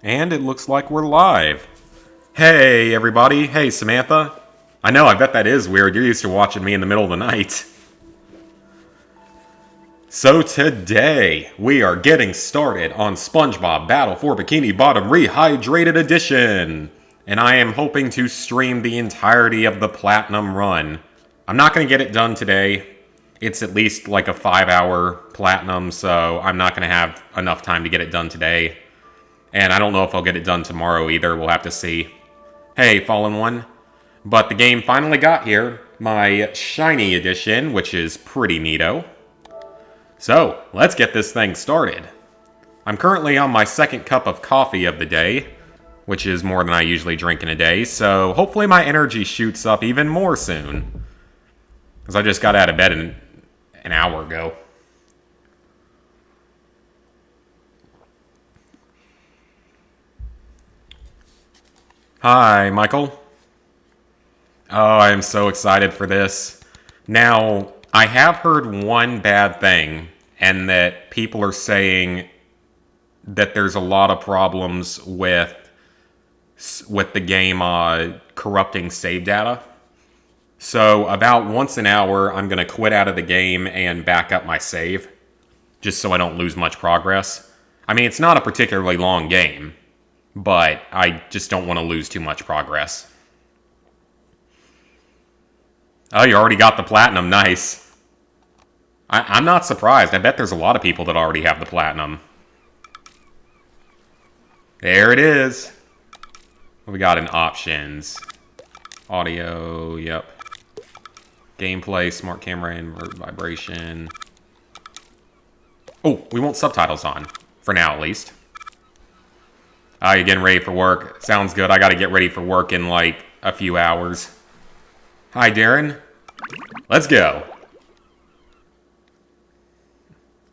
And it looks like we're live. Hey, everybody. Hey, Samantha. I know, I bet that is weird. You're used to watching me in the middle of the night. So today, we are getting started on SpongeBob Battle for Bikini Bottom Rehydrated Edition. And I am hoping to stream the entirety of the Platinum run. I'm not going to get it done today. It's at least like a 5-hour Platinum, so I'm not going to have enough time to get it done today. And I don't know if I'll get it done tomorrow either. We'll have to see. Hey, Fallen One. But the game finally got here. My Shiny Edition, which is pretty neato. So, let's get this thing started. I'm currently on my second cup of coffee of the day, which is more than I usually drink in a day, so hopefully my energy shoots up even more soon. Because I just got out of bed an hour ago. Hi, Michael. Oh, I am so excited for this. Now, I have heard one bad thing, and that people are saying that there's a lot of problems with the game corrupting save data. So, about once an hour, I'm going to quit out of the game and back up my save, just so I don't lose much progress. I mean, it's not a particularly long game, but I just don't want to lose too much progress. Oh, you already got the Platinum. Nice. I'm not surprised. I bet there's a lot of people that already have the Platinum. There it is. What we got in options? Audio, yep. Gameplay, smart camera, invert vibration. Oh, we want subtitles on. For now, at least. You're getting ready for work. Sounds good. I gotta get ready for work in, like, a few hours. Hi, Darren. Let's go.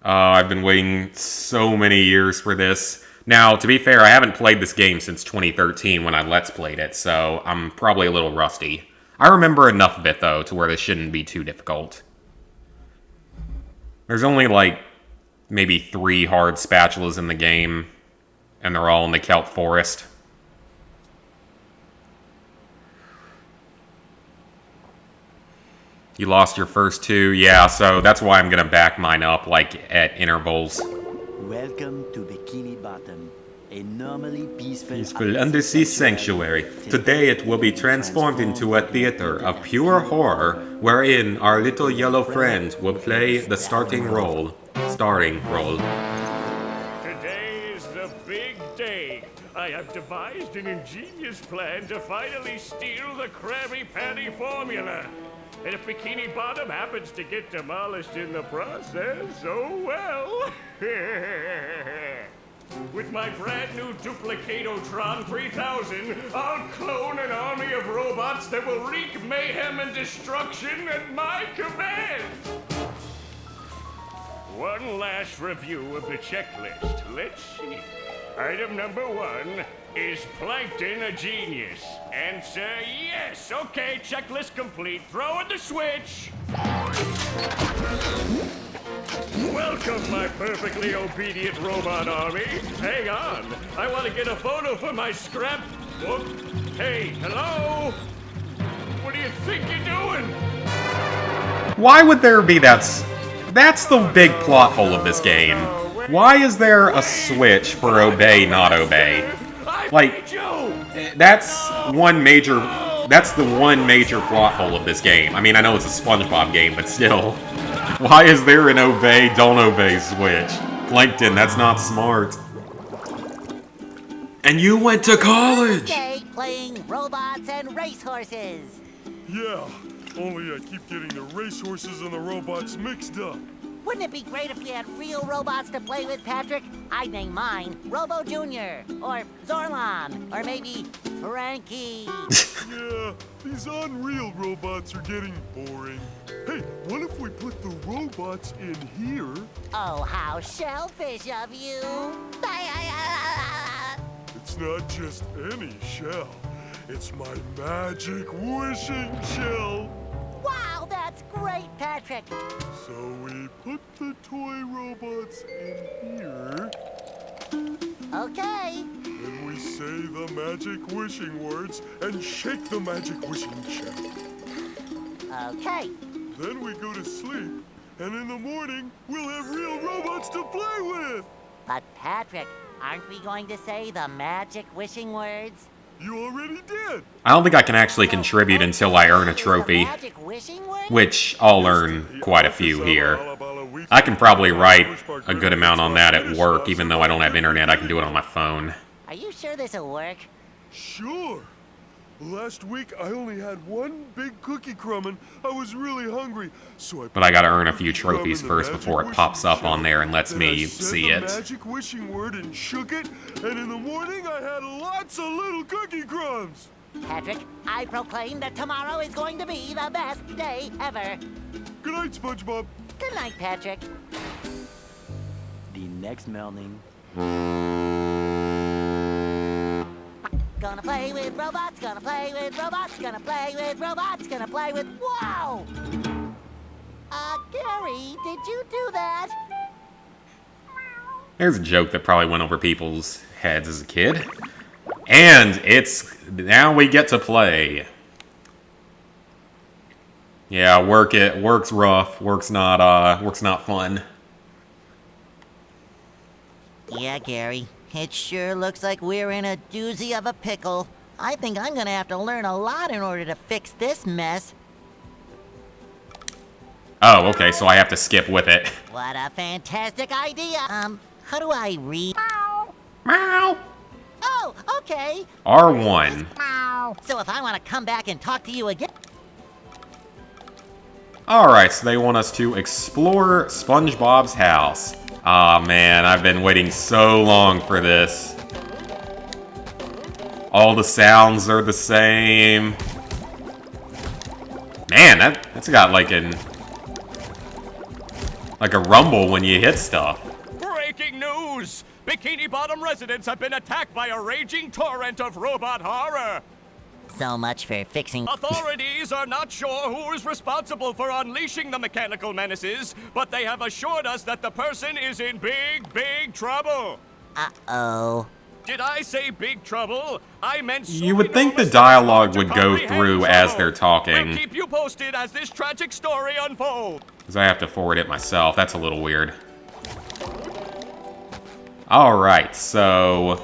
I've been waiting so many years for this. Now, to be fair, I haven't played this game since 2013 when I Let's Played it, so I'm probably a little rusty. I remember enough of it, though, to where this shouldn't be too difficult. There's only, like, maybe 3 hard spatulas in the game, and they're all in the kelp forest. You lost your first 2, yeah, so that's why I'm gonna back mine up, like, at intervals. Welcome to Bikini Bottom, a normally peaceful undersea sanctuary. Today it will be transformed into a theater of pure horror, wherein our little yellow friend will play the starring role. Today is the big day. I have devised an ingenious plan to finally steal the Krabby Patty formula. And if Bikini Bottom happens to get demolished in the process, oh well. With my brand new Duplicatotron 3000, I'll clone an army of robots that will wreak mayhem and destruction at my command. One last review of the checklist. Let's see. Item number 1. Is Plankton a genius? Answer yes. Okay, checklist complete. Throw in the switch. Welcome, my perfectly obedient robot army. Hang on. I want to get a photo for my scrapbook. Hey, hello? What do you think you're doing? Why would there be That's the big plot hole of this game. Why is there a switch for obey, not obey? Like, that's the one major plot hole of this game. I mean, I know it's a SpongeBob game, but still. Why is there an obey, don't obey switch? Plankton, that's not smart. And you went to college! Playing robots and racehorses. Yeah, only I keep getting the racehorses and the robots mixed up. Wouldn't it be great if we had real robots to play with, Patrick? I'd name mine Robo Jr. or Zorlon or maybe Frankie. Yeah, these unreal robots are getting boring. Hey, what if we put the robots in here? Oh, how shellfish of you. It's not just any shell. It's my magic wishing shell. Wow, that's great, Patrick. So we put the toy robots in here. Okay. Then we say the magic wishing words and shake the magic wishing chair. Okay. Then we go to sleep, and in the morning, we'll have real robots to play with! But Patrick, aren't we going to say the magic wishing words? You already did! I don't think I can actually contribute until I earn a trophy, The magic wishing words? which I'll earn quite a few here. I can probably write a good amount on that at work, even though I don't have internet. I can do it on my phone. Are you sure this'll work? Sure! Last week, I only had one big cookie crumb, and I was really hungry, so But I gotta earn a few trophies first before it pops up on there and lets Then me I said see the it. magic wishing word and shook it, and in the morning I had lots of little cookie crumbs. Patrick, I proclaim that tomorrow is going to be the best day ever. Good night, SpongeBob. Good night, Patrick. The next morning. Gonna play with robots, gonna play with robots, gonna play with robots, gonna play with... Whoa! Gary, did you do that? There's a joke that probably went over people's heads as a kid. And it's... now we get to play. Yeah, work's rough. Work's not fun. Yeah, Gary. It sure looks like we're in a doozy of a pickle. I think I'm gonna have to learn a lot in order to fix this mess. Oh, okay, so I have to skip with it. What a fantastic idea! How do I read? Meow. Oh, okay. R1. So if I want to come back and talk to you again... Alright, so they want us to explore SpongeBob's house. Aw, man, I've been waiting so long for this. All the sounds are the same. Man, that's got like a rumble when you hit stuff. Breaking news! Bikini Bottom residents have been attacked by a raging torrent of robot horror. So much for fixing... Authorities are not sure who is responsible for unleashing the mechanical menaces, but they have assured us that the person is in big, big trouble. Uh-oh. Did I say big trouble? I meant so You would think the enormous dialogue that it's would hard go to through comprehend as they're trouble. talking. We'll keep you posted as this tragic story unfolds. Because I have to forward it myself. That's a little weird. Alright, so...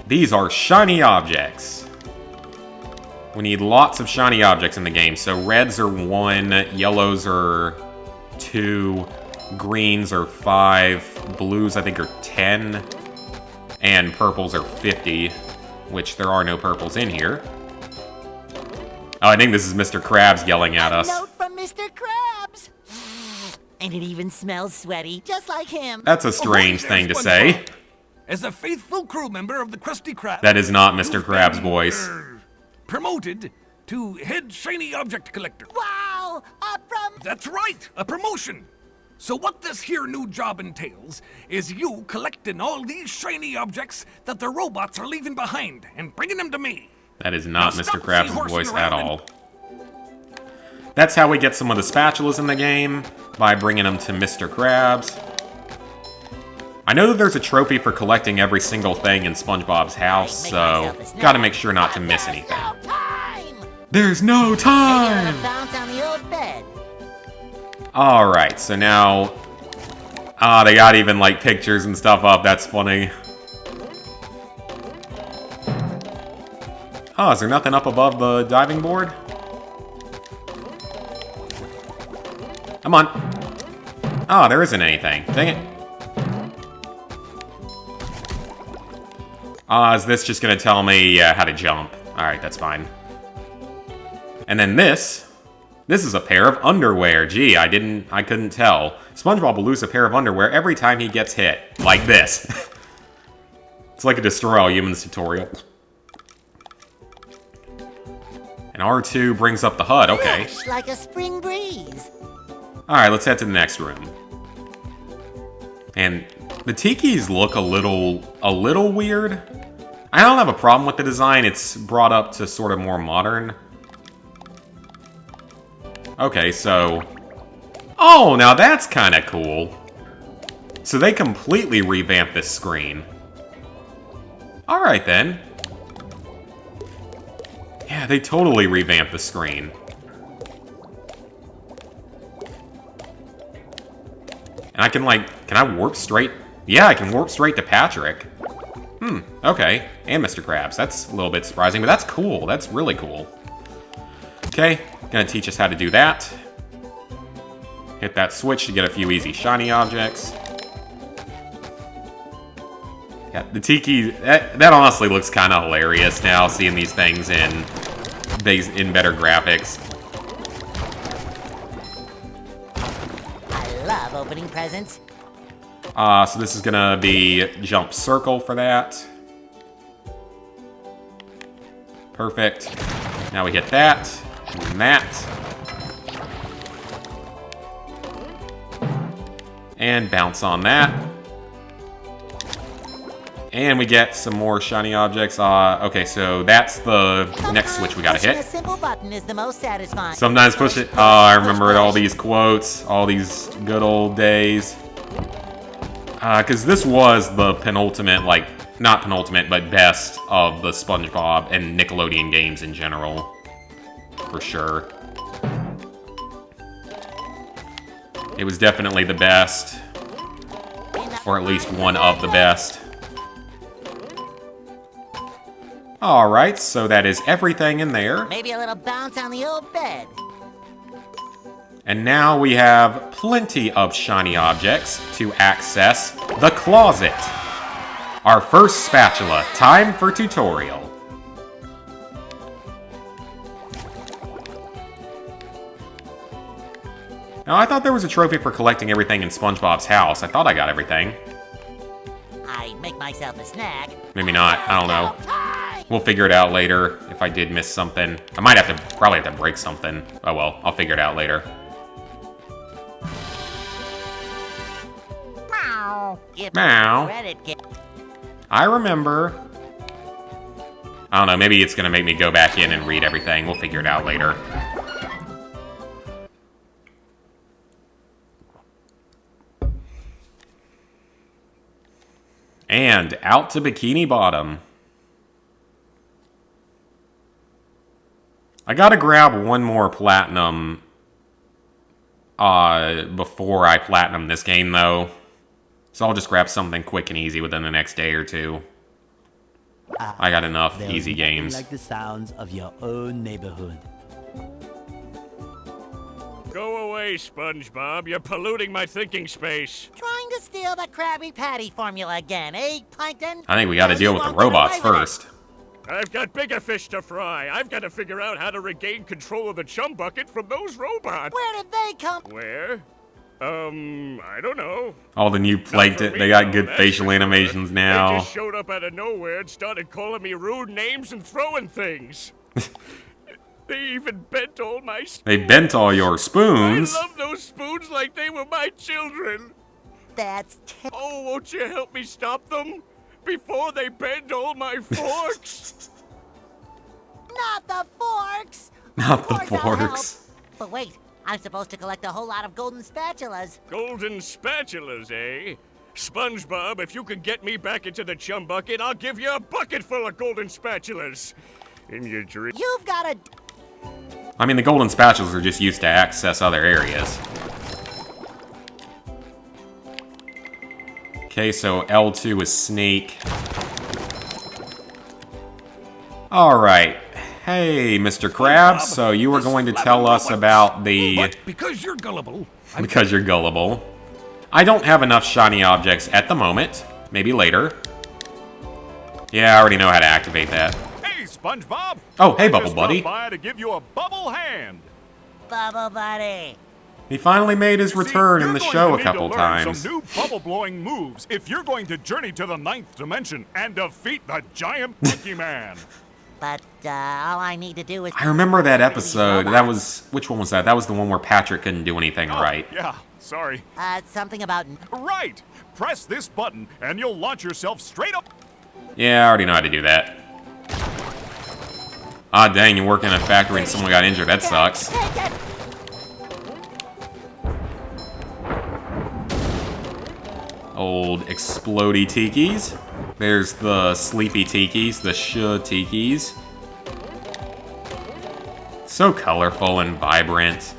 these are shiny objects. We need lots of shiny objects in the game. So reds are 1, yellows are 2, greens are 5, blues I think are 10, and purples are 50, which there are no purples in here. Oh, I think this is Mr. Krabs yelling at us. Note from Mr. Krabs! And it even smells sweaty, just like him. That's a strange thing to say. As a faithful crew member of the Krusty Krab, That is not Mr. you've Krabs' been, voice. Promoted to head shiny object collector. Wow! That's right, a promotion. So what this here new job entails is you collecting all these shiny objects that the robots are leaving behind and bringing them to me. That is not Now Mr. stop Krabs' seahorse voice around at and- all. That's how we get some of the spatulas in the game, by bringing them to Mr. Krabs. I know that there's a trophy for collecting every single thing in SpongeBob's house, Make so myself a snack. gotta make sure not to But miss there's anything. No time! There's no Maybe I'm time! gonna bounce on the old bed. Alright, so now... they got even, like, pictures and stuff up. That's funny. Oh, is there nothing up above the diving board? Come on. Oh, there isn't anything. Dang it. Is this just gonna tell me how to jump? Alright, that's fine. And then this is a pair of underwear. Gee, I couldn't tell. SpongeBob will lose a pair of underwear every time he gets hit. Like this. It's like a Destroy All Humans tutorial. And R2 brings up the HUD, okay. Fresh like a spring breeze. Alright, let's head to the next room. And the tikis look a little weird. I don't have a problem with the design, it's brought up to sort of more modern. Okay, so... oh, now that's kinda cool. So they completely revamped this screen. Alright then. Yeah, they totally revamped the screen. And I can, like, can I warp straight? Yeah, I can warp straight to Patrick. Okay. And Mr. Krabs. That's a little bit surprising, but that's cool. That's really cool. Okay, gonna teach us how to do that. Hit that switch to get a few easy shiny objects. Yeah, the tiki, that honestly looks kind of hilarious now, seeing these things in better graphics. I love opening presents. So this is gonna be jump circle for that. Perfect. Now we hit that, and that. And bounce on that. And we get some more shiny objects. Okay, so that's the next switch we gotta Pushing hit. a simple button is the most satisfying. Sometimes push it. Oh, I remember all these quotes, all these good old days. Because this was the penultimate, like, not penultimate, but best of the SpongeBob and Nickelodeon games in general. For sure. It was definitely the best. Or at least one of the best. Alright, so that is everything in there. Maybe a little bounce on the old bed. And now we have plenty of shiny objects to access the closet. Our first spatula. Time for tutorial. Now, I thought there was a trophy for collecting everything in SpongeBob's house. I thought I got everything. I make myself a snack. Maybe not. I don't know. We'll figure it out later if I did miss something. I might have to, probably have to break something. Oh well, I'll figure it out later. Give Meow. credit, I remember. I don't know, maybe it's gonna make me go back in and read everything. We'll figure it out later. And out to Bikini Bottom. I gotta grab one more platinum before I platinum this game, though. So I'll just grab something quick and easy within the next day or two. I got enough There's easy nothing games. like the sounds of your own neighborhood. Go away, SpongeBob. You're polluting my thinking space. Trying to steal the Krabby Patty formula again, eh, Plankton? I think we gotta Well, deal you with the won't get robots away with it. first. I've got bigger fish to fry. I've got to figure out how to regain control of the chum bucket from those robots. Where did they come? Where? I don't know. All the new Not for plankton, me, they got though, good that's facial for sure. animations They now. just showed up out of nowhere and started calling me rude names and throwing things. They even bent all my spoons. They bent all your I spoons. love those spoons like they were my children. That's Oh, won't you help me stop them? Before they bend all my forks? not the forks! Not the Of course I'll help. forks. But wait, I'm supposed to collect a whole lot of golden spatulas. Golden spatulas, eh? SpongeBob, if you could get me back into the chum bucket, I'll give you a bucket full of golden spatulas. In your dream. You've got a... I mean, the golden spatulas are just used to access other areas. Okay, so L2 is Snake. Alright. Hey, Mr. Krabs, so you were going to tell us about the... But because you're gullible, Because you're gullible. I don't have enough shiny objects at the moment. Maybe later. Yeah, I already know how to activate that. Hey, SpongeBob! Oh, hey, I Bubble just Buddy. dropped by to give you a bubble hand. Bubble Buddy. He finally made his See, return in you're the going show to a need couple to learn times. Some new bubble-blowing moves if you're going to journey to the 9th dimension and defeat the giant Monkey Man. But all I need to do is... I remember that episode. That was... Which one was that? That was the one where Patrick couldn't do anything right. Yeah, sorry. Something about... Right! Press this button and you'll launch yourself straight up. Yeah, I already know how to do that. Ah, dang, you work in a factory and someone got injured. That sucks. Take it! Old explodey tikis. There's the sleepy tikis, the tikis. So colorful and vibrant.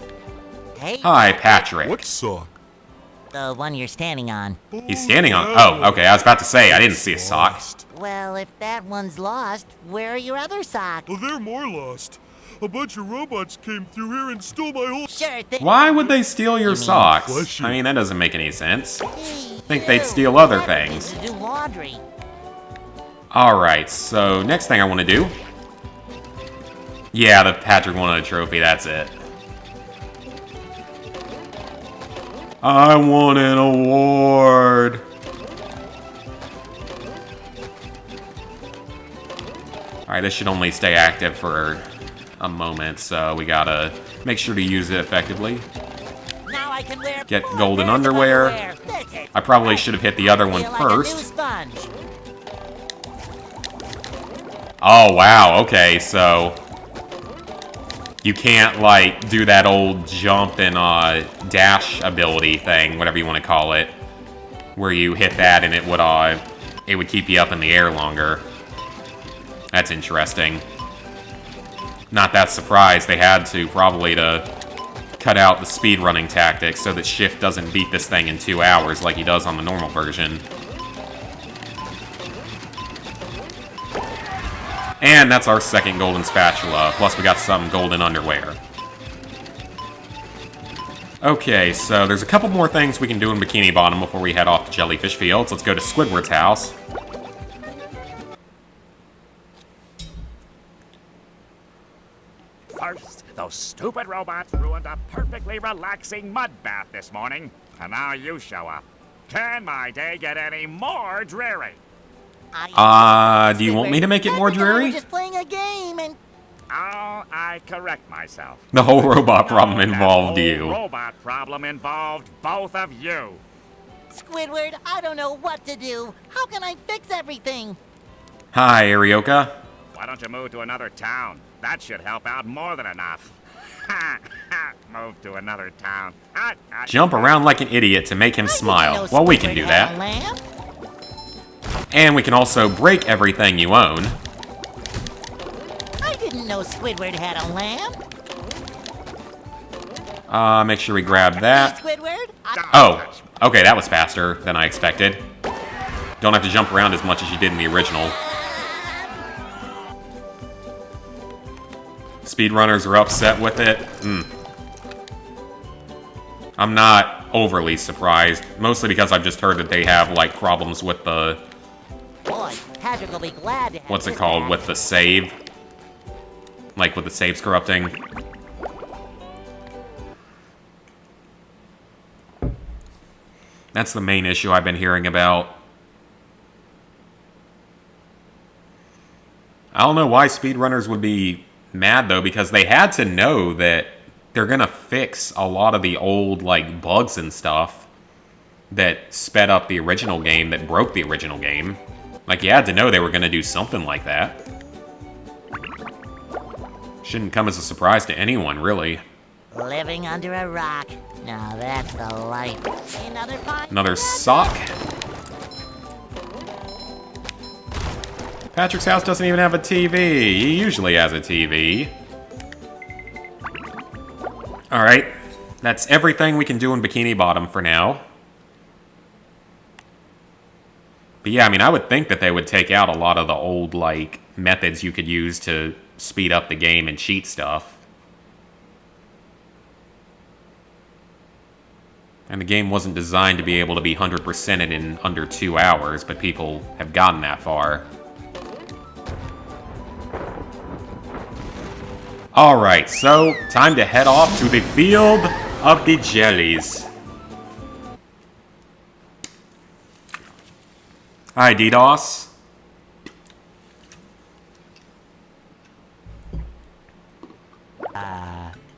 Hey, Hi, Patrick. What sock? the one you're standing on. He's standing on... Oh, okay, I was about to say, I didn't see a sock. Lost. Well, if that one's lost, where are your other socks? Oh, they're more lost. A bunch of robots came through here and stole my whole... Sure thing. Why would they steal your socks? fleshy. I mean, that doesn't make any sense. Hey, Think they'd you, steal other I need things. to do laundry. Alright, so next thing I want to do... Yeah, the Patrick wanted a trophy, that's it. I want an award! Alright, this should only stay active for a moment, so we gotta make sure to use it effectively. Now I can wear Get more golden pairs of underwear. This is I probably should have hit the other one feel like a new first. sponge. Oh, wow, okay, so... You can't, like, do that old jump and dash ability thing, whatever you want to call it. Where you hit that and it would keep you up in the air longer. That's interesting. Not that surprised. They had to, probably, to cut out the speedrunning tactics so that Shift doesn't beat this thing in 2 hours like he does on the normal version. And that's our second golden spatula, plus we got some golden underwear. Okay, so there's a couple more things we can do in Bikini Bottom before we head off to Jellyfish Fields. Let's go to Squidward's house. First, those stupid robots ruined a perfectly relaxing mud bath this morning, and now you show up. Can my day get any more dreary? Do you want me to make it more Patrick and I were dreary? just playing a game and... Oh, I correct myself. The whole robot problem That involved whole you. Robot problem involved both of you. Squidward, I don't know what to do. How can I fix everything? Hi, Arioka. Why don't you move to another town? That should help out more than enough. Move to another town. Jump around like an idiot to make him I didn't smile. know Well, we can Squidward do had a that. lamp. And we can also break everything you own. I didn't know Squidward had a lamp. Make sure we grab that. Squidward? Oh, okay, that was faster than I expected. Don't have to jump around as much as you did in the original. Speedrunners are upset with it. I'm not overly surprised, mostly because I've just heard that they have, like, problems with the... Boy, Patrick will be glad to have What's it this called? back. With the save. Like, with the saves corrupting. That's the main issue I've been hearing about. I don't know why speedrunners would be mad, though, because they had to know that they're gonna fix a lot of the old, like, bugs and stuff that sped up the original game, that broke the original game. Like, you had to know they were gonna do something like that. Shouldn't come as a surprise to anyone, really. Living under a rock. Now that's the life. Another fine. Another sock. Patrick's house doesn't even have a TV. He usually has a TV. Alright. That's everything we can do in Bikini Bottom for now. But yeah, I mean, I would think that they would take out a lot of the old, like, methods you could use to speed up the game and cheat stuff. And the game wasn't designed to be able to be 100%ed in under 2 hours, but people have gotten that far. Alright, so time to head off to the Field of the Jellies. Hi, DDoS.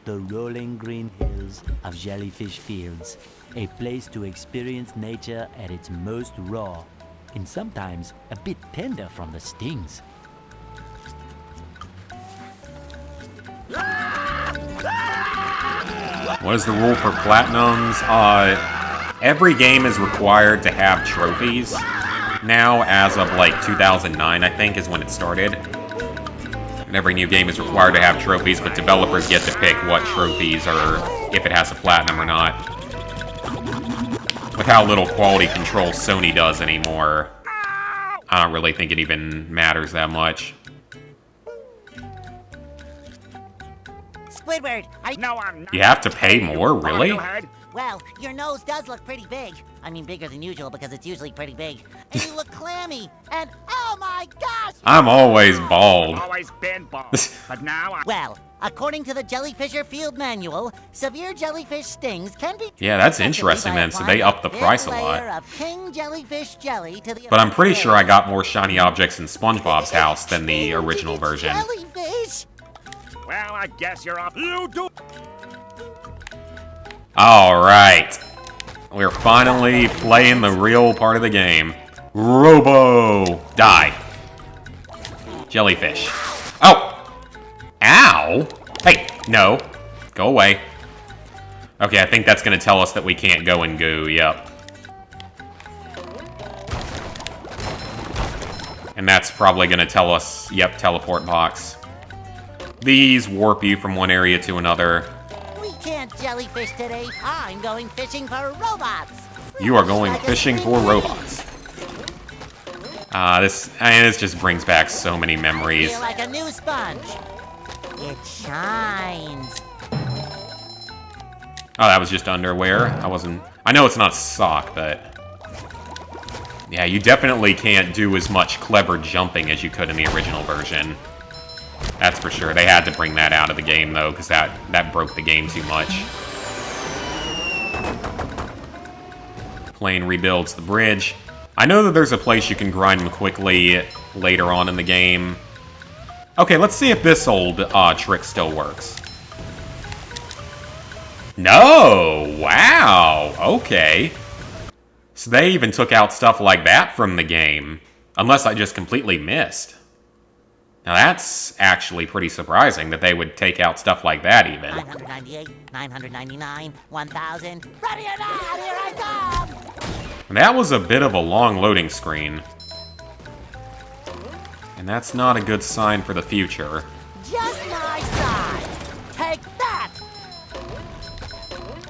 The rolling green hills of Jellyfish Fields, a place to experience nature at its most raw, and sometimes a bit tender from the stings. What is the rule for platinums? Every game is required to have trophies. now as of like 2009, I think, is when it started. And every new game is required to have trophies, but developers get to pick what trophies or if it has a platinum or not. With how little quality control Sony does anymore, I don't really think it even matters that much. Squidward, No, I'm not. You have to pay more, really? Bobblehead. well, your nose does look pretty big. I mean, bigger than usual because it's usually pretty big. And you look clammy. And oh my gosh! I'm always bald. Always been bald, but now I... Well, according to the Jellyfisher Field Manual, severe jellyfish stings can be... Yeah, that's interesting, man. So they upped the price a lot. Of king jellyfish jelly to the But I'm pretty sure I got more shiny objects in SpongeBob's house than the original version. Jellyfish! Well, I guess you're off. You do... Alright. We're finally playing the real part of the game. Robo! Die. Jellyfish. Oh! Ow! Hey, no. Go away. Okay, I think that's gonna tell us that we can't go in goo, yep. And that's probably gonna tell us, yep, teleport box. These warp you from one area to another. We can't jellyfish today. I'm going fishing for robots. You are going fishing for robots. This just brings back so many memories. Feel like a new sponge. It shines. Oh, that was just underwear. I know it's not a sock, but... Yeah, you definitely can't do as much clever jumping as you could in the original version. That's for sure. They had to bring that out of the game, though, because that broke the game too much. Plane rebuilds the bridge. I know that there's a place you can grind them quickly later on in the game. Okay, let's see if this old trick still works. No! Wow! Okay. So they even took out stuff like that from the game. Unless I just completely missed. Now that's actually pretty surprising that they would take out stuff like that even. 998, 999, 1000. Ready or not, here I come! That was a bit of a long loading screen. And that's not a good sign for the future. Just my size. Take that!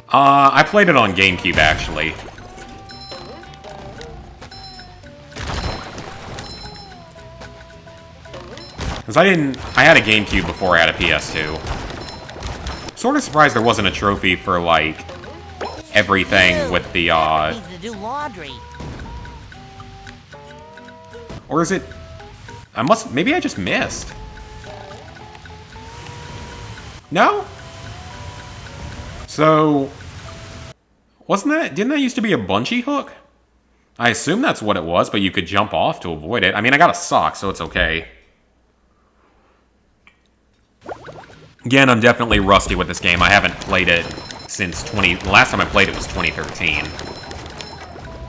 I played it on GameCube, actually. Because I had a GameCube before I had a PS2. Sort of surprised there wasn't a trophy for, like, everything with the, Needs to do laundry. Or is it... maybe I just missed. No? So... didn't that used to be a bungee hook? I assume that's what it was, but you could jump off to avoid it. I mean, I got a sock, so it's okay. Again, I'm definitely rusty with this game. I haven't played it since the last time I played it was 2013.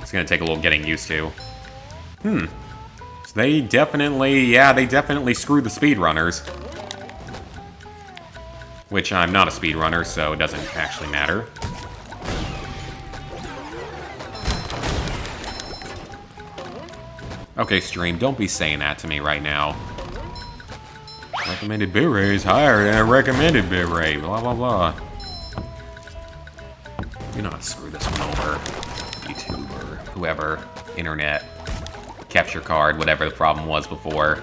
It's gonna take a little getting used to. So they definitely screwed the speedrunners. Which I'm not a speedrunner, so it doesn't actually matter. Okay, stream, don't be saying that to me right now. Recommended bit rate is higher than a recommended bit rate, blah blah blah. Do not screw this one over. YouTube or whoever, internet, capture card, whatever the problem was before.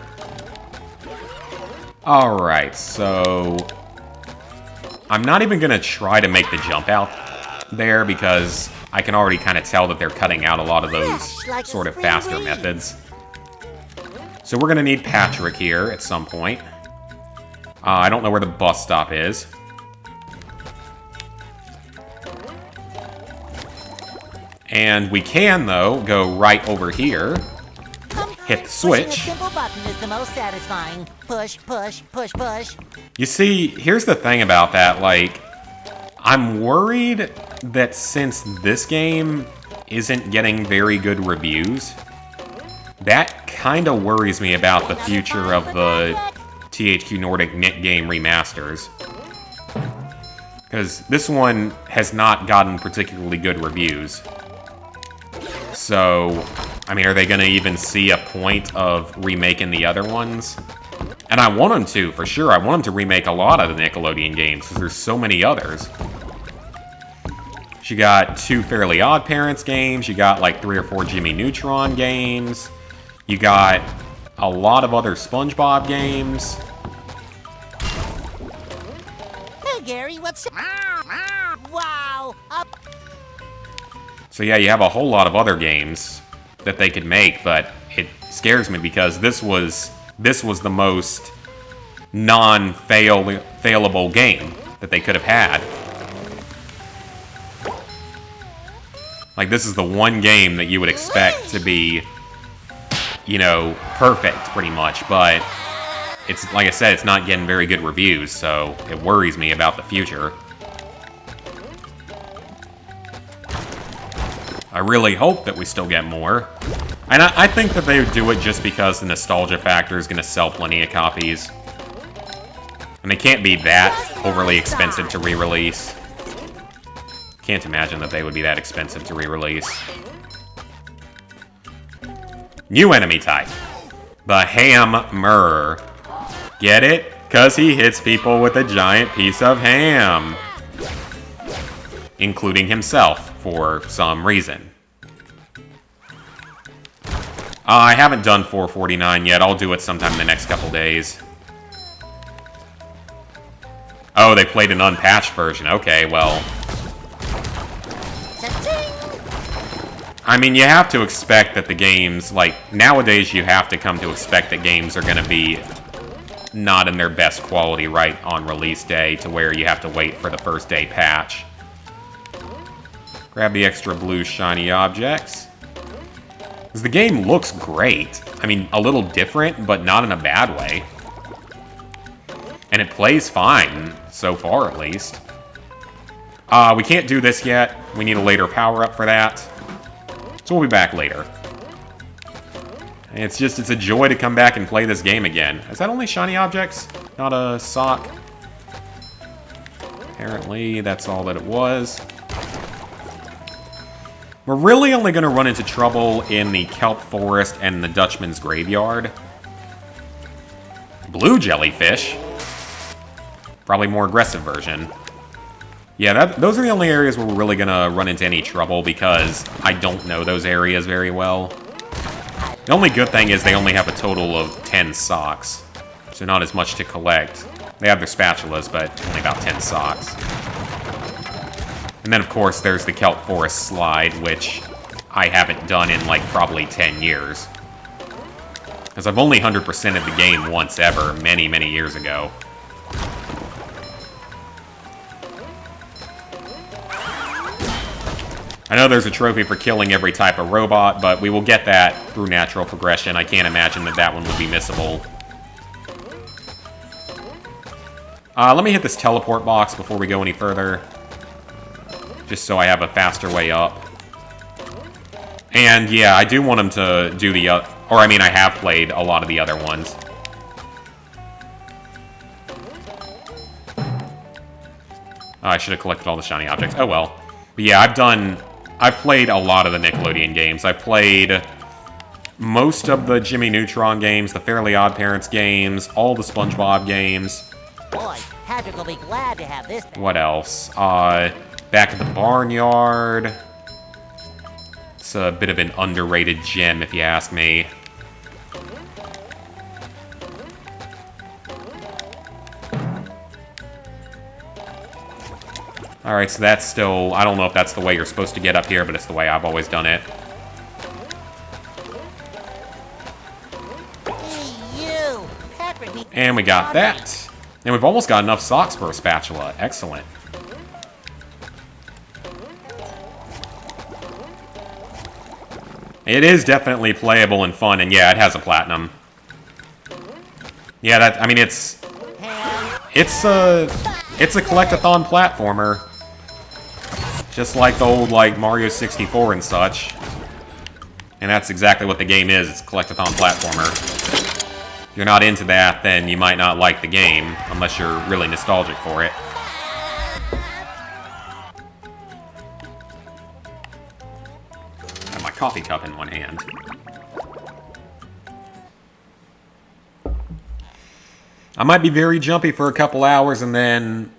Alright, so... I'm not even gonna try to make the jump out there because I can already kind of tell that they're cutting out a lot of those sort of faster methods. So we're gonna need Patrick here at some point. I don't know where the bus stop is. And we can, though, go right over here. Hit the switch. Pushing a simple button is the most satisfying. Push, push, push, push. You see, here's the thing about that, like... I'm worried that since this game isn't getting very good reviews, that kind of worries me about the future of the THQ Nordic Knit Game remasters. Because this one has not gotten particularly good reviews. So, I mean, are they going to even see a point of remaking the other ones? And I want them to, for sure. I want them to remake a lot of the Nickelodeon games, because there's so many others. You got 2 Fairly Odd Parents games. You got like 3 or 4 Jimmy Neutron games. You got a lot of other SpongeBob games. Hey, Gary, what's... Wow! So yeah, you have a whole lot of other games that they could make, but it scares me because this was the most non-failable game that they could have had. Like, this is the one game that you would expect to be, you know, perfect, pretty much, but it's, like I said, it's not getting very good reviews, so it worries me about the future. I really hope that we still get more. And I think that they would do it just because the nostalgia factor is going to sell plenty of copies. And they can't be that overly expensive to re-release. Can't imagine that they would be that expensive to re-release. New enemy type. The Hammer. Get it? Because he hits people with a giant piece of ham. Including himself, for some reason. I haven't done 449 yet. I'll do it sometime in the next couple days. Oh, they played an unpatched version. Okay, well... I mean, you have to expect that the games, like, nowadays you have to come to expect that games are going to be not in their best quality right on release day to where you have to wait for the first day patch. Grab the extra blue shiny objects. Because the game looks great. I mean, a little different, but not in a bad way. And it plays fine, so far at least. We can't do this yet. We need a later power-up for that. So we'll be back later. It's a joy to come back and play this game again. Is that only shiny objects? Not a sock? Apparently, that's all that it was. We're really only going to run into trouble in the kelp forest and the Dutchman's graveyard. Blue jellyfish. Probably more aggressive version. Yeah, those are the only areas where we're really going to run into any trouble because I don't know those areas very well. The only good thing is they only have a total of 10 socks, so not as much to collect. They have their spatulas, but only about 10 socks. And then, of course, there's the kelp forest slide, which I haven't done in, like, probably 10 years. Because I've only 100%ed the game once ever, many, many years ago. I know there's a trophy for killing every type of robot, but we will get that through natural progression. I can't imagine that that one would be missable. Let me hit this teleport box before we go any further. Just so I have a faster way up. And yeah, I do want him to do the... or I mean, I have played a lot of the other ones. I should have collected all the shiny objects. Oh well. But yeah, I've played a lot of the Nickelodeon games. I've played most of the Jimmy Neutron games, the Fairly Odd Parents games, all the SpongeBob games. Boy, Patrick will be glad to have this back. What else? Back at the Barnyard. It's a bit of an underrated gem, if you ask me. Alright, so that's still... I don't know if that's the way you're supposed to get up here, but it's the way I've always done it. Hey, you! Patrick, And we got that. And we've almost got enough socks for a spatula. Excellent. It is definitely playable and fun, and yeah, it has a platinum. Yeah, I mean, it's a collectathon platformer. Just like the old, like, Mario 64 and such. And that's exactly what the game is. It's a collectathon platformer. If you're not into that, then you might not like the game, unless you're really nostalgic for it. I have my coffee cup in one hand. I might be very jumpy for a couple hours and then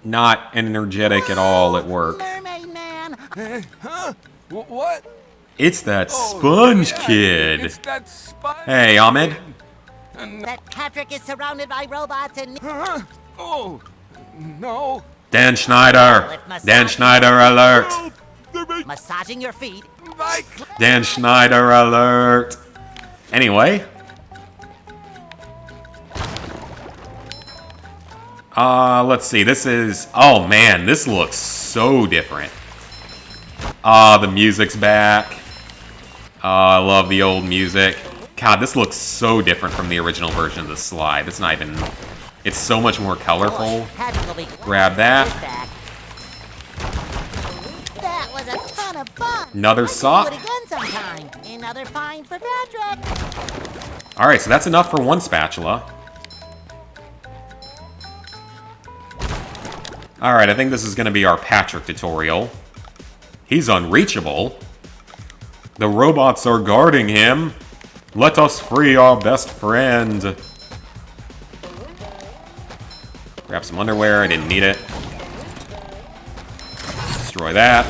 not energetic at all at work. Mermaid Man! Huh? What? It's that Sponge Kid. It's that sponge. Hey, Ahmed. That Patrick is surrounded by robots and... Huh? Oh, no. Dan Schneider. Dan Schneider alert. Help! They're making massaging your feet. Mike. Dan Schneider alert. Anyway. Let's see. This is... Oh, man. This looks so different. The music's back. I love the old music. God, this looks so different from the original version of the slide. It's not even... It's so much more colorful. Patrick will be glad Grab to that. get back. That was a ton of fun. Another I should sock. do it again sometime. Another find for Patrick. Alright, so that's enough for one spatula. Alright, I think this is going to be our Patrick tutorial. He's unreachable. The robots are guarding him. Let us free our best friend. Grab some underwear, I didn't need it. Destroy that.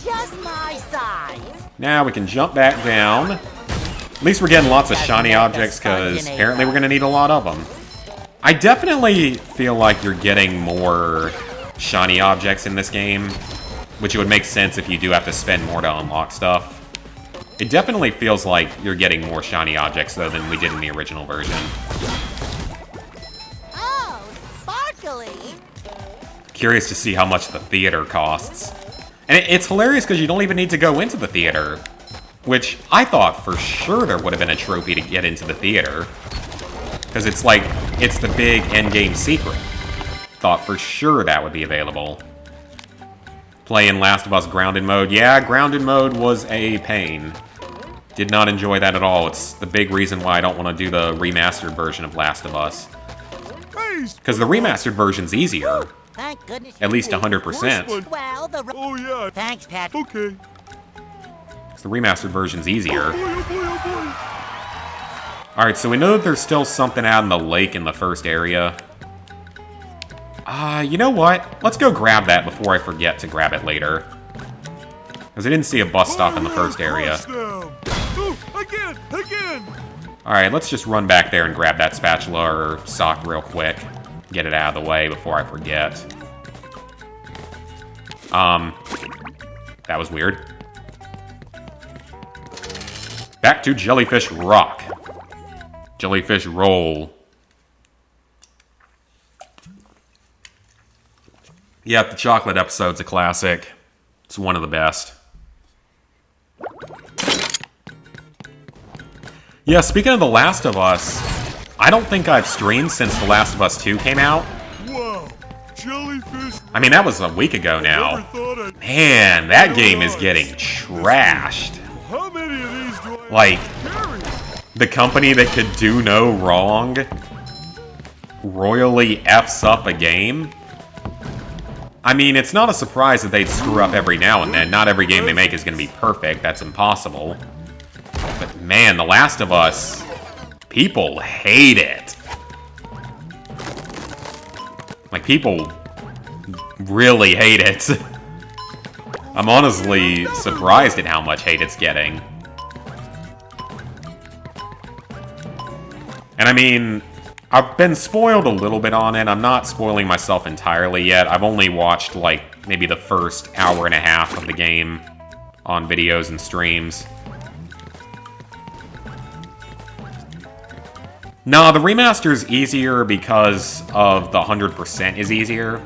Just my size. Now we can jump back down. At least we're getting lots of shiny objects, because apparently we're going to need a lot of them. I definitely feel like you're getting more shiny objects in this game, which would make sense if you do have to spend more to unlock stuff. It definitely feels like you're getting more shiny objects, though, than we did in the original version. Oh, sparkly. Curious to see how much the theater costs. And it's hilarious because you don't even need to go into the theater, which I thought for sure there would have been a trophy to get into the theater. Because it's like, it's the big endgame secret. Thought for sure that would be available. Playing Last of Us Grounded mode. Yeah, Grounded mode was a pain. Did not enjoy that at all. It's the big reason why I don't want to do the remastered version of Last of Us. Because the remastered version's easier. Thank goodness. At least 100%. Well, the... Oh, yeah. Thanks, Patrick. Okay. The remastered version's easier. Oh, boy, oh, boy, oh, Alright, so we know that there's still something out in the lake in the first area. You know what? Let's go grab that before I forget to grab it later. Because I didn't see a bus stop in the first area. Oh, again! Alright, let's just run back there and grab that spatula or sock real quick. Get it out of the way before I forget. That was weird. Back to Jellyfish Rock. Jellyfish Roll. Yep, the chocolate episode's a classic. It's one of the best. Yeah, speaking of The Last of Us, I don't think I've streamed since The Last of Us 2 came out. Wow, Jellyfish. I mean, that was a week ago now. Man, that game is getting trashed. How many of these do I Like, carry? the company that could do no wrong royally F's up a game. I mean, it's not a surprise that they'd screw up every now and then. Not every game they make is going to be perfect. That's impossible. But man, The Last of Us, people hate it. Like, people really hate it. I'm honestly surprised at how much hate it's getting. And I mean, I've been spoiled a little bit on it. I'm not spoiling myself entirely yet. I've only watched, like, maybe the first hour and a half of the game on videos and streams. No, the remaster's easier because of the 100% is easier.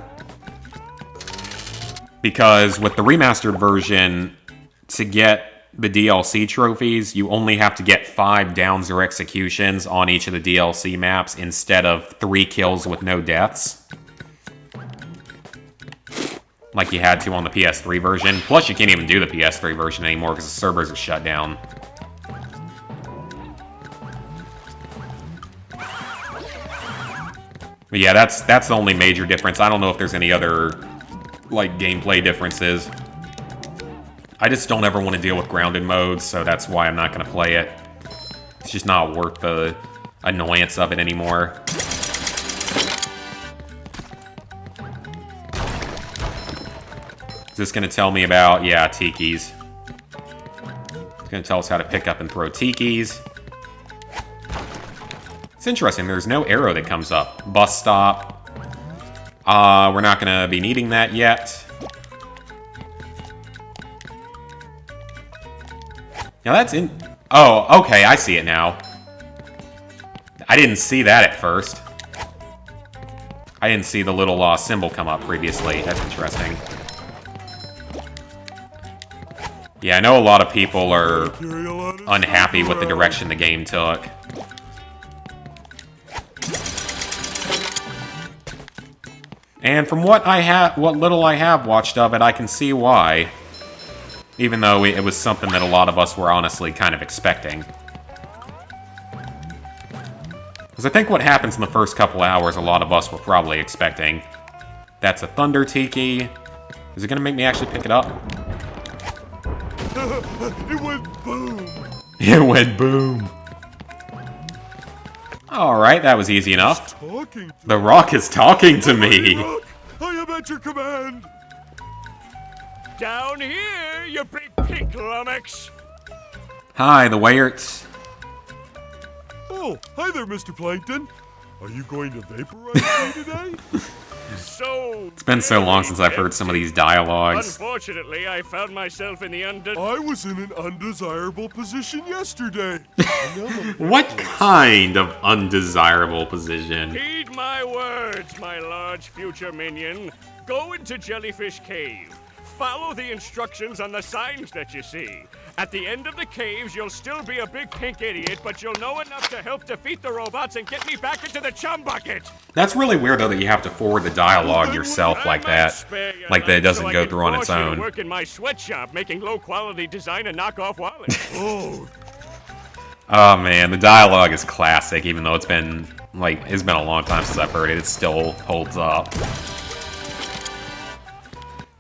Because with the remastered version, to get the DLC trophies, you only have to get 5 downs or executions on each of the DLC maps instead of 3 kills with no deaths. Like you had to on the PS3 version. Plus, you can't even do the PS3 version anymore because the servers are shut down. But yeah, that's the only major difference. I don't know if there's any other, like, gameplay differences. I just don't ever want to deal with grounded modes, so that's why I'm not going to play it. It's just not worth the annoyance of it anymore. Is this going to tell me about, yeah, tikis. It's going to tell us how to pick up and throw tikis. It's interesting, there's no arrow that comes up. Bus stop. We're not going to be needing that yet. Now that's in... Oh, okay, I see it now. I didn't see that at first. I didn't see the little symbol come up previously. That's interesting. Yeah, I know a lot of people are unhappy with the direction the game took. And from what little I have watched of it, I can see why. Even though it was something that a lot of us were honestly kind of expecting. Because I think what happens in the first couple hours, a lot of us were probably expecting. That's a Thunder Tiki. Is it going to make me actually pick it up? It went boom. It went boom. Alright, that was easy enough. The rock is talking to me. Rock, I am at your command. Down here, you big pink lummox. Hi, the Wayerts. Oh, hi there, Mr. Plankton. Are you going to vaporize me today? So It's been so long since I've heard some of these dialogues. Unfortunately, I found myself in the I was in an undesirable position yesterday. What kind of undesirable position? Heed my words, my large future minion. Go into Jellyfish Cave. Follow the instructions on the signs that you see. At the end of the caves, you'll still be a big pink idiot, but you'll know enough to help defeat the robots and get me back into the chum bucket. That's really weird, though, that you have to forward the dialogue yourself like that. Like that it doesn't go through on its own. I work in my sweatshop making low-quality design and knockoff wallets. Oh, man, the dialogue is classic, even though it's been a long time since I've heard it. It still holds up.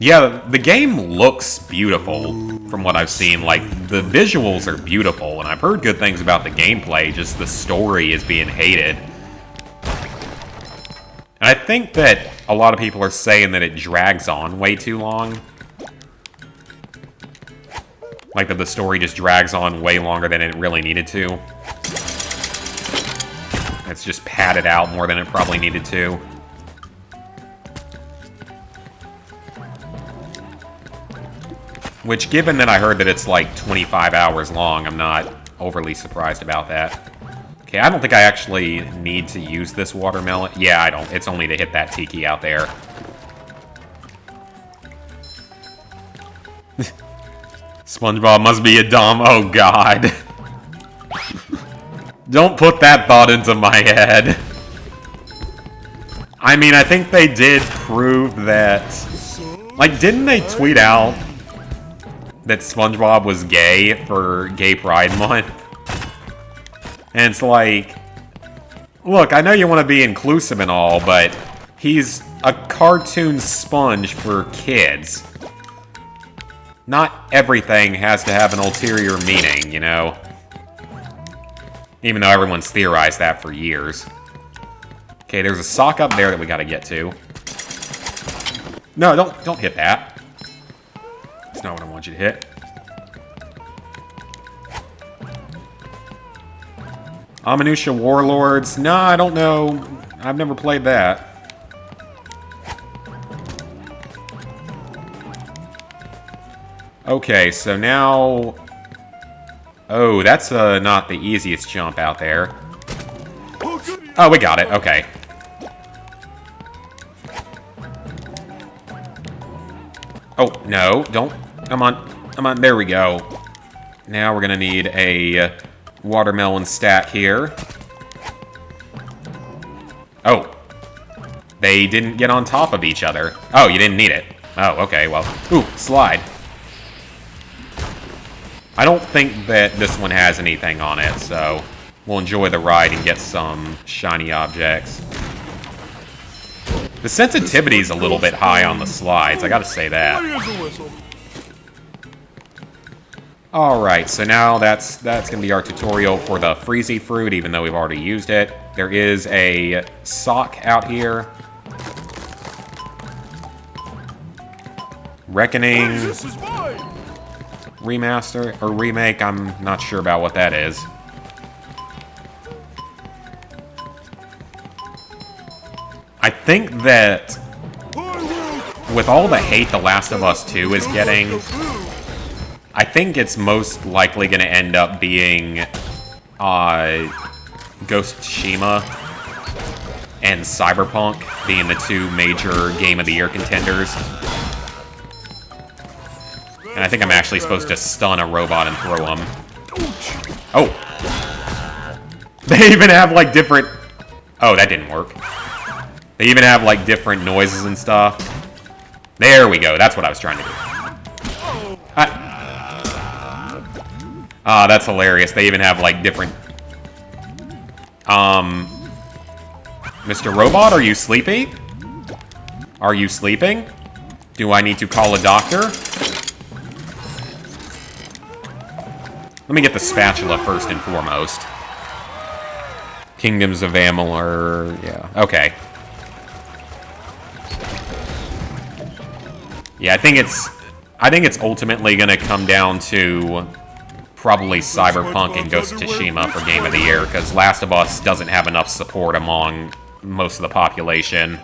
Yeah, the game looks beautiful from what I've seen. Like, the visuals are beautiful, and I've heard good things about the gameplay, just the story is being hated. And I think that a lot of people are saying that it drags on way too long. Like, that the story just drags on way longer than it really needed to. It's just padded out more than it probably needed to. Which, given that I heard that it's like 25 hours long, I'm not overly surprised about that. Okay, I don't think I actually need to use this watermelon. Yeah, I don't. It's only to hit that tiki out there. SpongeBob must be a dumb. Oh, God. Don't put that thought into my head. I mean, I think they did prove that... Like, didn't they tweet out that SpongeBob was gay for Gay Pride Month? And it's like, look, I know you want to be inclusive and all, but he's a cartoon sponge for kids. Not everything has to have an ulterior meaning, you know? Even though everyone's theorized that for years. Okay, there's a sock up there that we gotta get to. No, don't hit that. That's not what I want you to hit. Aminutia Warlords. No, I don't know. I've never played that. Okay, so now... Oh, that's not the easiest jump out there. Oh, we got it. Okay. Oh, no. Don't. Come on. Come on. There we go. Now we're going to need a watermelon stack here. Oh. They didn't get on top of each other. Oh, you didn't need it. Oh, okay. Well. Ooh, slide. I don't think that this one has anything on it, so we'll enjoy the ride and get some shiny objects. The sensitivity's a little bit high on the slides, I gotta say that. Alright, so now that's gonna be our tutorial for the Freezy Fruit, even though we've already used it. There is a sock out here. Reckoning. This is mine. Remaster or remake, I'm not sure about what that is. I think that with all the hate The Last of Us 2 is getting, I think it's most likely going to end up being Ghost of Tsushima and Cyberpunk being the two major Game of the Year contenders. And I think I'm actually supposed to stun a robot and throw him. Oh! They even have, like, different... Oh, that didn't work. They even have, like, different noises and stuff. There we go. That's what I was trying to do. That's hilarious. They even have, like, different... Mr. Robot, are you sleepy? Are you sleeping? Do I need to call a doctor? Let me get the spatula first and foremost. Kingdoms of Amalur, yeah, okay. Yeah, I think it's ultimately gonna come down to probably Cyberpunk and Ghost of Tsushima for Game of the Year, because Last of Us doesn't have enough support among most of the population.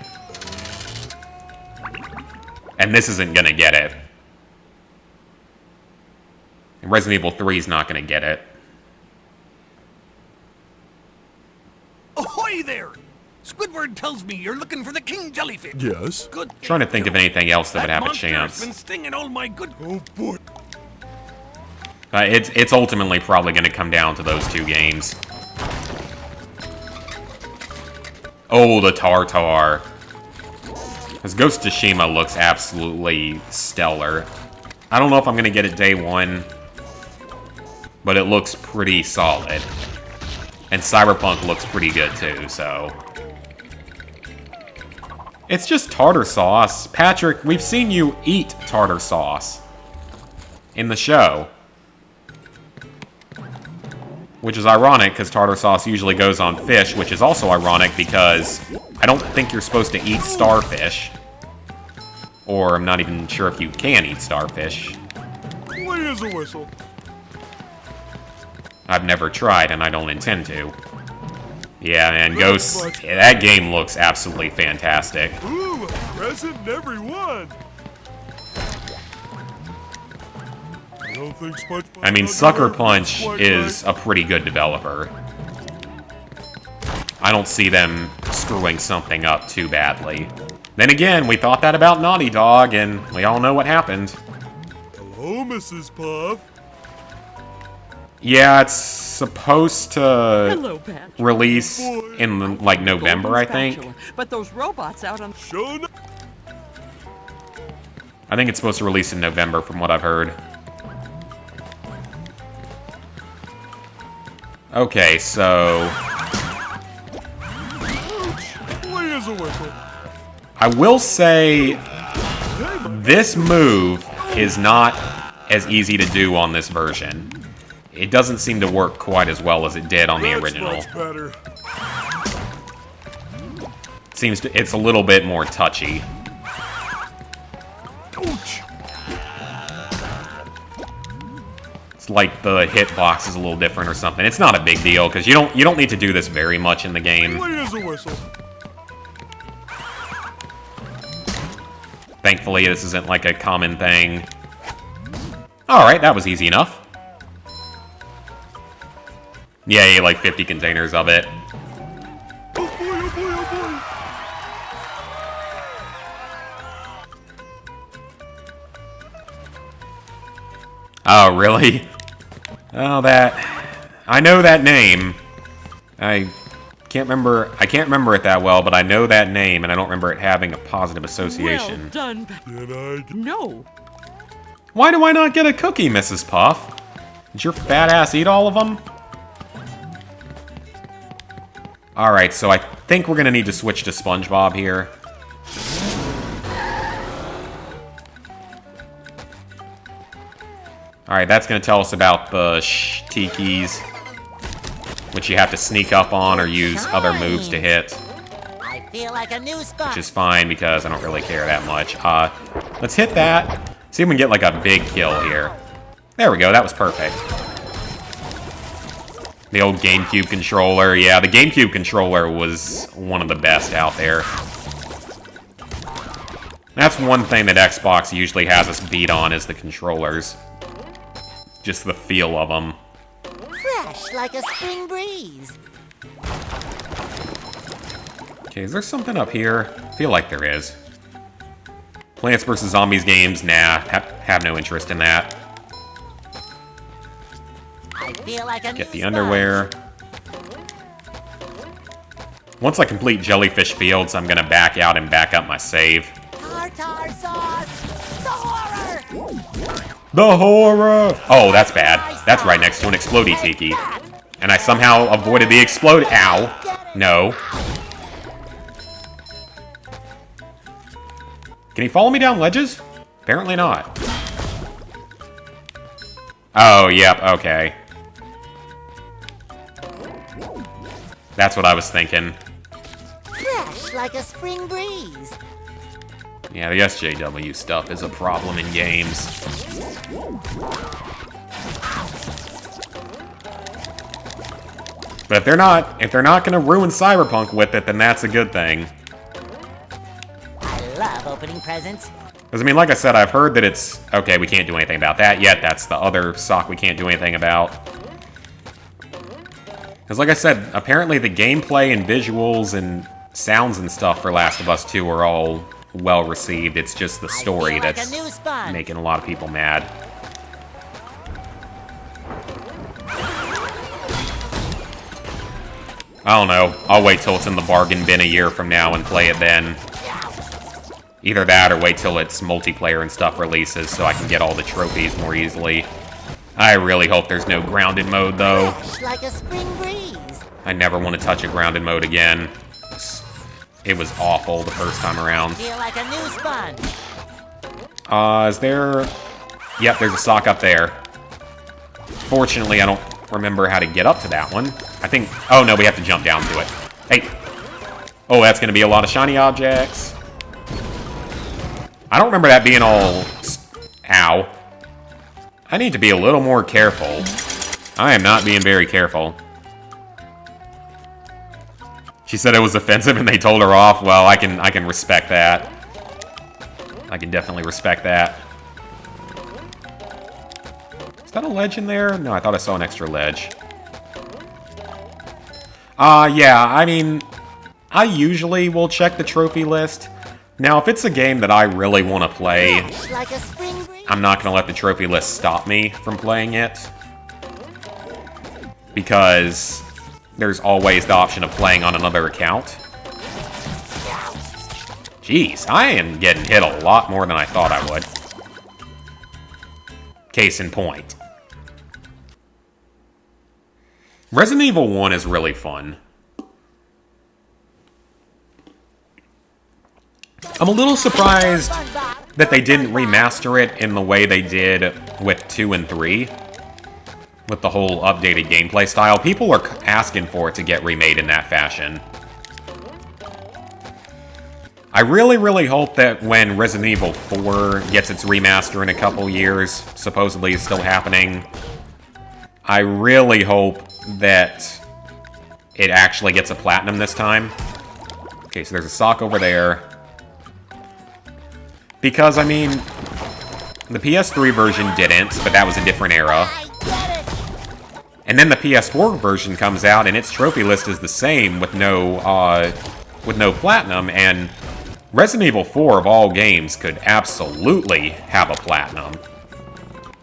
And this isn't gonna get it. Resident Evil 3 is not going to get it. Ahoy there! Squidward tells me you're looking for the king jellyfish. Yes. Good. Trying to think of anything else that would have a monster has chance. been stinging all my good. Oh boy. It's ultimately probably going to come down to those two games. Oh, the Tartar. Because Ghost of Tsushima looks absolutely stellar. I don't know if I'm going to get it day one, but it looks pretty solid. And Cyberpunk looks pretty good too, so... It's just tartar sauce. Patrick, we've seen you eat tartar sauce in the show. Which is ironic, because tartar sauce usually goes on fish, which is also ironic because I don't think you're supposed to eat starfish. Or I'm not even sure if you can eat starfish. Clean as a whistle. I've never tried, and I don't intend to. Yeah, man, Ghost... Yeah, that game looks absolutely fantastic. Ooh, a present in every one. I don't think SpongeBob... I mean, Sucker Punch is a pretty good developer. I don't see them screwing something up too badly. Then again, we thought that about Naughty Dog, and we all know what happened. Hello, Mrs. Puff. Yeah, it's supposed to Hello, Patrick. release in, like, November, I think. Spatula, but those robots out on... Show no... I think it's supposed to release in November, from what I've heard. Okay, so... Clean as a whistle. I will say this move is not as easy to do on this version. It doesn't seem to work quite as well as it did on the original. Much better. It's a little bit more touchy. Ouch. It's like the hitbox is a little different or something. It's not a big deal because you don't need to do this very much in the game. Clean as a whistle. Thankfully, this isn't like a common thing. Alright, that was easy enough. Yeah, I ate like 50 containers of it. Oh boy, oh boy, oh boy. Oh, really? Oh, I know that name. I can't remember it that well, but I know that name, and I don't remember it having a positive association. Well done. Can I get... No. Why do I not get a cookie, Mrs. Puff? Did your fat ass eat all of them? Alright, so I think we're gonna need to switch to Spongebob here. Alright, that's going to tell us about the tikis, which you have to sneak up on or use other moves to hit. I feel like a new spot. Which is fine because I don't really care that much. Let's hit that. See if we can get like a big kill here. There we go, that was perfect. The old GameCube controller. Yeah, the GameCube controller was one of the best out there. That's one thing that Xbox usually has us beat on is the controllers. Just the feel of them. Fresh like a spring breeze. Okay, is there something up here? I feel like there is. Plants vs. Zombies games? Nah, have no interest in that. I feel like a Get the new underwear. Once I complete Jellyfish Fields, I'm gonna back out and back up my save. Tartar sauce. The horror. The horror! Oh, that's bad. That's right next to an explodey tiki. And I somehow avoided the explode. Ow. No. Can he follow me down ledges? Apparently not. Oh, yep, okay. That's what I was thinking. Fresh like a spring breeze. Yeah, the SJW stuff is a problem in games. But if they're not gonna ruin Cyberpunk with it, then that's a good thing. I love opening presents. Because, I mean, like I said, I've heard that it's... Okay, we can't do anything about that yet. That's the other sock we can't do anything about. Because, like I said, apparently the gameplay and visuals and sounds and stuff for Last of Us 2 are all well-received. It's just the story that's making a lot of people mad. I don't know. I'll wait till it's in the bargain bin a year from now and play it then. Either that or wait till its multiplayer and stuff releases so I can get all the trophies more easily. I really hope there's no grounded mode, though. Fresh like a spring breeze. I never want to touch a grounded mode again. It was awful the first time around. Feel like a new sponge. Is there... Yep, there's a sock up there. Fortunately, I don't remember how to get up to that one. I think... Oh, no, we have to jump down to it. Hey! Oh, that's going to be a lot of shiny objects. I don't remember that being all... Ow. I need to be a little more careful. I am not being very careful. She said it was offensive and they told her off. Well, I can respect that. I can definitely respect that. Is that a ledge in there? No, I thought I saw an extra ledge. Yeah, I mean, I usually will check the trophy list. Now, if it's a game that I really want to play, Like a spring breeze. I'm not going to let the trophy list stop me from playing it. Because there's always the option of playing on another account. Jeez, I am getting hit a lot more than I thought I would. Case in point. Resident Evil 1 is really fun. I'm a little surprised that they didn't remaster it in the way they did with 2 and 3. With the whole updated gameplay style. People are asking for it to get remade in that fashion. I really, really hope that when Resident Evil 4 gets its remaster in a couple years, supposedly is still happening, I really hope that it actually gets a platinum this time. Okay, so there's a sock over there. Because, I mean, the PS3 version didn't, but that was a different era. And then the PS4 version comes out, and its trophy list is the same with no platinum, and Resident Evil 4 of all games could absolutely have a platinum.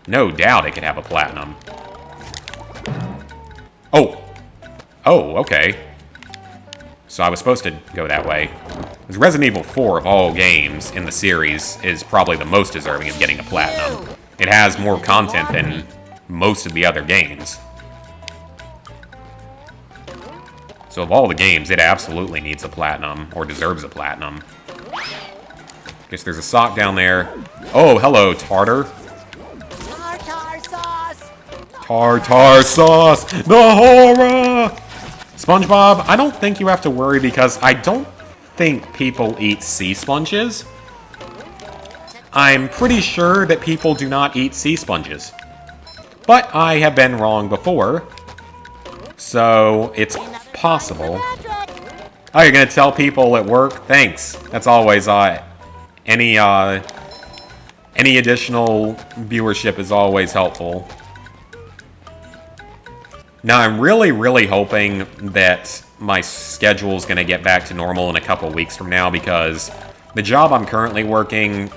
No doubt it could have a platinum. Oh! Oh, okay. So I was supposed to go that way. Because Resident Evil 4 of all games in the series is probably the most deserving of getting a platinum. It has more content than most of the other games. So of all the games, it absolutely needs a platinum, or deserves a platinum. Guess there's a sock down there. Oh, hello, Tartar. Tartar sauce. Tartar sauce! The horror! SpongeBob, I don't think you have to worry because I don't think people eat sea sponges. I'm pretty sure that people do not eat sea sponges. But I have been wrong before. So, it's possible. Oh, you're gonna tell people at work? Thanks. That's always, any additional viewership is always helpful. Now, I'm really, really hoping that my schedule is gonna get back to normal in a couple weeks from now, because the job I'm currently working,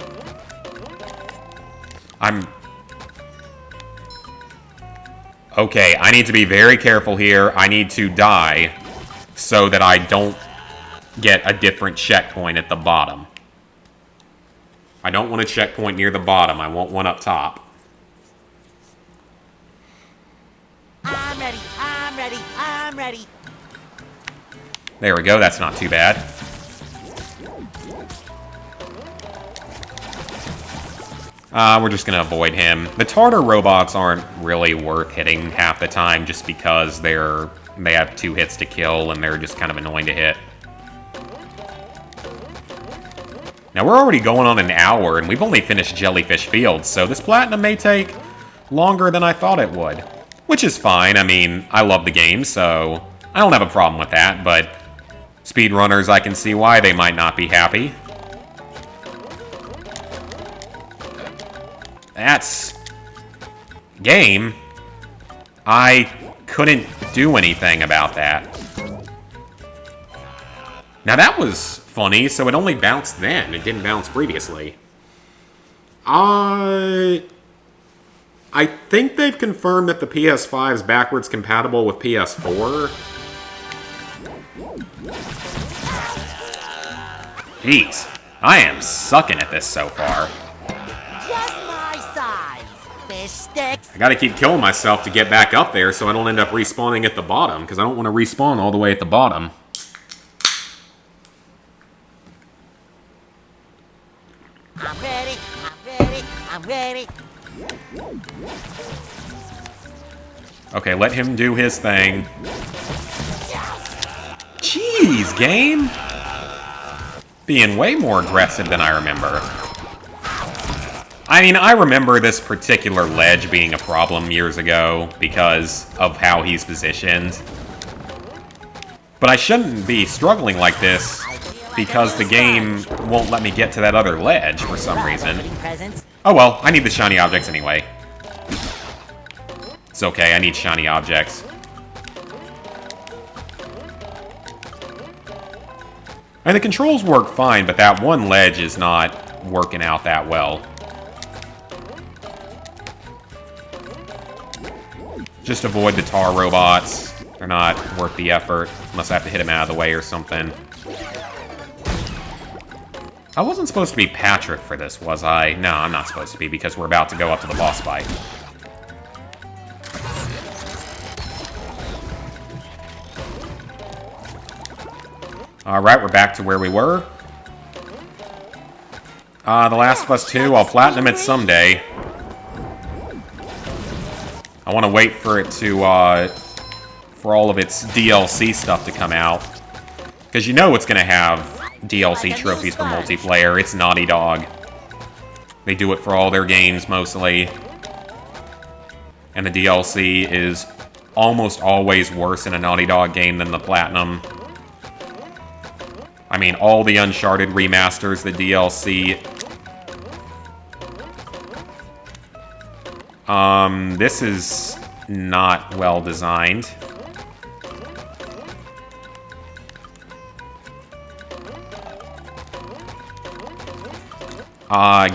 Okay, I need to be very careful here. I need to die so that I don't get a different checkpoint at the bottom. I don't want a checkpoint near the bottom. I want one up top. I'm ready, I'm ready, I'm ready. There we go. That's not too bad. We're just going to avoid him. The Tartar robots aren't really worth hitting half the time just because they have 2 hits to kill and they're just kind of annoying to hit. Now, we're already going on an hour and we've only finished Jellyfish Fields, so this platinum may take longer than I thought it would. Which is fine. I mean, I love the game, so I don't have a problem with that, but speedrunners, I can see why they might not be happy. That's... game. I couldn't do anything about that. Now that was funny, so it only bounced then. It didn't bounce previously. I think they've confirmed that the PS5 is backwards compatible with PS4. Jeez, I am sucking at this so far. Just my size. Fish sticks. I gotta keep killing myself to get back up there so I don't end up respawning at the bottom, because I don't want to respawn all the way at the bottom. I'm ready, I'm ready, I'm ready. Okay, let him do his thing. Jeez, game! Being way more aggressive than I remember. I mean, I remember this particular ledge being a problem years ago because of how he's positioned. But I shouldn't be struggling like this because the game won't let me get to that other ledge for some reason. Oh well, I need the shiny objects anyway. It's okay, I need shiny objects. And the controls work fine, but that one ledge is not working out that well. Just avoid the tar robots. They're not worth the effort, unless I have to hit them out of the way or something. I wasn't supposed to be Patrick for this, was I? No, I'm not supposed to be, because we're about to go up to the boss fight. Alright, we're back to where we were. The Last of Us 2, I'll platinum it someday. I want to wait for it to, for all of its DLC stuff to come out. Because you know it's going to have DLC trophies for multiplayer. It's Naughty Dog. They do it for all their games, mostly. And the DLC is almost always worse in a Naughty Dog game than the platinum. I mean, all the Uncharted remasters, the DLC. This is not well designed.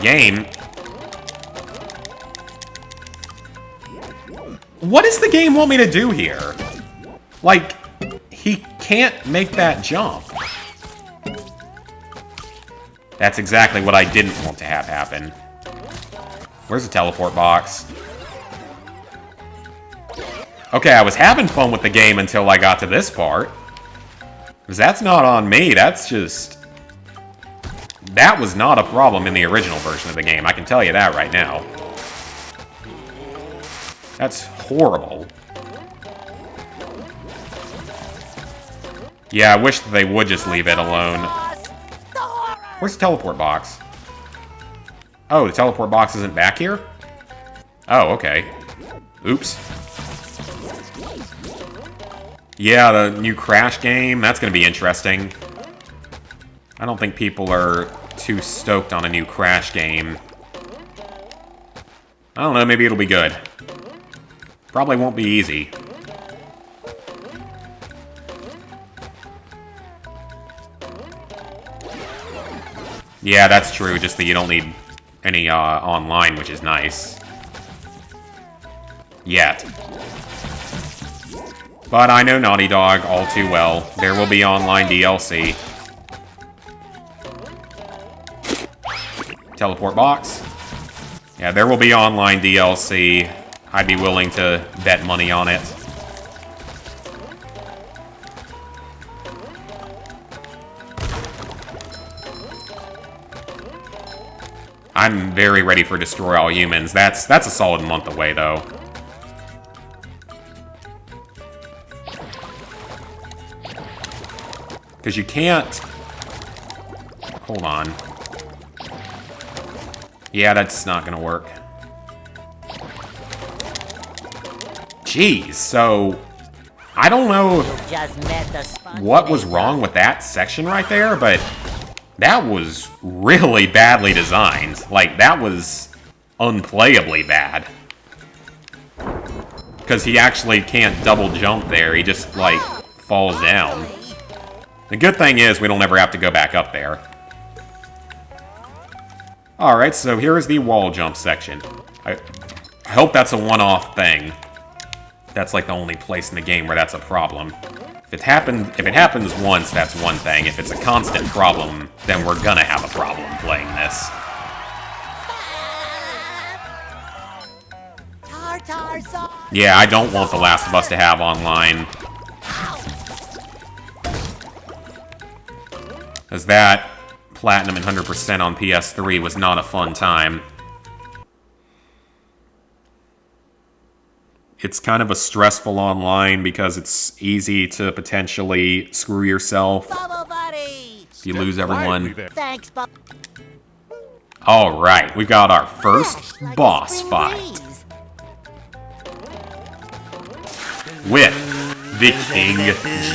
Game. What does the game want me to do here? Like, he can't make that jump. That's exactly what I didn't want to have happen. Where's the teleport box? Okay, I was having fun with the game until I got to this part. Because that's not on me, that's just... That was not a problem in the original version of the game, I can tell you that right now. That's horrible. Yeah, I wish that they would just leave it alone. Where's the teleport box? Oh, the teleport box isn't back here? Oh, okay. Oops. Yeah, the new Crash game, that's gonna be interesting. I don't think people are too stoked on a new Crash game. I don't know, maybe it'll be good. Probably won't be easy. Yeah, that's true, just that you don't need any online, which is nice. Yet. But I know Naughty Dog all too well. There will be online DLC. Teleport box. Yeah, there will be online DLC. I'd be willing to bet money on it. I'm very ready for Destroy All Humans. That's a solid month away, though. Because you can't... Hold on. Yeah, that's not gonna work. Jeez, so... I don't know what was wrong with that section right there, but... That was really badly designed. Like, that was unplayably bad. Because he actually can't double jump there. He just, like, falls down. The good thing is we don't ever have to go back up there. Alright, so here is the wall jump section. I hope that's a one-off thing. That's, like, the only place in the game where that's a problem. If it happens once, that's one thing. If it's a constant problem, then we're gonna have a problem playing this. Yeah, I don't want The Last of Us to have online. Because that Platinum and 100% on PS3 was not a fun time. It's kind of a stressful online because it's easy to potentially screw yourself if you lose everyone. Thanks, Bob. Alright, we got our first boss fight. With the King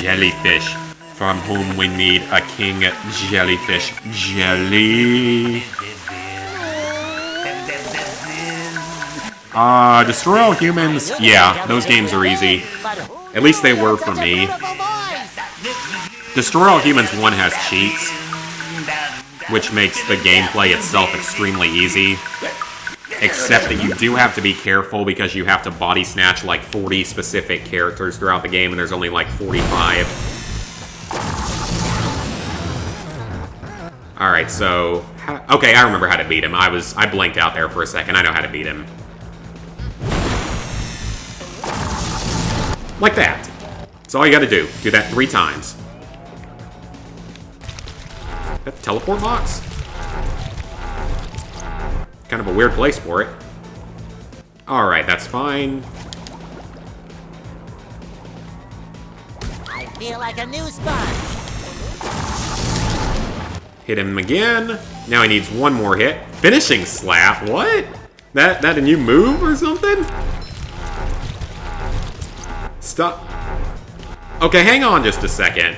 Jellyfish, from whom we need a King Jellyfish Jelly. Destroy All Humans, yeah, those games are easy. At least they were for me. Destroy All Humans 1 has cheats, which makes the gameplay itself extremely easy. Except that you do have to be careful because you have to body snatch like 40 specific characters throughout the game, and there's only like 45. Alright, so... Okay, I remember how to beat him. I blanked out there for a second. I know how to beat him. Like that. That's all you gotta do. Do that 3 times. That teleport box? Kind of a weird place for it. Alright, that's fine. I feel like a new sponge. Hit him again. Now he needs one more hit. Finishing slap? What? That a new move or something? Stop. Okay, hang on just a second.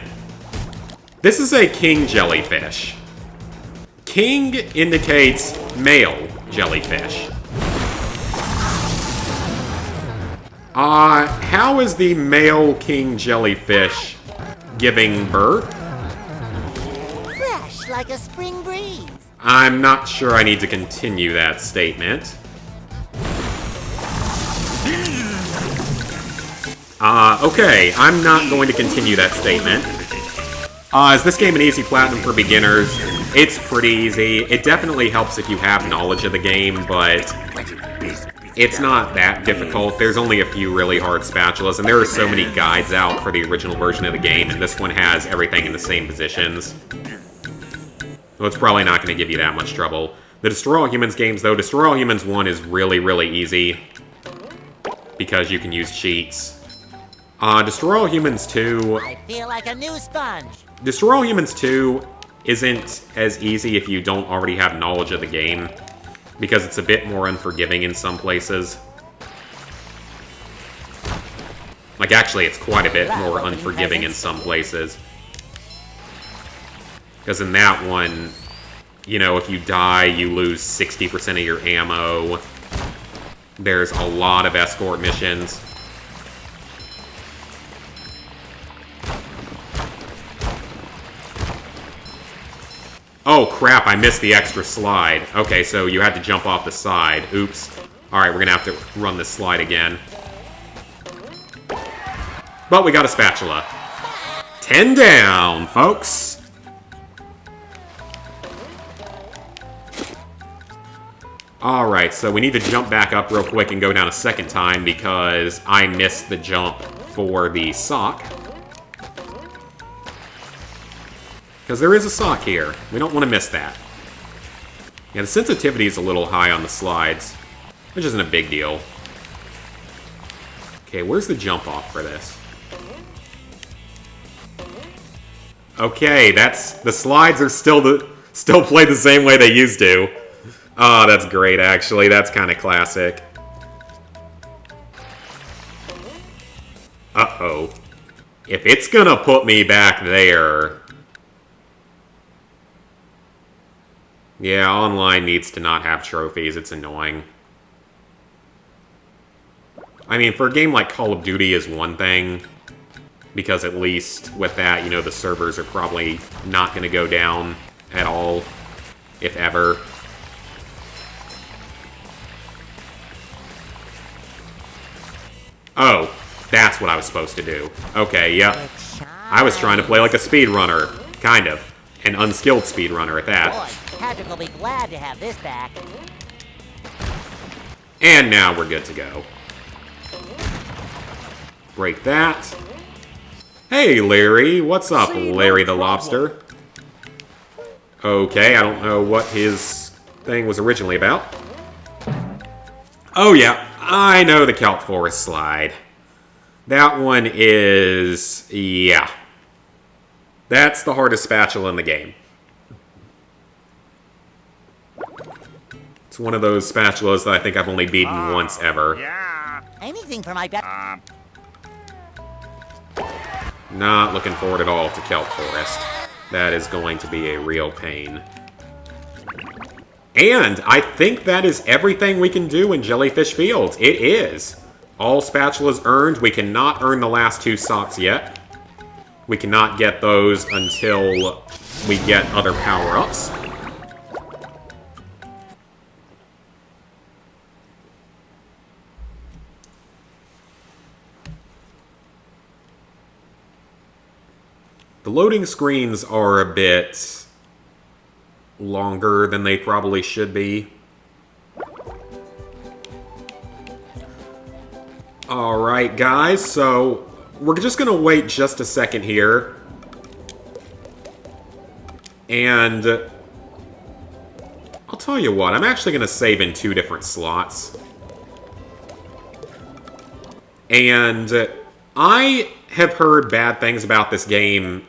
This is a king jellyfish. King indicates male jellyfish. How is the male king jellyfish giving birth? Fresh like a spring breeze. I'm not sure I need to continue that statement. Okay, I'm not going to continue that statement. Is this game an easy platinum for beginners? It's pretty easy. It definitely helps if you have knowledge of the game, but it's not that difficult. There's only a few really hard spatulas, and there are so many guides out for the original version of the game, and this one has everything in the same positions. So it's probably not going to give you that much trouble. The Destroy All Humans games, though, Destroy All Humans 1 is really, really easy. because you can use cheats. Destroy All Humans 2... I feel like a new sponge. Destroy All Humans 2 isn't as easy if you don't already have knowledge of the game, because it's a bit more unforgiving in some places. Like, actually, it's quite a bit more unforgiving in some places. Because in that one, you know, if you die, you lose 60% of your ammo. There's a lot of escort missions. Oh crap, I missed the extra slide. Okay, so you had to jump off the side. Oops. Alright, we're gonna have to run this slide again. But we got a spatula. 10 down, folks! Alright, so we need to jump back up real quick and go down a second time because I missed the jump for the sock. Because there is a sock here. We don't want to miss that. Yeah, the sensitivity is a little high on the slides, which isn't a big deal. Okay, where's the jump off for this? Okay, the slides are still played the same way they used to. Oh, that's great, actually. That's kind of classic. Uh-oh. If it's gonna put me back there... Yeah, online needs to not have trophies. It's annoying. I mean, for a game like Call of Duty is one thing, because at least with that, you know, the servers are probably not going to go down at all, if ever. Oh, that's what I was supposed to do. Okay, yep. I was trying to play like a speedrunner, kind of. An unskilled speedrunner at that. Boy, Patrick will be glad to have this back. And now we're good to go. Break that. Hey, Larry. What's up, Larry the Lobster? Okay, I don't know what his thing was originally about. Oh, yeah. I know the Kelp Forest slide. That one is... yeah. That's the hardest spatula in the game. It's one of those spatulas that I think I've only beaten once ever. Yeah. Anything for my bet. Not looking forward at all to Kelp Forest. That is going to be a real pain. And I think that is everything we can do in Jellyfish Fields. It is. All spatulas earned. We cannot earn the last 2 socks yet. We cannot get those until we get other power-ups. The loading screens are a bit longer than they probably should be. Alright, guys, so we're just going to wait just a second here. And I'll tell you what, I'm actually going to save in 2 different slots. And I have heard bad things about this game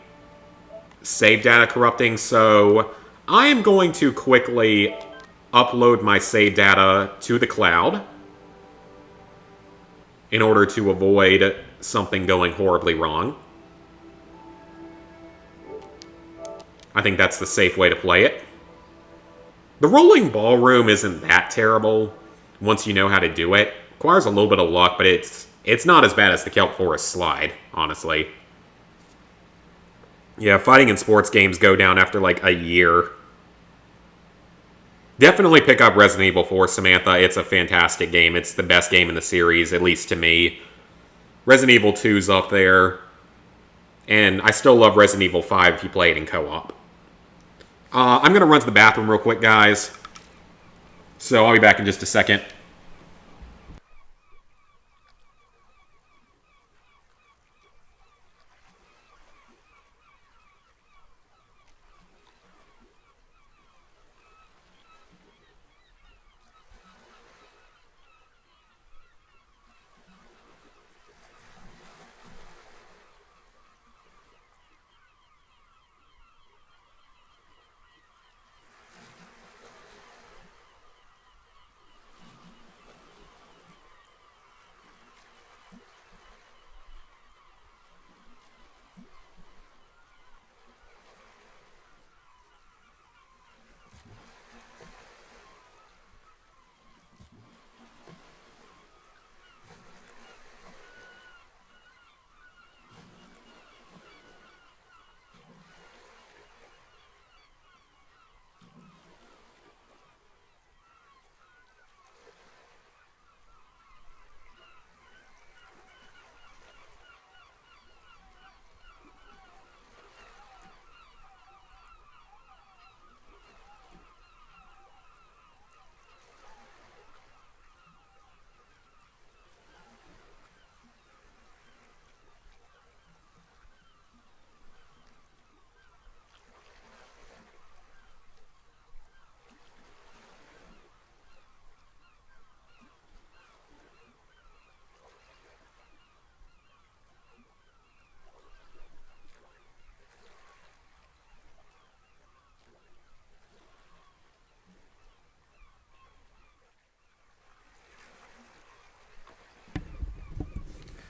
save data corrupting, so I am going to quickly upload my save data to the cloud in order to avoid something going horribly wrong. I think that's the safe way to play it. The rolling ballroom isn't that terrible once you know how to do it. Requires a little bit of luck, but it's not as bad as the Kelp Forest slide, honestly. Yeah, fighting in sports games go down after like a year. Definitely pick up Resident Evil 4, Samantha. It's a fantastic game. It's the best game in the series, at least to me. Resident Evil 2's up there. And I still love Resident Evil 5 if you play it in co-op. I'm going to run to the bathroom real quick, guys. So I'll be back in just a second.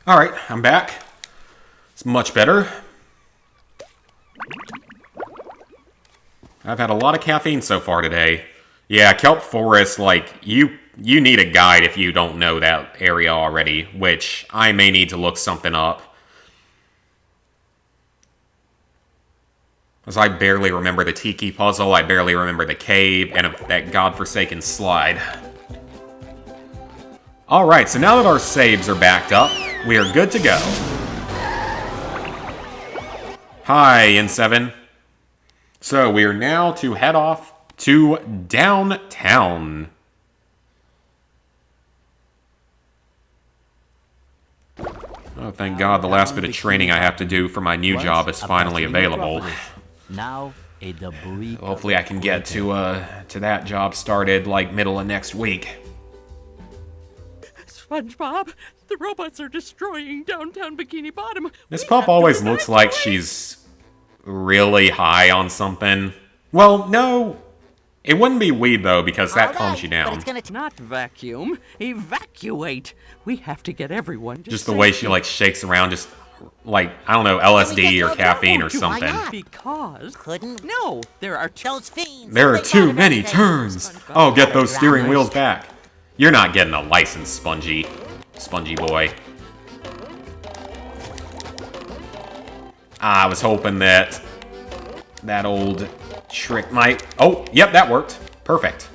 Alright, I'm back. It's much better. I've had a lot of caffeine so far today. Yeah, Kelp Forest, like, you need a guide if you don't know that area already, which I may need to look something up. As I barely remember the Tiki puzzle, I barely remember the cave, and that godforsaken slide. Alright, so now that our saves are backed up, we are good to go. Hi, N7. So, we are now to head off to downtown. Oh, thank God, the last bit of training I have to do for my new job is finally available. Now a debris. Hopefully I can get to that job started, like, middle of next week. SpongeBob, the robots are destroying downtown Bikini Bottom. Miss Puff always looks like she's really high on something. Well, no. It wouldn't be weed, though, because that calms you down. Not vacuum, evacuate. We have to get everyone to Just the way she, like, shakes around, just, like, I don't know, LSD or caffeine or something. Because Couldn't. no, there are Those fiends. There are they too got many everything. turns. Oh, get those steering wheels back. You're not getting a license, Spongy boy. I was hoping that old trick might... Oh, yep, that worked. Perfect.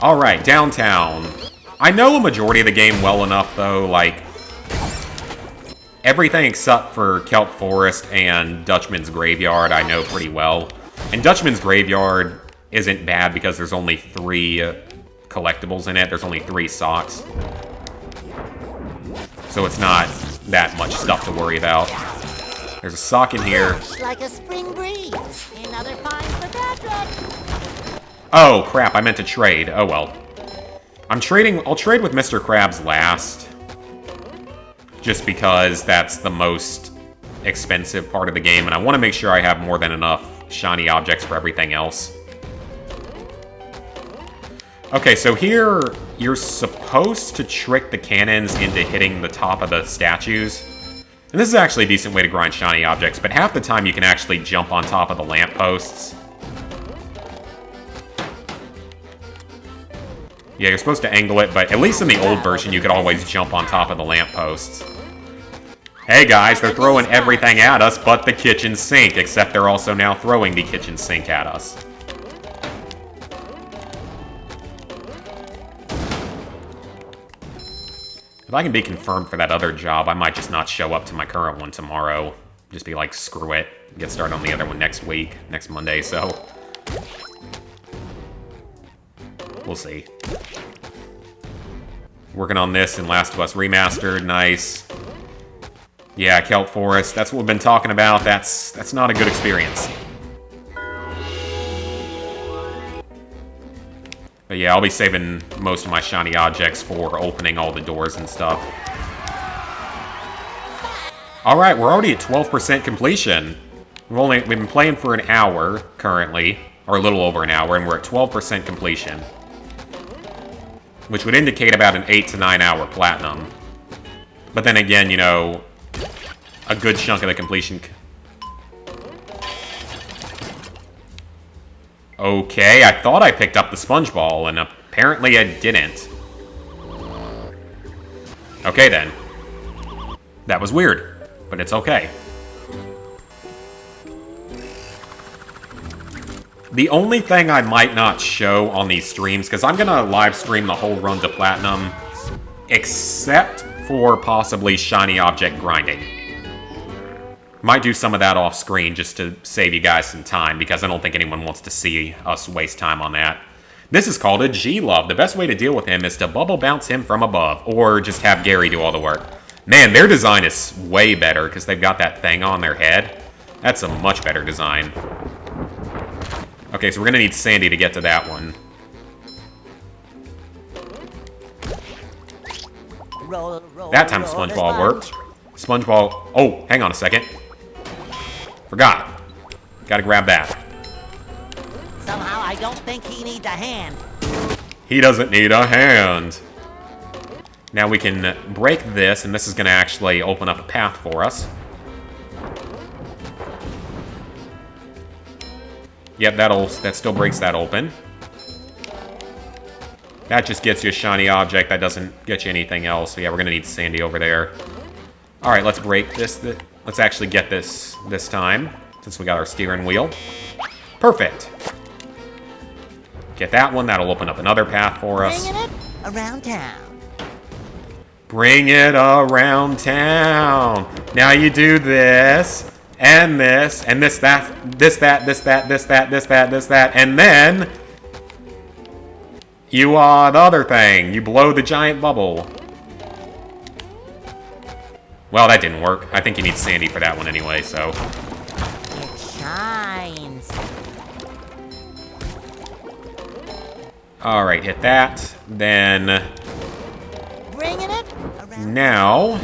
Alright, downtown. I know a majority of the game well enough, though, like... Everything except for Kelp Forest and Dutchman's Graveyard I know pretty well. And Dutchman's Graveyard isn't bad because there's only 3 collectibles in it. There's only 3 socks. So it's not that much stuff to worry about. There's a sock in here. Like a spring breeze. Another find for Patrick. Oh, crap, I meant to trade. Oh, well. I'll trade with Mr. Krabs last. Just because that's the most expensive part of the game, and I want to make sure I have more than enough shiny objects for everything else. Okay, so here, you're supposed to trick the cannons into hitting the top of the statues. And this is actually a decent way to grind shiny objects, but half the time you can actually jump on top of the lampposts. Yeah, you're supposed to angle it, but at least in the old version, you could always jump on top of the lampposts. Hey guys, they're throwing everything at us but the kitchen sink, except they're also now throwing the kitchen sink at us. If I can be confirmed for that other job, I might just not show up to my current one tomorrow. Just be like, screw it. Get started on the other one next week, next Monday, so... We'll see. Working on this in Last of Us Remastered, nice. Yeah, Kelp Forest, that's what we've been talking about. That's not a good experience. But yeah, I'll be saving most of my shiny objects for opening all the doors and stuff. Alright, we're already at 12% completion. We've been playing for an hour, currently. Or a little over an hour, and we're at 12% completion. Which would indicate about an 8 to 9 hour platinum. But then again, you know, a good chunk of the completion... Okay, I thought I picked up the sponge ball, and apparently I didn't. Okay then. That was weird, but it's okay. The only thing I might not show on these streams, because I'm going to live stream the whole run to Platinum, except for possibly shiny object grinding. Might do some of that off screen just to save you guys some time, because I don't think anyone wants to see us waste time on that. This is called a G-Love. The best way to deal with him is to bubble bounce him from above, or just have Gary do all the work. Man, their design is way better, because they've got that thing on their head. That's a much better design. Okay, so we're gonna need Sandy to get to that one. That time Spongebob worked. Spongebob... Oh, hang on a second. Forgot. Gotta grab that. Somehow I don't think he needs a hand. He doesn't need a hand. Now we can break this, and this is going to actually open up a path for us. Yep, that still breaks that open. That just gets you a shiny object. That doesn't get you anything else. So yeah, we're going to need Sandy over there. Alright, let's break this. Let's actually get this time, since we got our steering wheel. Perfect. Get that one. That'll open up another path for us. Bringing it around town. Bring it around town. Now you do this, and this, and this, that, and then you, the other thing. You blow the giant bubble. Well, that didn't work. I think you need Sandy for that one anyway, so. It shines. Alright, hit that. Then, Bringing it around. now,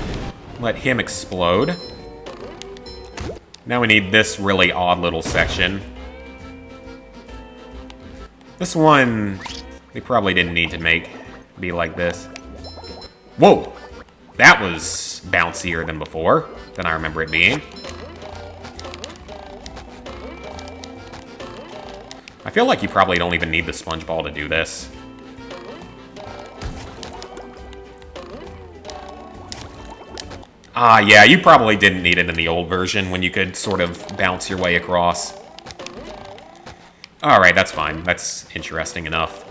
let him explode. Now we need this really odd little section. This one, we probably didn't need to be like this. Whoa! That was bouncier than before, than I remember it being. I feel like you probably don't even need the sponge ball to do this. Ah, yeah, you probably didn't need it in the old version when you could sort of bounce your way across. Alright, that's fine. That's interesting enough.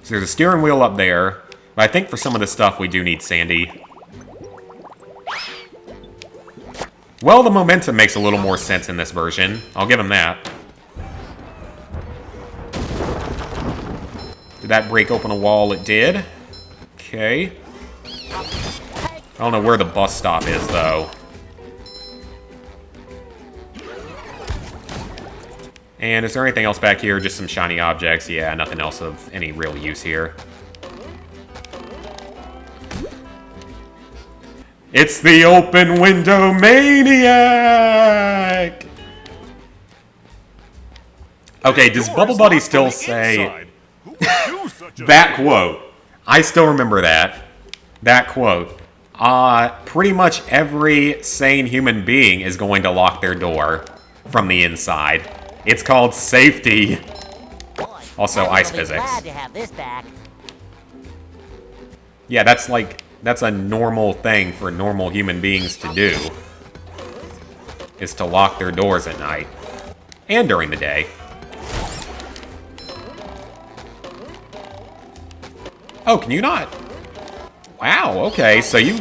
So there's a steering wheel up there, but I think for some of this stuff we do need Sandy. Well, the momentum makes a little more sense in this version. I'll give him that. Did that break open a wall? It did. Okay. I don't know where the bus stop is, though. And is there anything else back here? Just some shiny objects. Yeah, nothing else of any real use here. It's the open window maniac! Okay, does Bubble Buddy still say that quote? I still remember that. That quote. Pretty much every sane human being is going to lock their door from the inside. It's called safety. Also, ice physics. Glad to have this back. Yeah, that's a normal thing for normal human beings to do. Is to lock their doors at night. And during the day. Oh, can you not? Wow, okay, so you...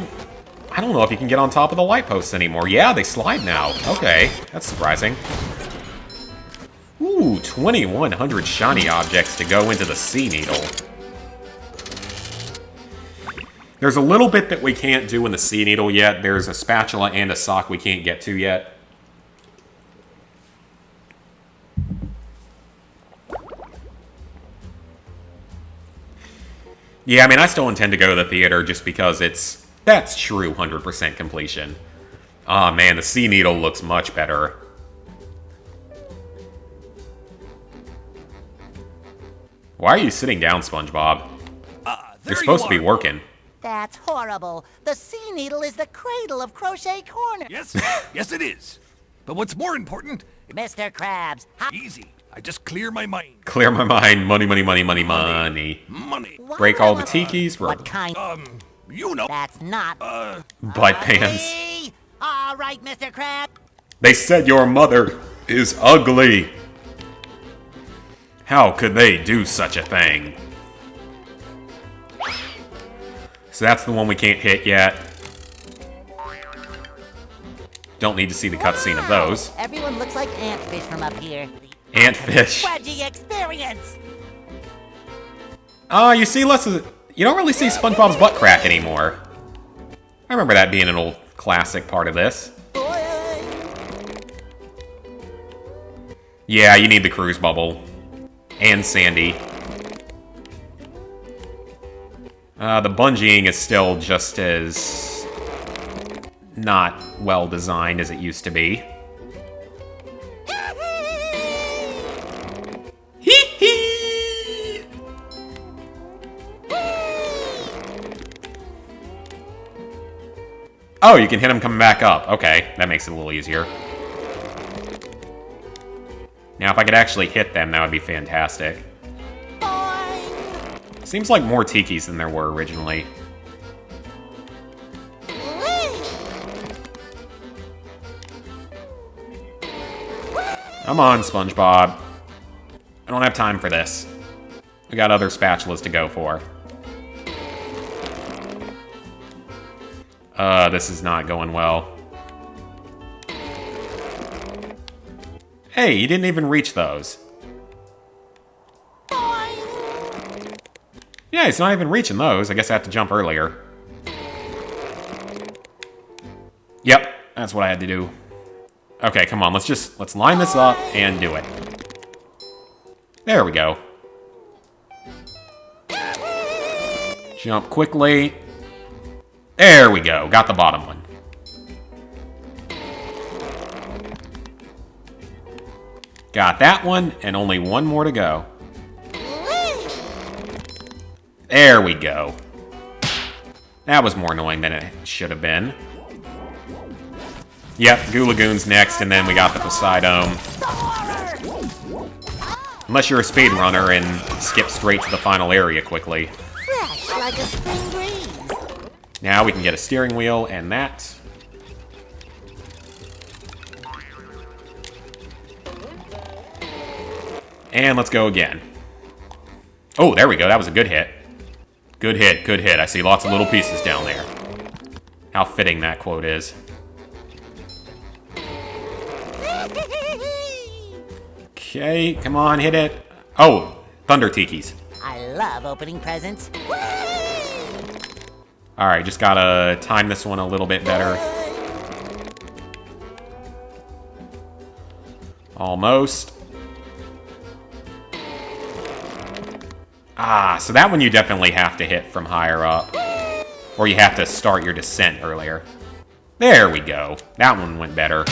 I don't know if you can get on top of the light posts anymore. Yeah, they slide now. Okay, that's surprising. Ooh, 2,100 shiny objects to go into the Sea Needle. There's a little bit that we can't do in the Sea Needle yet. There's a spatula and a sock we can't get to yet. Yeah, I mean, I still intend to go to the theater just because that's true 100% completion. Aw, man, the Sea Needle looks much better. Why are you sitting down, Spongebob? You're supposed to be working. That's horrible. The Sea Needle is the cradle of Crochet Corner. Yes, yes it is. But what's more important... Mr. Krabs, how... Easy. I just clear my mind. Clear my mind. Money, money, money, money, money. Money. Break all the tikis. What kind? You know. That's not... Butt pants. All right, Mr. Krabs. They said your mother is ugly. How could they do such a thing? So that's the one we can't hit yet. Don't need to see the cutscene of those. Everyone looks like antfish from up here. Antfish. Wedgie experience. You see less of... You don't really see SpongeBob's butt crack anymore. I remember that being an old classic part of this. Yeah, you need the cruise bubble. And Sandy. The bungeeing is still just as... not well designed as it used to be. Oh, you can hit them coming back up. Okay, that makes it a little easier. Now, if I could actually hit them, that would be fantastic. Seems like more tikis than there were originally. Come on, Spongebob. I don't have time for this. We got other spatulas to go for. This is not going well. Hey, you didn't even reach those. Yeah, he's not even reaching those. I guess I have to jump earlier. Yep, that's what I had to do. Okay, come on, let's line this up and do it. There we go. Jump quickly. There we go, got the bottom one. Got that one, and only one more to go. There we go. That was more annoying than it should have been. Yep, Goo Lagoon's next, and then we got the Poseidome. Unless you're a speedrunner and skip straight to the final area quickly. Fresh like a spring breeze. Now we can get a steering wheel and that. And let's go again. Oh, there we go. That was a good hit. Good hit, good hit. I see lots of little pieces down there. How fitting that quote is. Okay, come on, hit it. Oh, Thunder Tikis. I love opening presents. Alright, just gotta time this one a little bit better. Almost. Ah, so that one you definitely have to hit from higher up. Or you have to start your descent earlier. There we go. That one went better.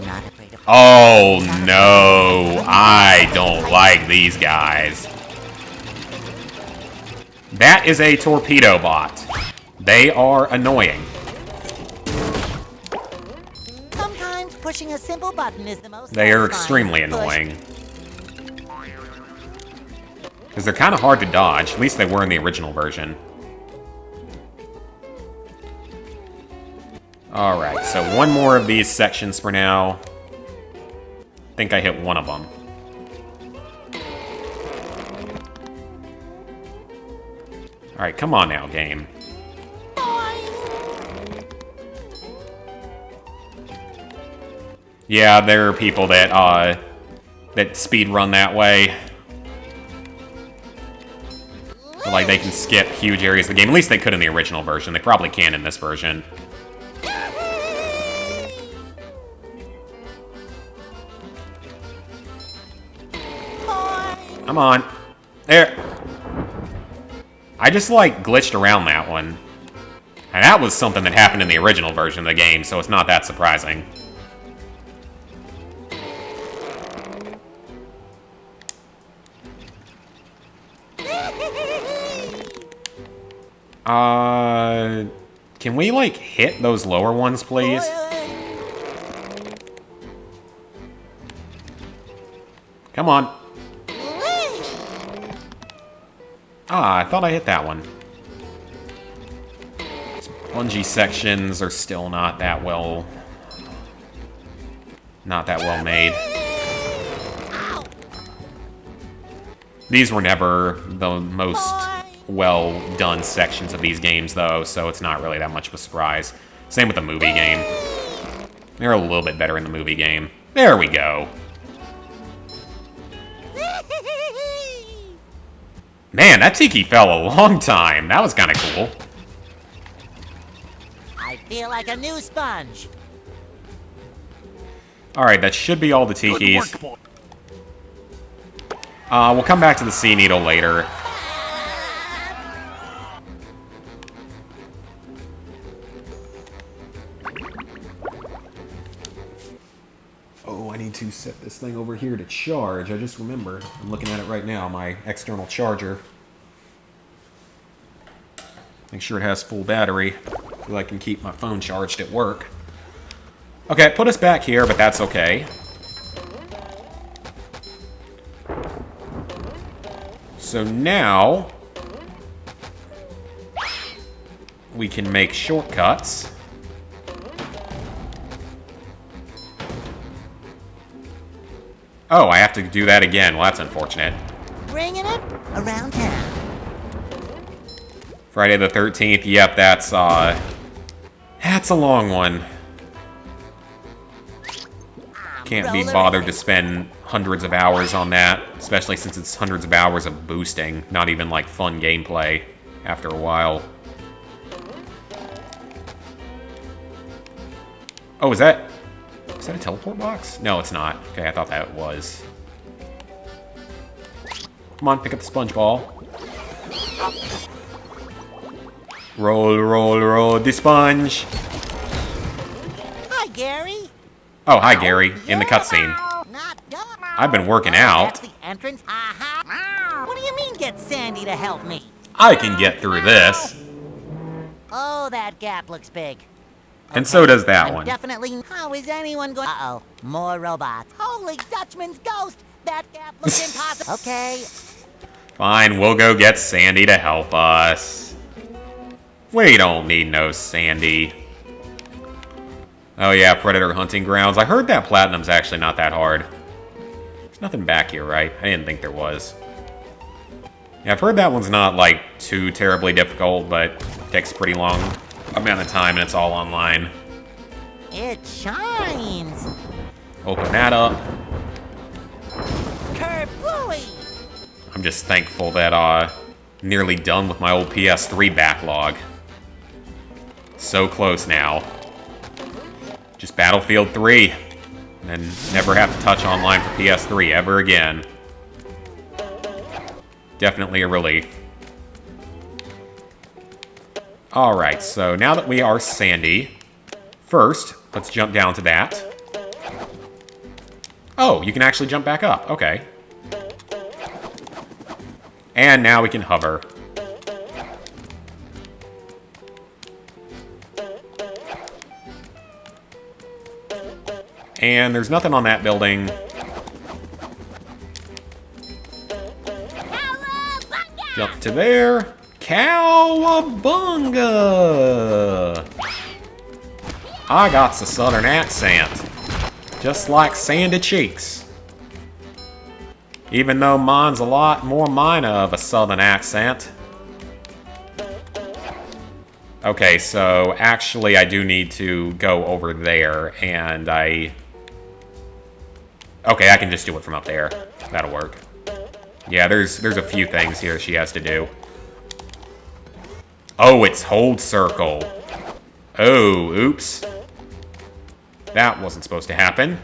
Not afraid of Oh no, I don't like these guys. That is a torpedo bot. They are annoying. Sometimes pushing a simple button is the most They are satisfying extremely push. annoying. Because they're kind of hard to dodge. At least they were in the original version. Alright, so one more of these sections for now. I think I hit one of them. Alright, come on now, game. Yeah, there are people that speed run that way. Like, they can skip huge areas of the game. At least they could in the original version. They probably can in this version. Come on. There. I just, like, glitched around that one. And that was something that happened in the original version of the game, so it's not that surprising. Can we, like, hit those lower ones, please? Come on. Ah, I thought I hit that one. Bungee sections are still not that well made. These were never the most well done sections of these games, though, so it's not really that much of a surprise. Same with the movie game. They're a little bit better in the movie game. There we go. Man, that tiki fell a long time. That was kind of cool. I feel like a new sponge. Alright, that should be all the tikis. We'll come back to the sea needle later. Oh, I need to set this thing over here to charge. I just remembered. I'm looking at it right now, my external charger. Make sure it has full battery so I can keep my phone charged at work. Okay, put us back here, but that's okay. So now we can make shortcuts. Oh, I have to do that again. Well, that's unfortunate. Bringing it around town. Friday the 13th. Yep, that's a long one. Can't be bothered to spend hundreds of hours on that, especially since it's hundreds of hours of boosting, not even like fun gameplay after a while. Oh, is that a teleport box? No, it's not. Okay, I thought that was. Come on, pick up the sponge ball. Roll, roll, roll the sponge. Hi, Gary. Oh, hi, Gary, in the cutscene. Not done. I've been working out. That's the entrance. Aha. What do you mean, get Sandy to help me? I can get through this. Oh, that gap looks big. And so does that I'm one. Definitely. How is anyone going? Uh-oh, more robots. Holy Dutchman's ghost! That gap looks impossible. Okay. Fine, we'll go get Sandy to help us. We don't need no Sandy. Oh yeah, Predator Hunting Grounds. I heard that Platinum's actually not that hard. There's nothing back here, right? I didn't think there was. Yeah, I've heard that one's not, like, too terribly difficult, but takes a pretty long amount of time and it's all online. It shines. Open that up. Kerplooey! I'm just thankful that, nearly done with my old PS3 backlog. So close now. Just Battlefield 3. And never have to touch online for PS3 ever again. Definitely a relief. Alright, so now that we are Sandy, first, let's jump down to that. Oh, you can actually jump back up. Okay. And now we can hover. And there's nothing on that building. Jump to there. Cowabunga! I got the southern accent. Just like Sandy Cheeks. Even though mine's a lot more minor of a southern accent. Okay, so actually I do need to go over there, and okay, I can just do it from up there. That'll work. Yeah, there's a few things here she has to do. Oh, it's hold circle. Oh, oops. That wasn't supposed to happen.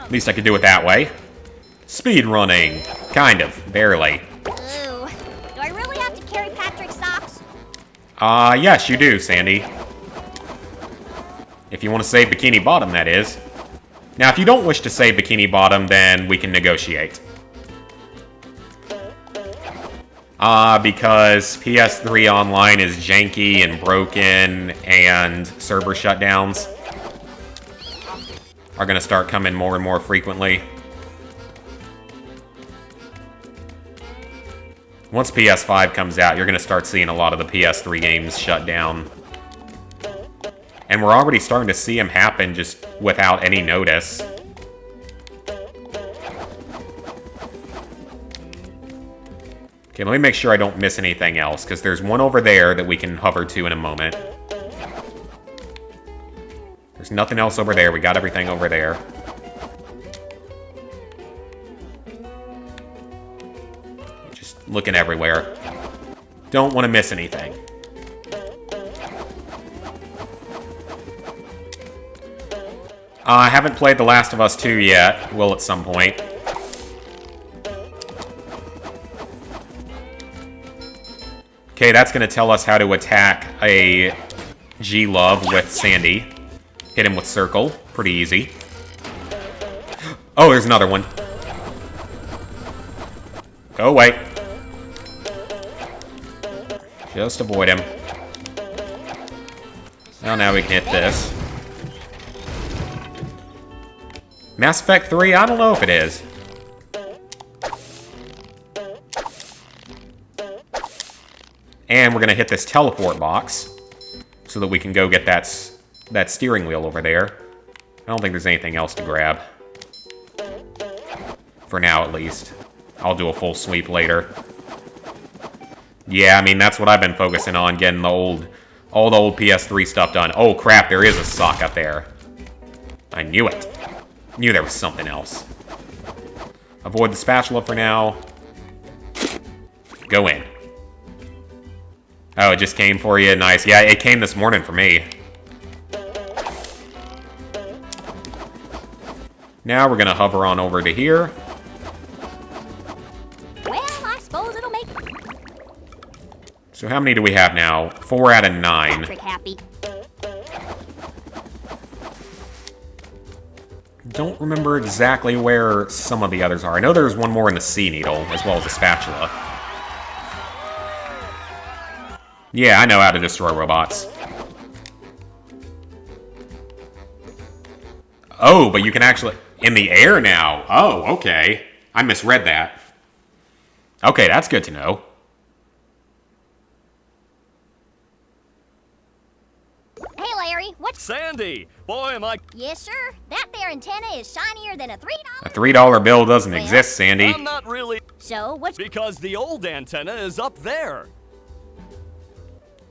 At least I could do it that way. Speed running. Kind of. Barely. Ooh. Do I really have to carry Patrick's socks? Yes, you do, Sandy. If you want to save Bikini Bottom, that is. Now, if you don't wish to save Bikini Bottom, then we can negotiate. Because PS3 Online is janky and broken, and server shutdowns are going to start coming more and more frequently. Once PS5 comes out, you're going to start seeing a lot of the PS3 games shut down. And we're already starting to see them happen just without any notice. Okay, let me make sure I don't miss anything else, because there's one over there that we can hover to in a moment. There's nothing else over there. We got everything over there. Just looking everywhere. Don't want to miss anything. I haven't played The Last of Us 2 yet. Will at some point. Okay, that's going to tell us how to attack a G-Love with Sandy. Hit him with circle. Pretty easy. Oh, there's another one. Go away. Just avoid him. Well, now we can hit this. Mass Effect 3? I don't know if it is. And we're going to hit this teleport box so that we can go get that steering wheel over there. I don't think there's anything else to grab. For now, at least. I'll do a full sweep later. Yeah, I mean, that's what I've been focusing on, getting all the old PS3 stuff done. Oh, crap, there is a sock up there. I knew it. Knew there was something else. Avoid the spatula for now. Go in. Oh, it just came for you. Nice. Yeah, it came this morning for me. Now we're going to hover on over to here. Well, I suppose it'll make So how many do we have now? 4 out of 9. Patrick happy. Don't remember exactly where some of the others are. I know there's one more in the Sea Needle, as well as a spatula. Yeah, I know how to destroy robots. Oh, but you can actually... In the air now. Oh, okay. I misread that. Okay, that's good to know. Hey, Larry, what's... Sandy! Boy, am I... Yes, sir. That there antenna is shinier than a $3... A $3 bill doesn't exist, Sandy. I'm not really... So, what's... Because the old antenna is up there.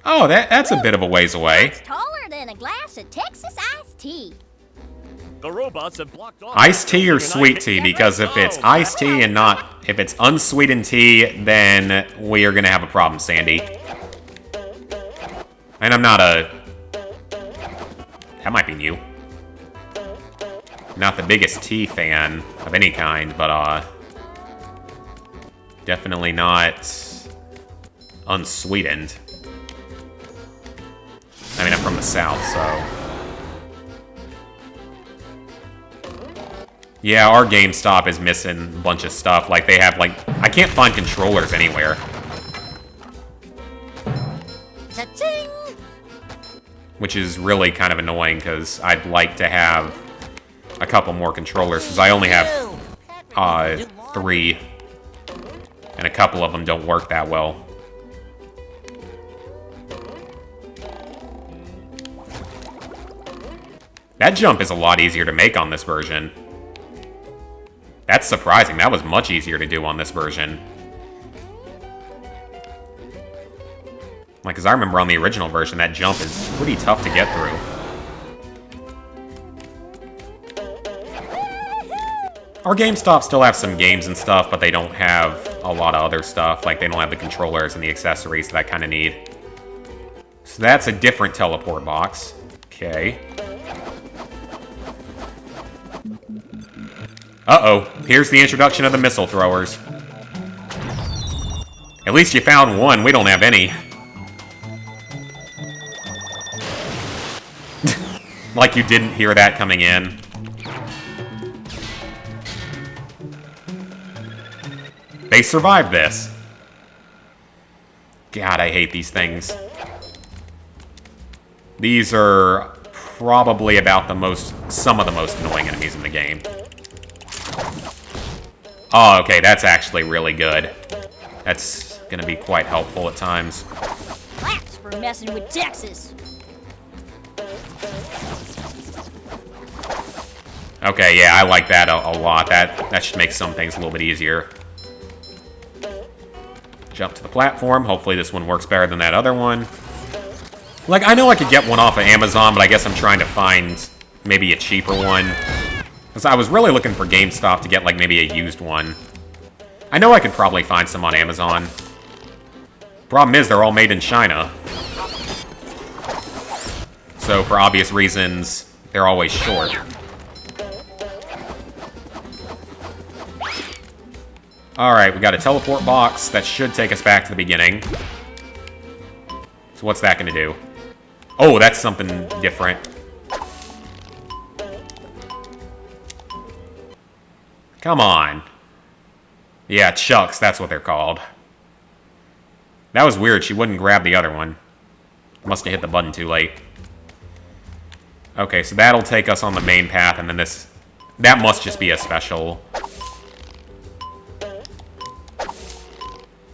Oh, that's a bit of a ways away. It's taller than a glass of Texas iced tea. The robots have blocked off... Iced tea or sweet tea? Because if it's iced tea and not... If it's unsweetened tea, then we are going to have a problem, Sandy. And I'm not a... That might be new. Not the biggest tea fan of any kind, but, definitely not unsweetened. I mean, I'm from the South, so... Yeah, our GameStop is missing a bunch of stuff. Like, they have, like... I can't find controllers anywhere. Cha-ching! Which is really kind of annoying, because I'd like to have a couple more controllers, because I only have 3. And a couple of them don't work that well. That jump is a lot easier to make on this version. That's surprising. That was much easier to do on this version. Like, because I remember on the original version, that jump is pretty tough to get through. Our GameStop still have some games and stuff, but they don't have a lot of other stuff. Like, they don't have the controllers and the accessories that I kind of need. So that's a different teleport box. Okay. Uh-oh. Here's the introduction of the missile throwers. At least you found one. We don't have any. Like you didn't hear that coming in. They survived this. God, I hate these things. These are probably about some of the most annoying enemies in the game. Oh, okay, that's actually really good. That's gonna be quite helpful at times. Claps for messing with Texas. Okay, yeah, I like that a lot. That should make some things a little bit easier. Jump to the platform. Hopefully this one works better than that other one. Like, I know I could get one off of Amazon, but I guess I'm trying to find maybe a cheaper one. Because I was really looking for GameStop to get, like, maybe a used one. I know I could probably find some on Amazon. Problem is, they're all made in China. So, for obvious reasons, they're always short. Alright, we got a teleport box that should take us back to the beginning. So what's that going to do? Oh, that's something different. Come on. Yeah, chucks, that's what they're called. That was weird, she wouldn't grab the other one. Must have hit the button too late. Okay, so that'll take us on the main path, and then this... That must just be a special.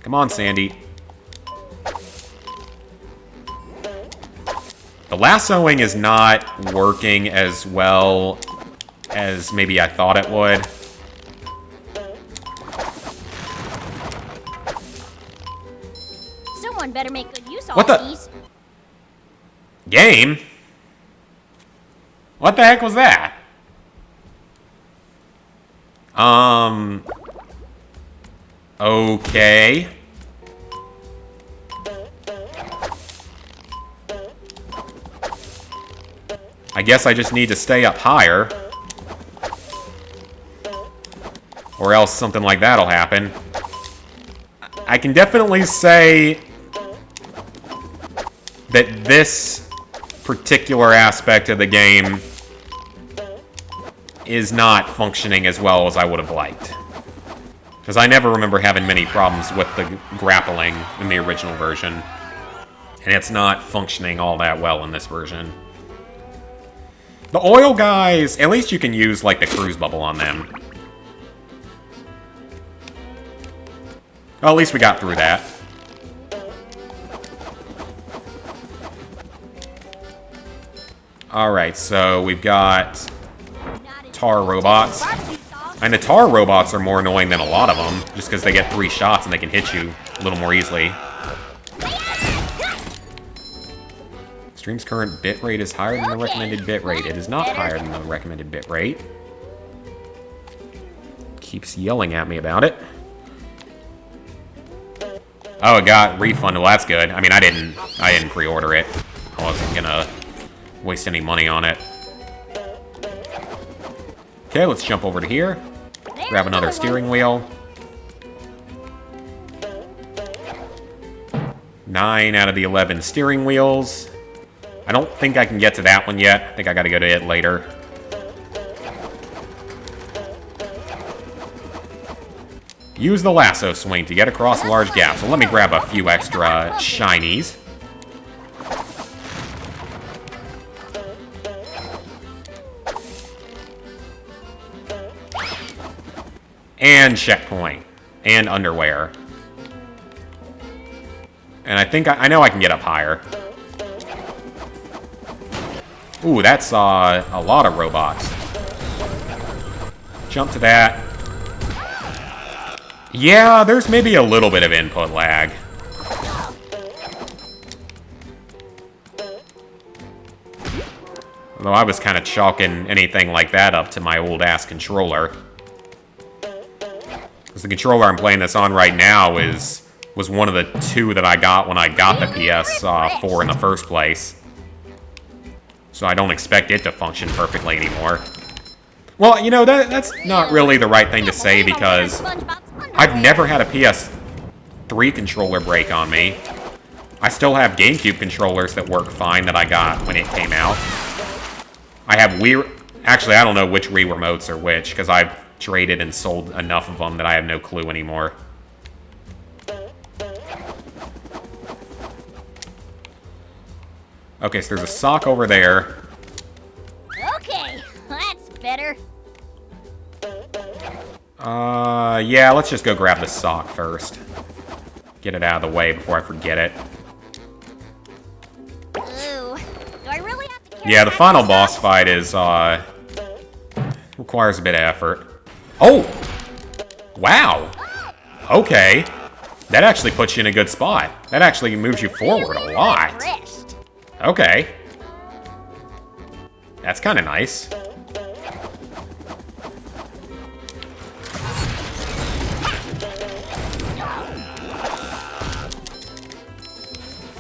Come on, Sandy. The lassoing is not working as well as maybe I thought it would. Someone better make good use of What all the- these. Game? What the heck was that? Okay. I guess I just need to stay up higher. Or else something like that'll happen. I can definitely say that this particular aspect of the game is not functioning as well as I would have liked. Because I never remember having many problems with the grappling in the original version. And it's not functioning all that well in this version. The oil guys, at least you can use like the cruise bubble on them. Well, at least we got through that. Alright, so we've got tar robots. And the tar robots are more annoying than a lot of them, just because they get 3 shots and they can hit you a little more easily. Stream's current bitrate is higher than the recommended bitrate. It is not higher than the recommended bitrate. Keeps yelling at me about it. Oh, it got refunded. Well, that's good. I mean, I didn't pre-order it. I wasn't gonna waste any money on it. Okay, let's jump over to here. Grab another steering wheel. 9 out of the 11 steering wheels. I don't think I can get to that one yet. I think I gotta go to it later. Use the lasso swing to get across large gaps. So let me grab a few extra shinies. And checkpoint. And underwear. And I think I know I can get up higher. Ooh, that's a lot of robots. Jump to that. Yeah, there's maybe a little bit of input lag. Although I was kind of chalking anything like that up to my old-ass controller. Because the controller I'm playing this on right now was one of the 2 that I got when I got the PS4 in the first place. So I don't expect it to function perfectly anymore. Well, you know, that's not really the right thing to say because I've never had a PS3 controller break on me. I still have GameCube controllers that work fine that I got when it came out. I have Wii... Actually, I don't know which Wii remotes are which, because I've traded and sold enough of them that I have no clue anymore. Okay, so there's a sock over there. Okay, that's better. Yeah, let's just go grab the sock first. Get it out of the way before I forget it. Ooh, do I really have to carry Yeah, the that final sock? boss fight is, requires a bit of effort. Oh! Wow! Okay. That actually puts you in a good spot. That actually moves you forward a lot. Wrist. Okay. That's kind of nice.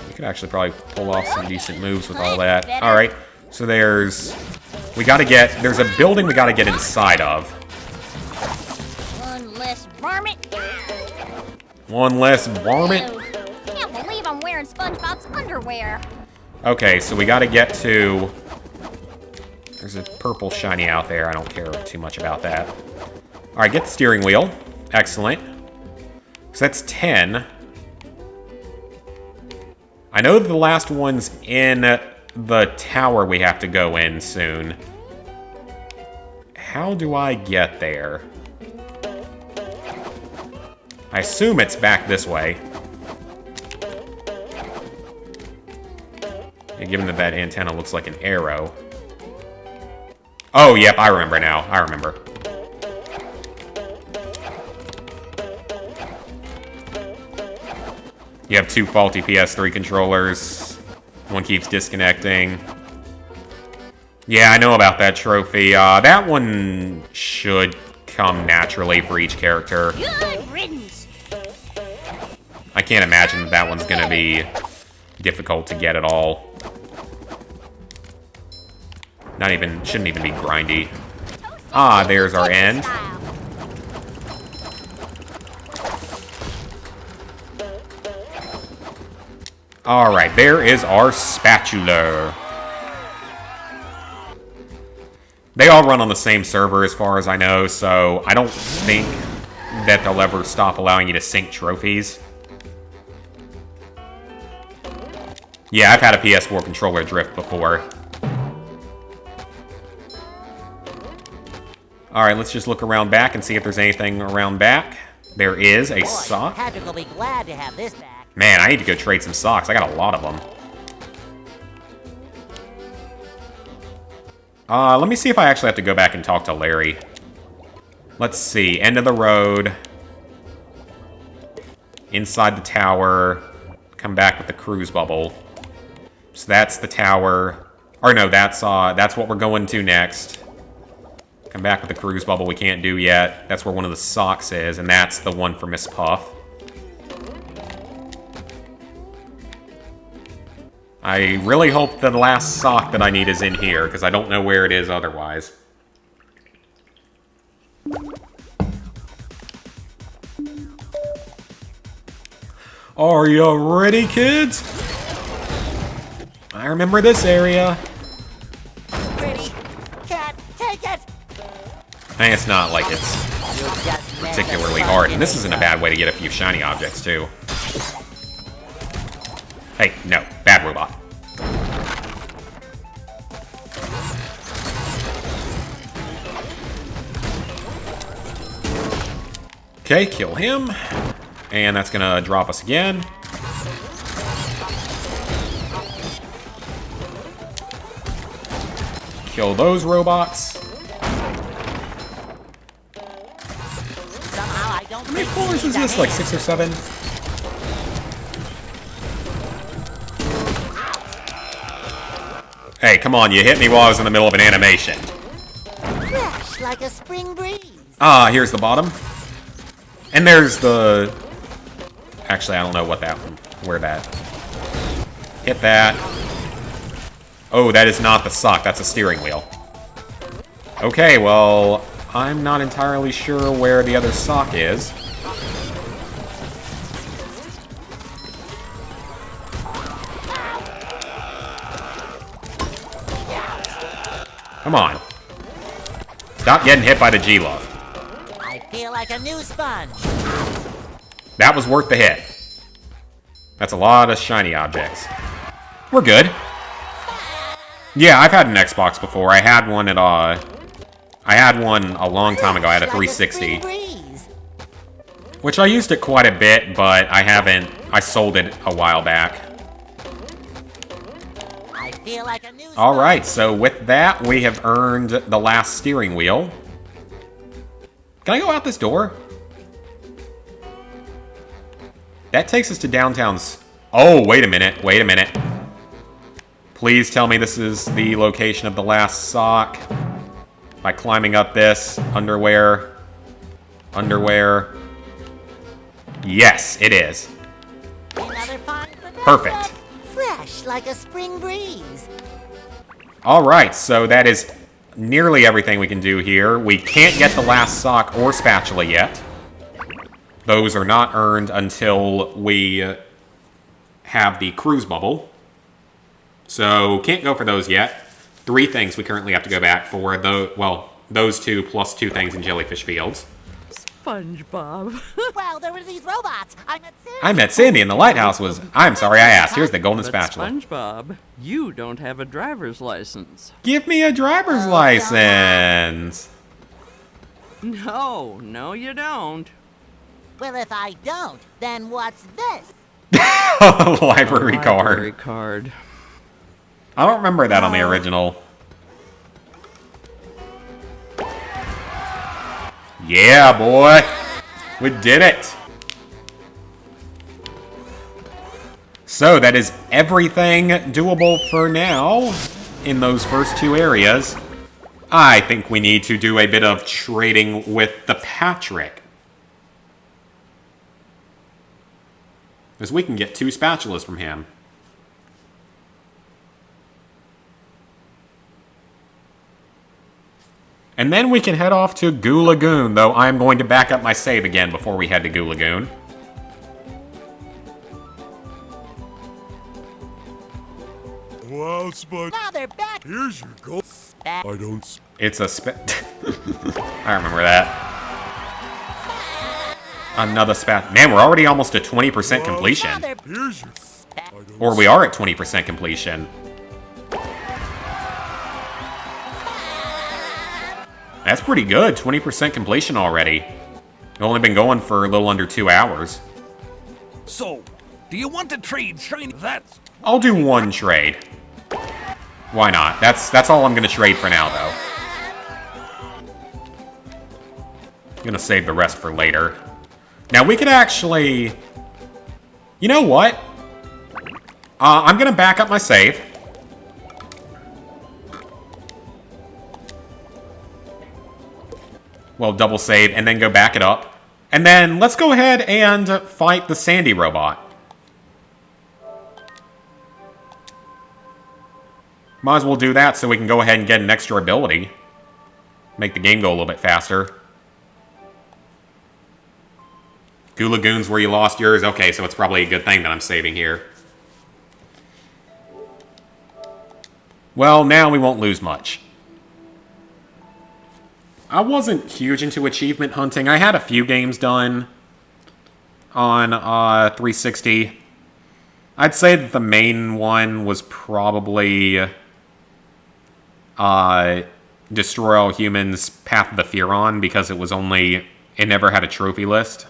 You could actually probably pull off some decent moves with all that. Alright, so there's a building we gotta get inside of. One less varmint. One less varmint. Ew. Can't believe I'm wearing SpongeBob's underwear. Okay, so we gotta get to... There's a purple shiny out there. I don't care too much about that. Alright, get the steering wheel. Excellent. So that's 10. I know the last one's in the tower we have to go in soon. How do I get there? I assume it's back this way. Yeah, given that that antenna looks like an arrow. Oh, yep, I remember now. I remember. You have 2 faulty PS3 controllers. One keeps disconnecting. Yeah, I know about that trophy. That one should come naturally for each character. Good riddance. I can't imagine that that one's gonna be difficult to get at all. Shouldn't even be grindy. Ah, there's our end. Alright, there is our spatula. They all run on the same server as far as I know, so I don't think that they'll ever stop allowing you to sync trophies. Yeah, I've had a PS4 controller drift before. Alright, let's just look around back and see if there's anything around back. There is a sock. Patrick will be glad to have this back. Man, I need to go trade some socks. I got a lot of them. Let me see if I actually have to go back and talk to Larry. Let's see. End of the road. Inside the tower. Come back with the cruise bubble. So that's the tower. Or no, that's what we're going to next. Come back with the cruise bubble we can't do yet. That's where one of the socks is, and that's the one for Miss Puff. I really hope the last sock that I need is in here, because I don't know where it is otherwise. Are you ready, kids? I remember this area. Pretty cat, take it. And it's not like it's particularly hard, and this isn't a bad way to get a few shiny objects, too. Hey, no. Bad robot. Okay, kill him. And that's gonna drop us again. Kill those robots. How many floors is this? Like 6 or 7? Hey, come on, you hit me while I was in the middle of an animation. Fresh like a spring breeze. Ah, here's the bottom. And there's the... Actually, I don't know what that one... Where that... Hit that. Oh, that is not the sock. That's a steering wheel. Okay, well... I'm not entirely sure where the other sock is. Come on. Stop getting hit by the G-Love. I feel like a new sponge. That was worth the hit. That's a lot of shiny objects. We're good. Yeah, I've had an Xbox before. I had one at, I had one a long time ago. I had a 360. Which I used it quite a bit, but I sold it a while back. Like a new Alright, so with that, we have earned the last steering wheel. Can I go out this door? That takes us to downtown's... Oh, wait a minute, wait a minute. Please tell me this is the location of the last sock. By climbing up this, underwear. Yes, it is. Perfect. Fresh like a spring breeze. Alright, so that is nearly everything we can do here. We can't get the last sock or spatula yet. Those are not earned until we have the cruise bubble. So, can't go for those yet. 3 things we currently have to go back for. Those 2 plus 2 things in Jellyfish Fields. Spongebob. Well, there were these robots. I met Sandy. I met Sandy and the lighthouse was... I'm sorry I asked. Here's the golden But spatula. SpongeBob, you don't have a driver's license. Give me a driver's license. No, you don't. Well, if I don't, then what's this? Library Library card. card. I don't remember that on the original. Yeah, boy. We did it. So that is everything doable for now in those first two areas. I think we need to do a bit of trading with the Patrick. Because we can get 2 spatulas from him. And then we can head off to Goo Lagoon, though I'm going to back up my save again before we head to Goo Lagoon. Wow, Spud. Now they're back. Here's your gold. I don't. It's a I remember that. Another spat. Man, we're already almost at 20% completion. Now they're Here's your. Or we are at 20% completion. That's pretty good. 20% completion already. We've only been going for a little under 2 hours. So, do you want to trade shiny? That's I'll do 1 trade. Why not? That's all I'm going to trade for now, though. I'm going to save the rest for later. Now, we could actually... You know what? I'm going to back up my save. Well, double save, and then go back it up. And then let's go ahead and fight the Sandy robot. Might as well do that so we can go ahead and get an extra ability. Make the game go a little bit faster. Goo Lagoon's where you lost yours? Okay, so it's probably a good thing that I'm saving here. Well, now we won't lose much. I wasn't huge into achievement hunting. I had a few games done on 360. I'd say that the main one was probably Destroy All Humans Path of the Furon, because it never had a trophy list.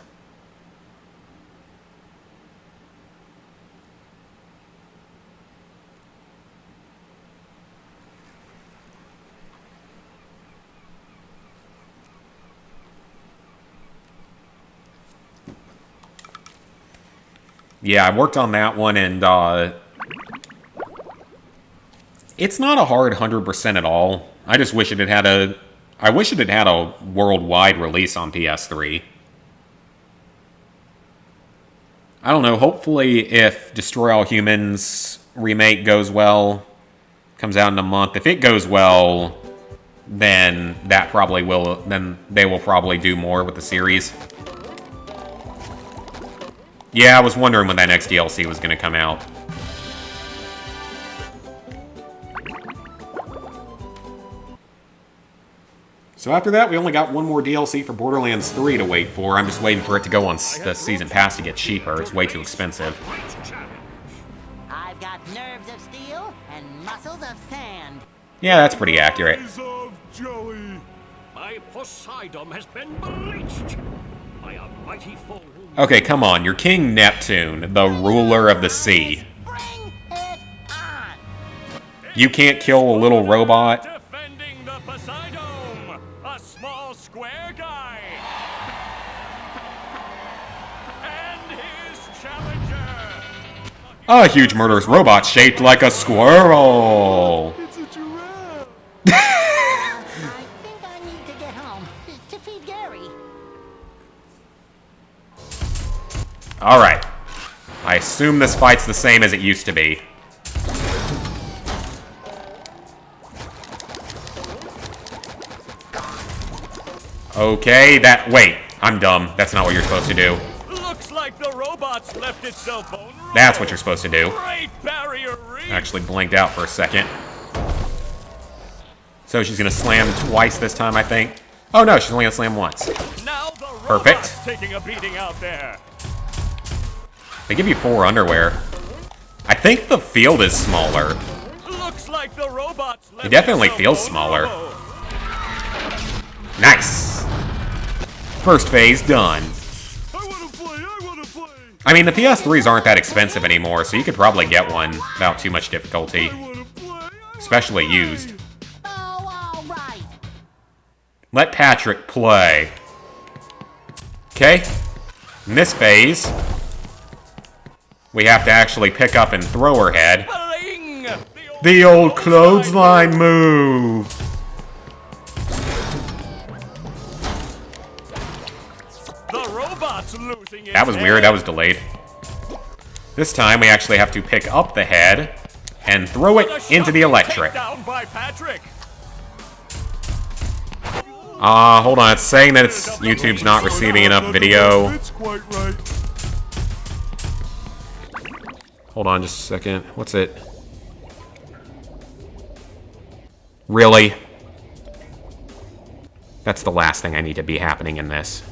Yeah, I worked on that one, and it's not a hard 100% at all. I just wish it had had a worldwide release on PS3. I don't know, hopefully if Destroy All Humans remake goes well, comes out in a month, if it goes well, then they will probably do more with the series. Yeah, I was wondering when that next DLC was going to come out. So after that, we only got one more DLC for Borderlands 3 to wait for. I'm just waiting for it to go on the Season Pass to get cheaper. It's way too expensive. I've got nerves of steel and muscles of sand. Yeah, that's pretty accurate. Eyes of jelly. My Poseidon has been bleached by a mighty foe. Okay, come on. You're King Neptune, the ruler of the sea. Bring it on. You can't kill a little robot? Defending the Poseidon, a small square guy. And his challenger. A huge murderous robot shaped like a squirrel. It's a giraffe. I think I need to get home to feed Gary. Alright. I assume this fight's the same as it used to be. Okay, wait, I'm dumb. That's not what you're supposed to do. Looks like the robot's left itself vulnerable. That's what you're supposed to do. Great Barrier Reef. Actually blinked out for a second. So she's gonna slam twice this time, I think. Oh no, she's only gonna slam once. Now the Perfect. Robots taking a beating out there. They give you 4 underwear. I think the field is smaller. Looks like the robots It definitely feels smaller. Nice. First phase done. I mean, the PS3s aren't that expensive anymore, so you could probably get one without too much difficulty. Especially used. Oh, all right. Let Patrick play. Okay. In this phase, we have to actually pick up and throw her head. The old clothesline move. The robots losing its That was weird. That was delayed. This time, we actually have to pick up the head and throw it into the electric. Down by Patrick. Hold on. It's saying that YouTube's not receiving enough video. It's quite right. Hold on just a second. What's it? Really? That's the last thing I need to be happening in this.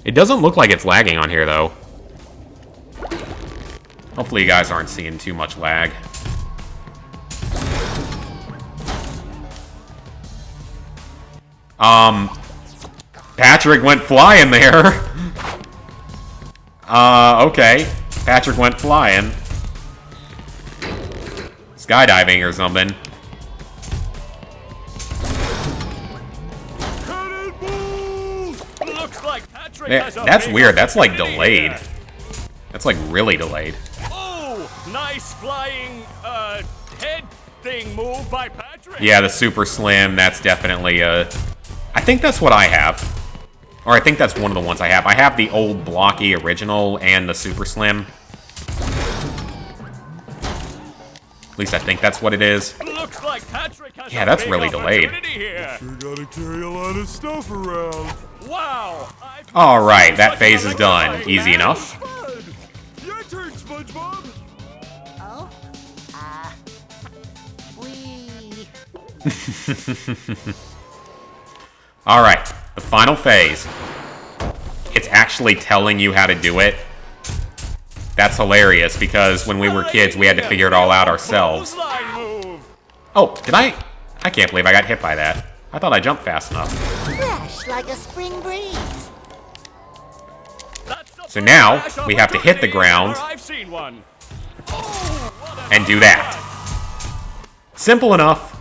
It doesn't look like it's lagging on here, though. Hopefully you guys aren't seeing too much lag. Patrick went flying there. Okay. Patrick went flying. Skydiving or something. Looks like Patrick Man, has a that's big weird. That's like opportunity delayed. here. That's like really delayed. Oh, nice flying head thing move by Patrick. Yeah, the Super Slim, that's definitely I think that's what I have. Or I think that's one of the ones I have. I have the old blocky original and the Super Slim. At least I think that's what it is. Looks like Patrick has Yeah, a that's big really delayed. opportunity here. Sure gotta carry a lot of stuff around. Wow. Alright, that phase is done. Easy enough. Bud, your turn, SpongeBob. Oh? Wee. Alright, the final phase. It's actually telling you how to do it. That's hilarious, because when we were kids, we had to figure it all out ourselves. Oh, did I? I can't believe I got hit by that. I thought I jumped fast enough. Fresh like a spring breeze. So now, we have to hit the ground and do that. Simple enough.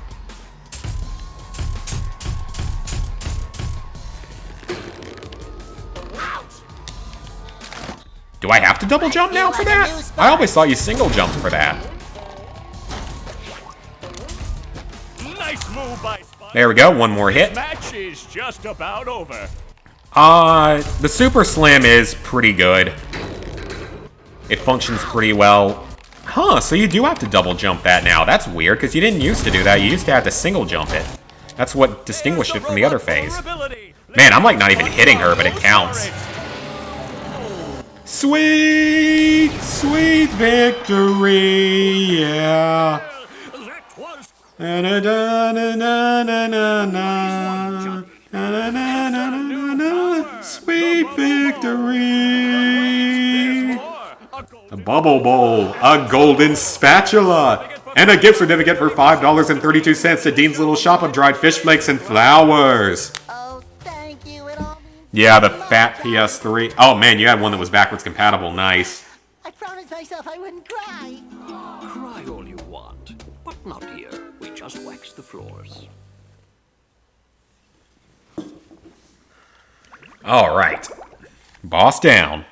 Do I have to double jump now for that? I always thought you single jump for that. Nice move by Spike. There we go, one more hit. Match is just about over. The Super Slim is pretty good. It functions pretty well. Huh, so you do have to double jump that now. That's weird, because you didn't used to do that. You used to have to single jump it. That's what distinguished it from the other phase. Man, I'm like not even hitting her, but it counts. Sweet, sweet victory, yeah. Sweet victory. A bubble bowl, a golden spatula, and a gift certificate for $5.32 to Dean's Little Shop of dried fish flakes and flowers. Oh, thank you. It all means Yeah, the fat PS3. Oh man, you had one that was backwards compatible. Nice. I promised myself I wouldn't cry. Cry all you want, but not here. We just wax the floors. All right. Boss down.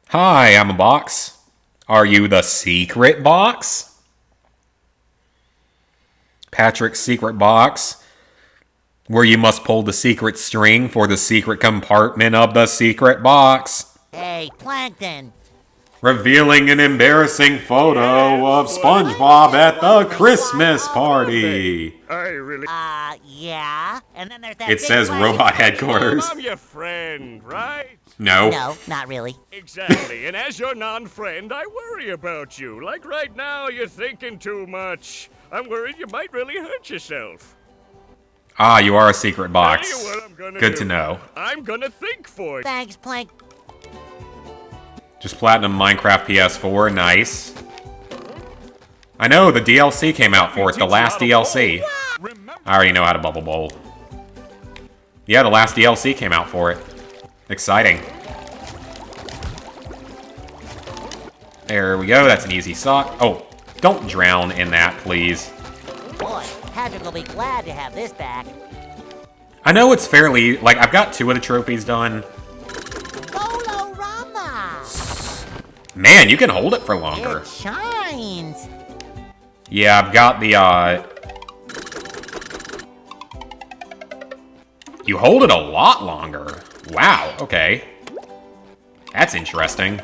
Hi, I'm a box. Are you the secret box? Patrick's secret box, where you must pull the secret string for the secret compartment of the secret box. Hey, Plankton. Revealing an embarrassing photo of SpongeBob at the Christmas party. I really... Yeah? And then there's that It big says flag. robot headquarters. I'm your friend, right? No. No, not really. Exactly, and as your non-friend, I worry about you. Like right now, you're thinking too much. I'm worried you might really hurt yourself. Ah, you are a secret box. Tell you what I'm gonna Good do. to know. I'm gonna think for you. Thanks, Plank. Just Platinum Minecraft PS4, nice. I know, the DLC came out for it, the last DLC. I already know how to bubble bowl. Yeah, the last DLC came out for it. Exciting. There we go, that's an easy sock. Oh, don't drown in that, please. Boy, Patrick will be glad to have this back. I know it's fairly... Like, I've got 2 of the trophies done. Man, you can hold it for longer. It shines. Yeah, I've got the, You hold it a lot longer. Wow, okay. That's interesting.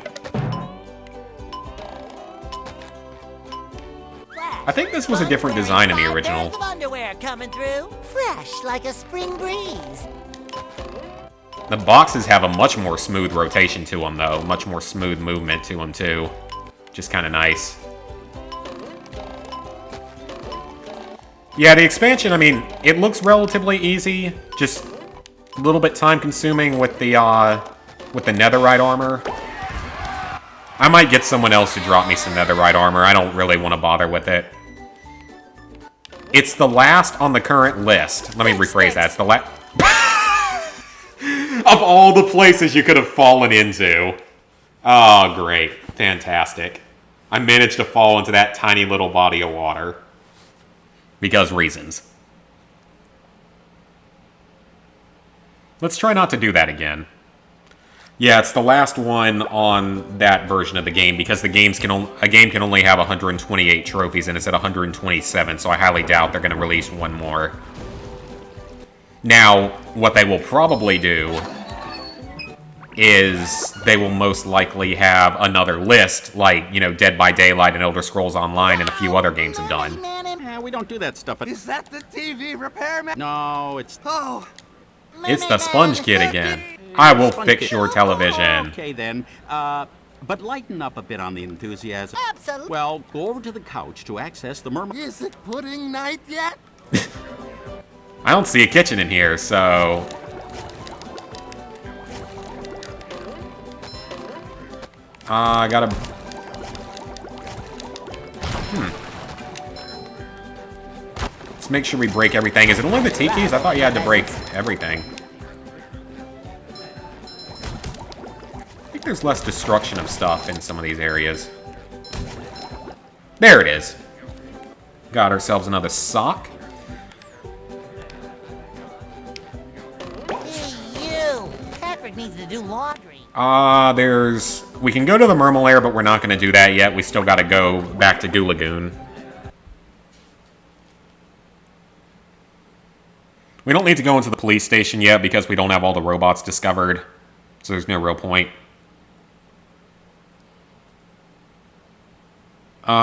I think this was a different design in the original. Pairs of underwear coming through, fresh like a spring breeze. The boxes have a much more smooth rotation to them, though. Much more smooth movement to them, too. Just kind of nice. Yeah, the expansion, I mean, it looks relatively easy. Just a little bit time-consuming with the netherite armor. I might get someone else to drop me some netherite armor. I don't really want to bother with it. It's the last on the current list. Let me rephrase that. It's the last... Of all the places you could have fallen into. Oh, great. Fantastic. I managed to fall into that tiny little body of water. Because reasons. Let's try not to do that again. Yeah, it's the last one on that version of the game because a game can only have 128 trophies and it's at 127, so I highly doubt they're going to release one more. Now, what they will probably do is they will most likely have another list, like, you know, Dead by Daylight and Elder Scrolls Online and a few other games have done. Yeah, we don't do that stuff. Is that the TV repairman? No, it's... Oh. It's the Sponge Kid again. I will fix your television. Okay, then. But lighten up a bit on the enthusiasm. Absolutely. Well, go over to the couch to access the mermaid. Is it pudding night yet? I don't see a kitchen in here, so... I gotta... Let's make sure we break everything. Is it only the tikis? I thought you had to break everything. I think there's less destruction of stuff in some of these areas. There it is. Got ourselves another sock. Hey, you! Patrick needs to do laundry. We can go to the Mermal Lair, but we're not going to do that yet. We still got to go back to Goo Lagoon. We don't need to go into the police station yet because we don't have all the robots discovered. So there's no real point.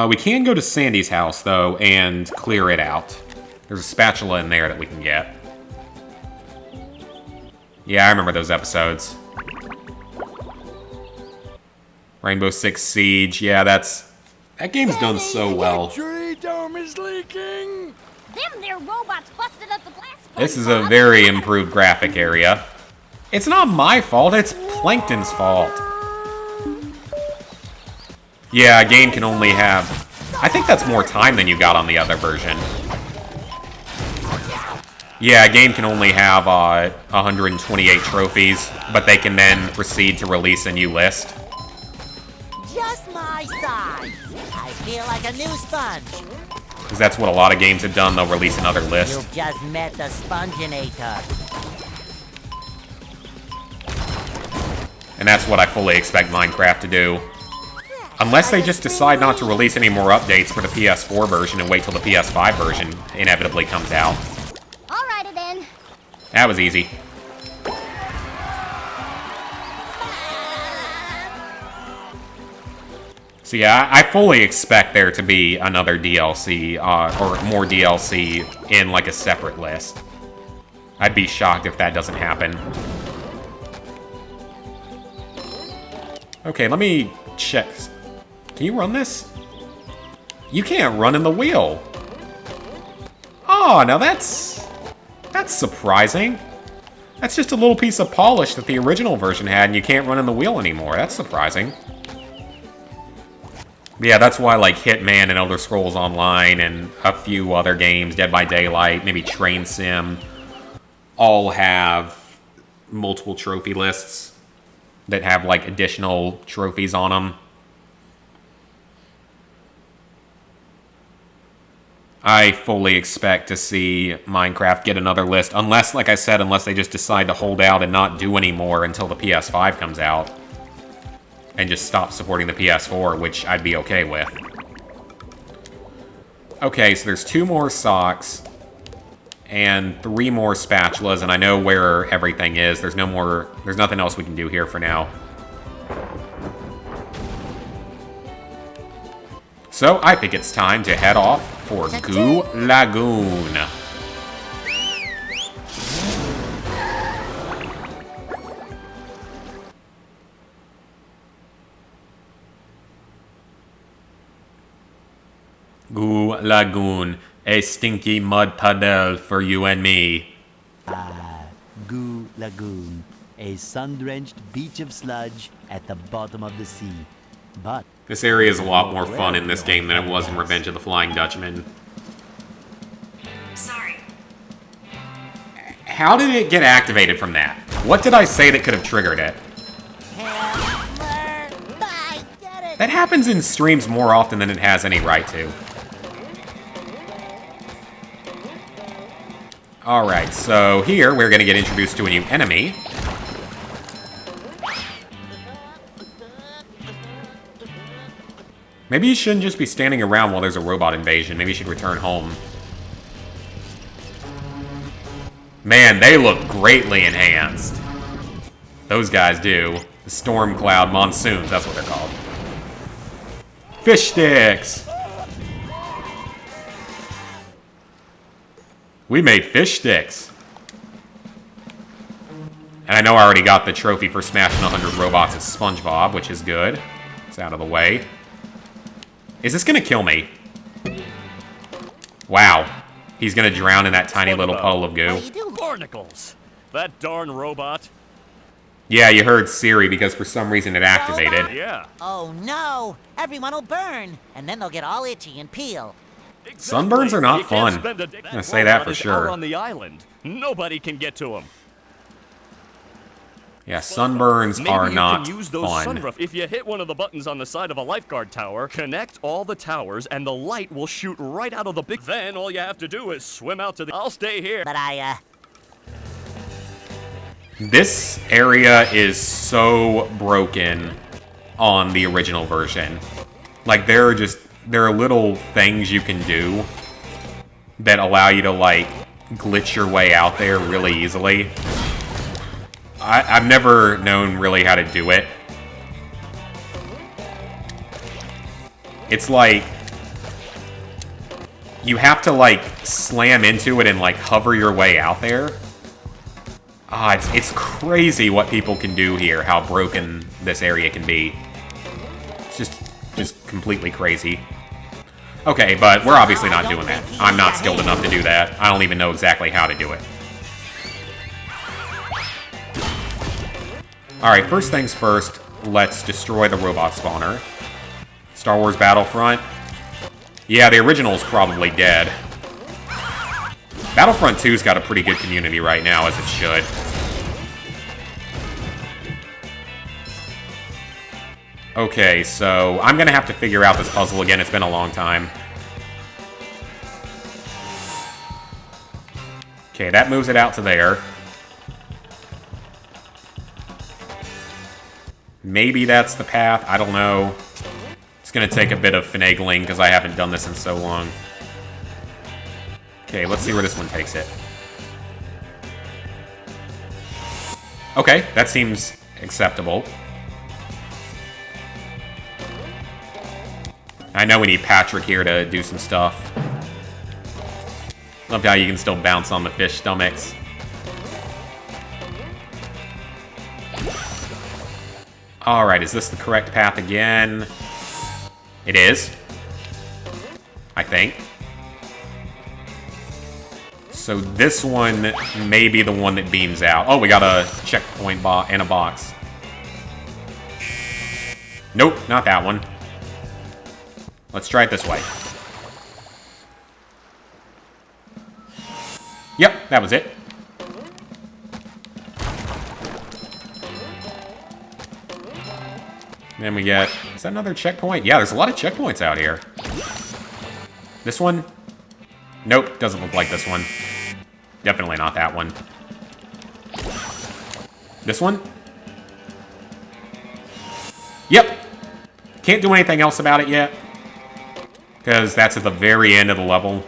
We can go to Sandy's house, though, and clear it out. There's a spatula in there that we can get. Yeah, I remember those episodes. Rainbow Six Siege, yeah, that game's done so well. Tree dome is leaking. Them there robots busted up the glass. This is a very improved graphic area. It's not my fault, it's Plankton's fault. Yeah, a game can only have... I think that's more time than you got on the other version. Yeah, a game can only have 128 trophies, but they can then proceed to release a new list. Just my size. I feel like a new sponge. Because that's what a lot of games have done, they'll release another list. You've just met the Sponginator. And that's what I fully expect Minecraft to do. Unless they just decide not to release any more updates for the PS4 version and wait till the PS5 version inevitably comes out. Alrighty then. That was easy. So yeah, I fully expect there to be another DLC, or more DLC in like a separate list. I'd be shocked if that doesn't happen. Okay, let me check. Can you run this? You can't run in the wheel. Oh, now that's surprising. That's just a little piece of polish that the original version had, and you can't run in the wheel anymore. That's surprising. Yeah, that's why, like, Hitman and Elder Scrolls Online and a few other games, Dead by Daylight, maybe Train Sim, all have multiple trophy lists that have, like, additional trophies on them. I fully expect to see Minecraft get another list, unless, like I said, unless they just decide to hold out and not do any more until the PS5 comes out. And just stop supporting the PS4, which I'd be okay with. Okay, so there's 2 more socks and 3 more spatulas, and I know where everything is. There's nothing else we can do here for now. So I think it's time to head off for Goo Lagoon. Goo Lagoon, a stinky mud puddle for you and me. Goo Lagoon, a sun-drenched beach of sludge at the bottom of the sea. But this area is a lot more fun in this game than it was in Revenge of the Flying Dutchman. Sorry. How did it get activated from that? What did I say that could have triggered it? That happens in streams more often than it has any right to. Alright, so here we're going to get introduced to a new enemy. Maybe you shouldn't just be standing around while there's a robot invasion. Maybe you should return home. Man, they look greatly enhanced. Those guys do. The Storm Cloud Monsoons, that's what they're called. Fish sticks! We made fish sticks. And I know I already got the trophy for smashing 100 robots as Spongebob, which is good. It's out of the way. Is this gonna kill me? Wow. He's gonna drown in that tiny little puddle of goo. Barnacles! That darn robot. Yeah, you heard Siri because for some reason it activated. Yeah. Oh no! Everyone will burn, and then they'll get all itchy and peel. Sunburns are not fun. I'm gonna say that for sure. On the island, nobody can get to them. Yeah, sunburns are not fun. If you hit one of the buttons on the side of a lifeguard tower, connect all the towers, and the light will shoot right out of the big. Then all you have to do is swim out to the. I'll stay here. But This area is so broken on the original version. Like, there are little things you can do that allow you to, like, glitch your way out there really easily. I've never known really how to do it. It's like you have to, like, slam into it and, like, hover your way out there. It's crazy what people can do here, how broken this area can be. It's just completely crazy. Okay, but we're obviously not doing that. I'm not skilled enough to do that. I don't even know exactly how to do it. Alright, first things first, let's destroy the robot spawner. Star Wars Battlefront. Yeah, the original's probably dead. Battlefront 2's got a pretty good community right now, as it should. Okay, so I'm gonna have to figure out this puzzle again. It's been a long time. Okay, that moves it out to there. Maybe that's the path. I don't know. It's gonna take a bit of finagling because I haven't done this in so long. Okay, let's see where this one takes it. Okay, that seems acceptable. I know we need Patrick here to do some stuff. Love how you can still bounce on the fish stomachs. Alright, is this the correct path again? It is. I think. So this one may be the one that beams out. Oh, we got a checkpoint and a box. Nope, not that one. Let's try it this way. Yep, that was it. Then we get... Is that another checkpoint? Yeah, there's a lot of checkpoints out here. This one? Nope, doesn't look like this one. Definitely not that one. This one? Yep. Can't do anything else about it yet. Because that's at the very end of the level.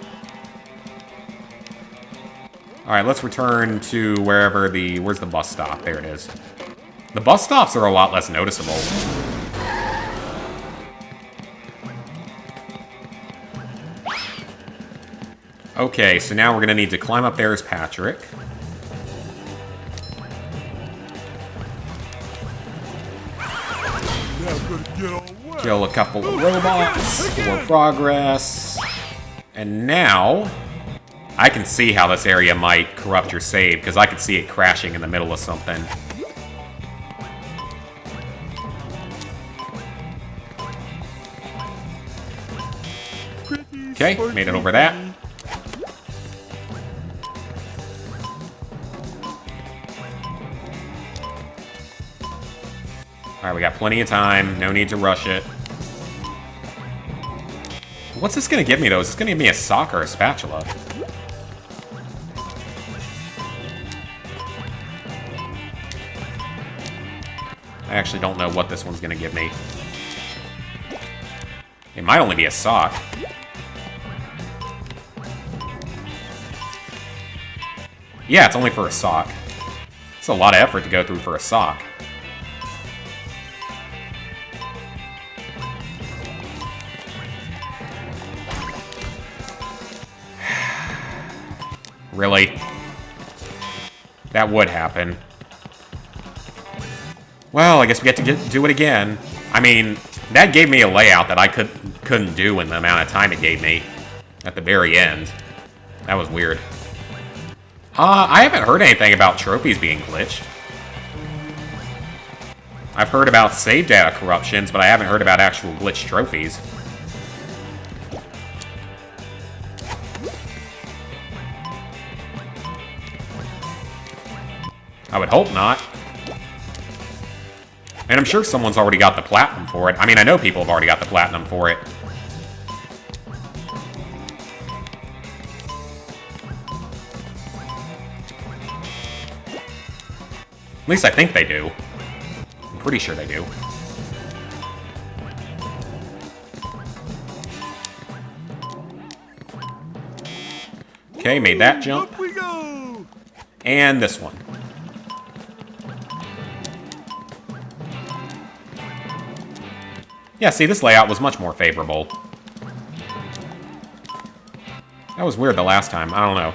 Alright, let's return to wherever the... Where's the bus stop? There it is. The bus stops are a lot less noticeable. Okay, so now we're going to need to climb up there as Patrick. Kill a couple of robots for progress. And now, I can see how this area might corrupt your save, because I could see it crashing in the middle of something. Okay, made it over that. Alright, we got plenty of time. No need to rush it. What's this gonna give me, though? Is this gonna give me a sock or a spatula? I actually don't know what this one's gonna give me. It might only be a sock. Yeah, it's only for a sock. It's a lot of effort to go through for a sock. Really? That would happen. Well, I guess we get to do it again. I mean, that gave me a layout that I couldn't do in the amount of time it gave me at the very end. That was weird. I haven't heard anything about trophies being glitched. I've heard about save data corruptions, but I haven't heard about actual glitched trophies. I would hope not. And I'm sure someone's already got the platinum for it. I mean, I know people have already got the platinum for it. At least I think they do. I'm pretty sure they do. Okay, made that jump. Up we go. And this one. Yeah, see, this layout was much more favorable. That was weird the last time. I don't know.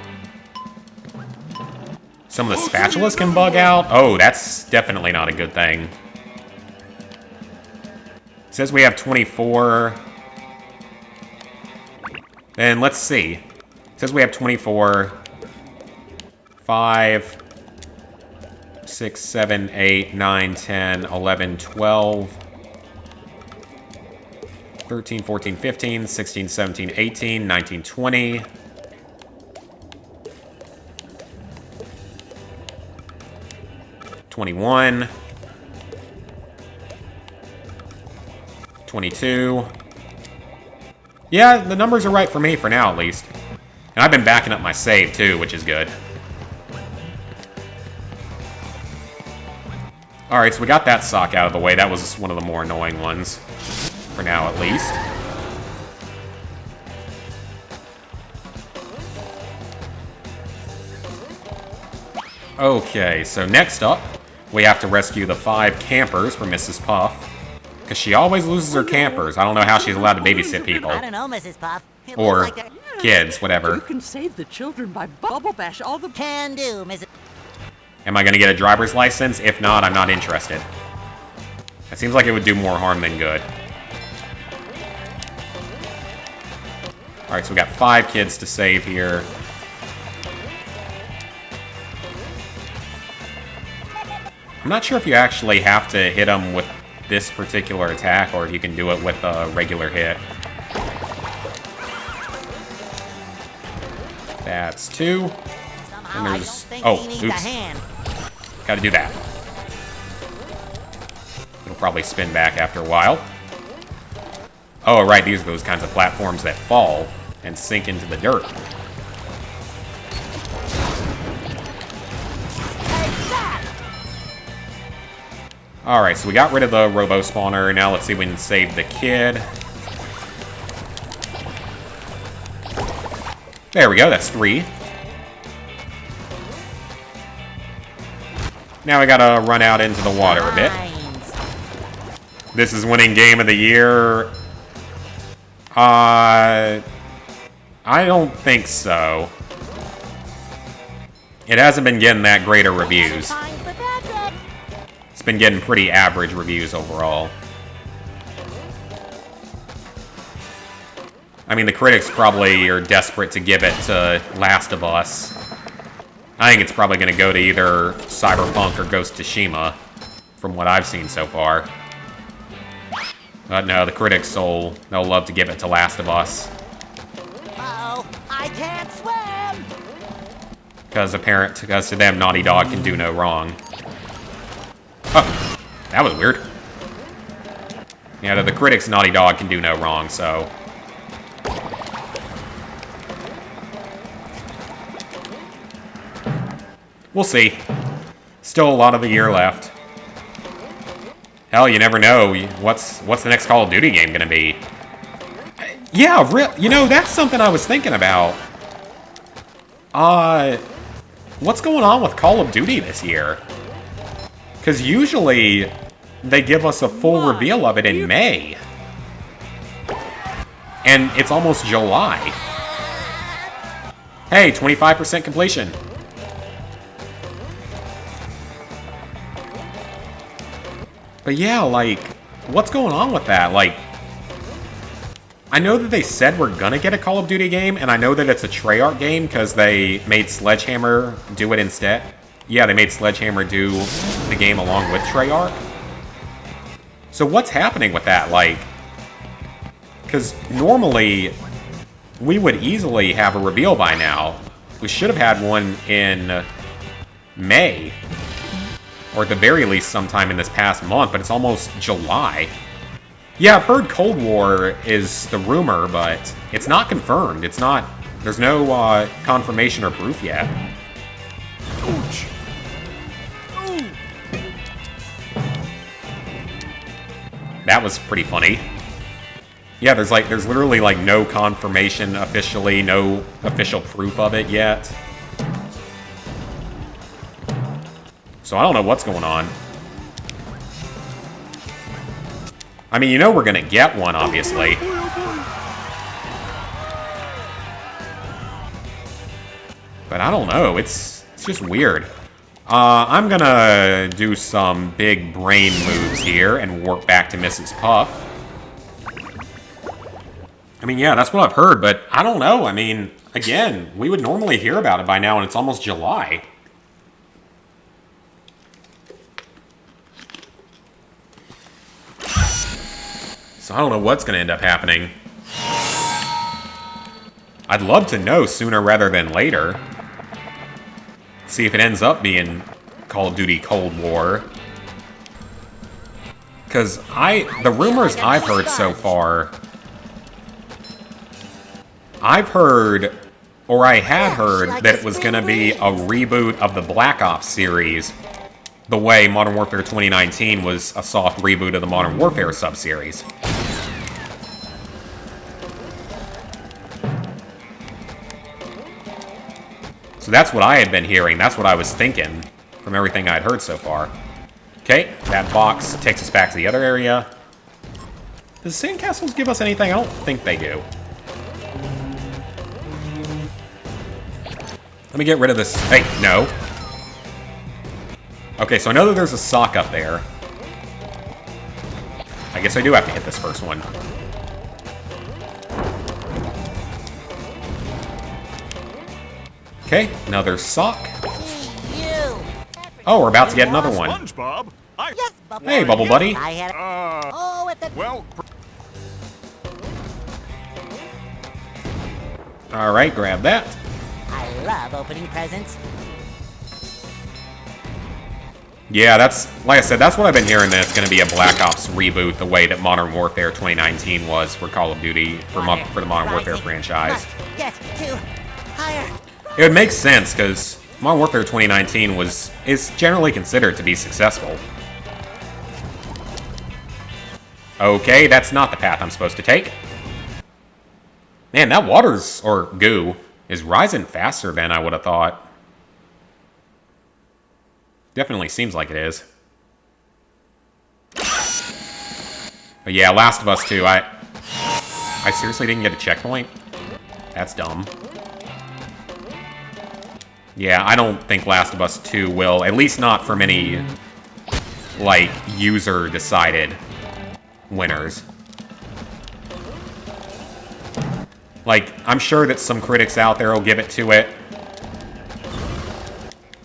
Some of the spatulas can bug out. Oh, that's definitely not a good thing. It says we have 24. Then let's see. It says we have 24. 5, 6, 7, 8, 9, 10, 11, 12. 13, 14, 15, 16, 17, 18, 19, 20. 21. 22. Yeah, the numbers are right for me for now, at least. And I've been backing up my save, too, which is good. Alright, so we got that sock out of the way. That was one of the more annoying ones. For now, at least. Okay, so next up, we have to rescue the 5 campers from Mrs. Puff. Because she always loses her campers. I don't know how she's allowed to babysit people. I don't know, Mrs. Puff. It Or looks like they're- kids, whatever. You can save the children by bubble bash all the... Can do, Mrs. Am I going to get a driver's license? If not, I'm not interested. It seems like it would do more harm than good. Alright, so we got 5 kids to save here. I'm not sure if you actually have to hit them with this particular attack, or if you can do it with a regular hit. That's 2. And there's... Oh, oops. Gotta do that. It'll probably spin back after a while. Oh, right, these are those kinds of platforms that fall and sink into the dirt. Alright, so we got rid of the robo spawner. Now let's see if we can save the kid. There we go, that's 3. Now we gotta run out into the water a bit. This is winning game of the year. I don't think so. It hasn't been getting that great of reviews. It's been getting pretty average reviews overall. I mean, the critics probably are desperate to give it to Last of Us. I think it's probably going to go to either Cyberpunk or Ghost of Tsushima, from what I've seen so far. But no, the critics they'll love to give it to Last of Us. Uh-oh, I can't swim! Because to them, Naughty Dog can do no wrong. Oh, that was weird. Yeah, to the critics, Naughty Dog can do no wrong, so... We'll see. Still a lot of the year left. Hell, you never know. What's the next Call of Duty game gonna be? Yeah, you know, that's something I was thinking about. What's going on with Call of Duty this year? Because usually they give us a full reveal of it in May. And it's almost July. Hey, 25% completion. But yeah, like, what's going on with that? Like, I know that they said we're gonna get a Call of Duty game, and I know that it's a Treyarch game because they made Sledgehammer do it instead. Yeah, they made Sledgehammer do the game along with Treyarch. So what's happening with that? Like, because normally we would easily have a reveal by now. We should have had one in May. Or at the very least sometime in this past month, but it's almost July. Yeah, I've heard Cold War is the rumor, but it's not confirmed. It's not... There's no confirmation or proof yet. Ouch. That was pretty funny. Yeah, there's literally like no confirmation officially, no official proof of it yet. So I don't know what's going on. I mean, you know we're gonna get one, obviously. But I don't know, it's just weird. I'm gonna do some big brain moves here and work back to Mrs. Puff. I mean, yeah, that's what I've heard, but I don't know. I mean, again, we would normally hear about it by now, and it's almost July. So I don't know what's going to end up happening. I'd love to know sooner rather than later. See if it ends up being Call of Duty Cold War. Because the rumors I've heard so far... I've heard, or I had heard, that it was going to be a reboot of the Black Ops series. The way Modern Warfare 2019 was a soft reboot of the Modern Warfare sub-series. So that's what I had been hearing. That's what I was thinking from everything I'd heard so far. Okay, that box takes us back to the other area. Does sandcastles give us anything? I don't think they do. Let me get rid of this. Hey, no. Okay, so I know that there's a sock up there. I guess I do have to hit this first one. Okay, another sock. Oh, we're about to get another one. SpongeBob? Yes, Hey, Bubble Buddy. I had Well, Alright, grab that. I love opening presents. Yeah, that's, like I said, that's what I've been hearing, that it's going to be a Black Ops reboot the way that Modern Warfare 2019 was for Call of Duty, for the Modern Warfare franchise. Get to higher. It would make sense, because Modern Warfare 2019 is generally considered to be successful. Okay, that's not the path I'm supposed to take. Man, that water's, or goo, is rising faster than I would have thought. Definitely seems like it is. But yeah, Last of Us 2, I seriously didn't get a checkpoint? That's dumb. Yeah, I don't think Last of Us 2 will, at least not for many, like, user-decided winners. Like, I'm sure that some critics out there will give it to it,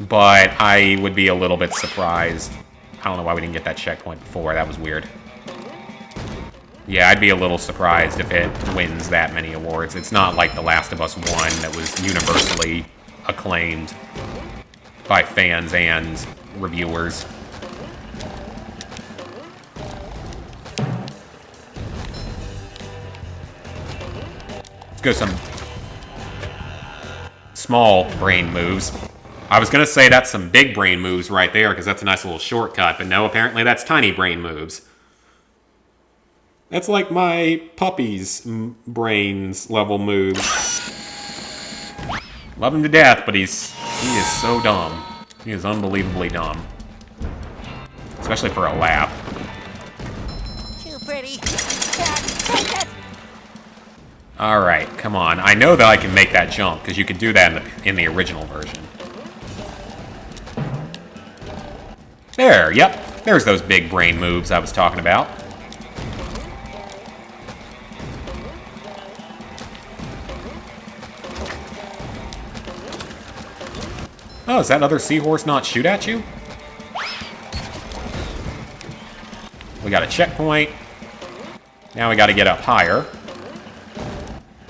but I would be a little bit surprised. I don't know why we didn't get that checkpoint before. That was weird. Yeah, I'd be a little surprised if it wins that many awards. It's not like The Last of Us 1 that was universally acclaimed by fans and reviewers. Let's go some small brain moves. I was going to say that's some big brain moves right there because that's a nice little shortcut, but no, apparently that's tiny brain moves. That's like my puppy's brains level moves. Love him to death, but he is so dumb. He is unbelievably dumb. Especially for a lap. Too pretty. Alright, come on. I know that I can make that jump, because you could do that in the original version. There, yep. There's those big brain moves I was talking about. Oh, does that other seahorse not shoot at you? We got a checkpoint. Now we got to get up higher.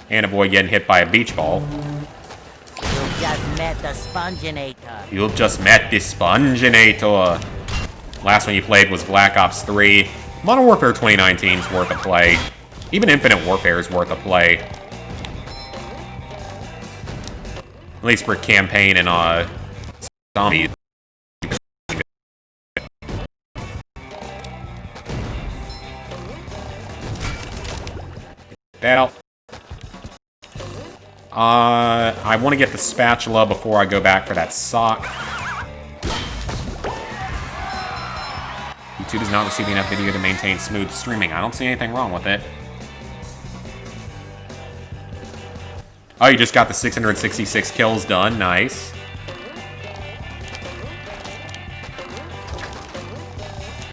And avoid getting hit by a beach ball. You just met the Sponginator. You just met the Sponginator. Last one you played was Black Ops 3. Modern Warfare 2019 is worth a play. Even Infinite Warfare is worth a play. At least for campaign and zombies. That out. I want to get the spatula before I go back for that sock. YouTube is not receiving enough video to maintain smooth streaming. I don't see anything wrong with it. Oh, you just got the 666 kills done. Nice.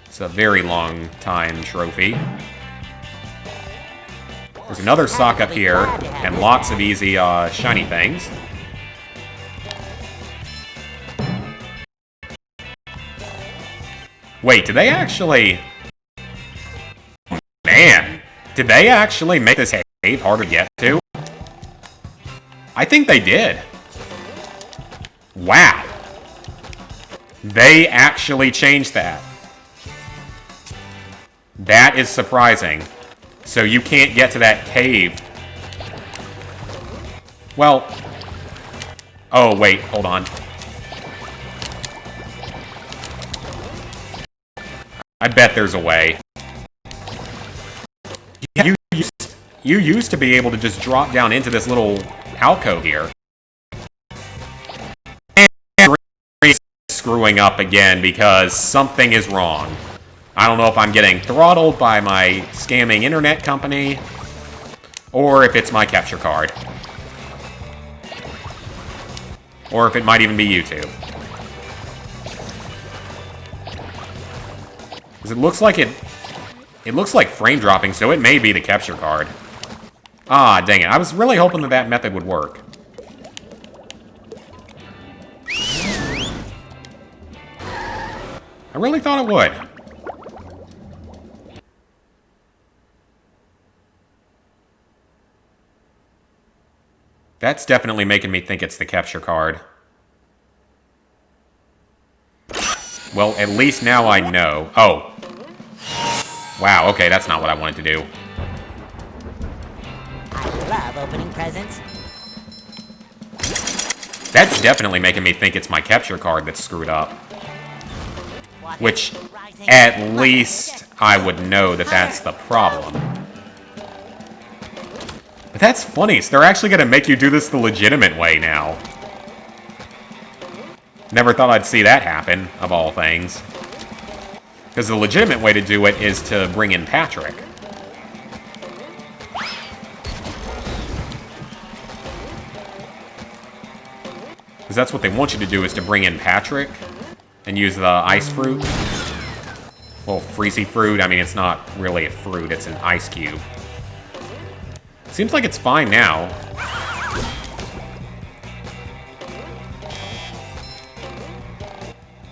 It's a very long time trophy. There's another sock up here, and lots of easy, shiny things. Wait, did they actually... Man, did they actually make this cave harder to get to? I think they did. Wow. They actually changed that. That is surprising. So you can't get to that cave. Well... Oh, wait, hold on. I bet there's a way. Yeah, you used to be able to just drop down into this little alcove here. And screwing up again because something is wrong. I don't know if I'm getting throttled by my scamming internet company, or if it's my capture card. Or if it might even be YouTube. Because it looks like it looks like frame dropping, so it may be the capture card. Ah, dang it. I was really hoping that that method would work. I really thought it would. That's definitely making me think it's the capture card. Well, at least now I know. Oh. Wow, okay, that's not what I wanted to do. I love opening presents. That's definitely making me think it's my capture card that's screwed up. Which, at least, I would know that that's the problem. But that's funny, so they're actually going to make you do this the legitimate way now. Never thought I'd see that happen, of all things. Because the legitimate way to do it is to bring in Patrick. Because that's what they want you to do, is to bring in Patrick and use the ice fruit. Well, freezy fruit, I mean, it's not really a fruit, it's an ice cube. Seems like it's fine now.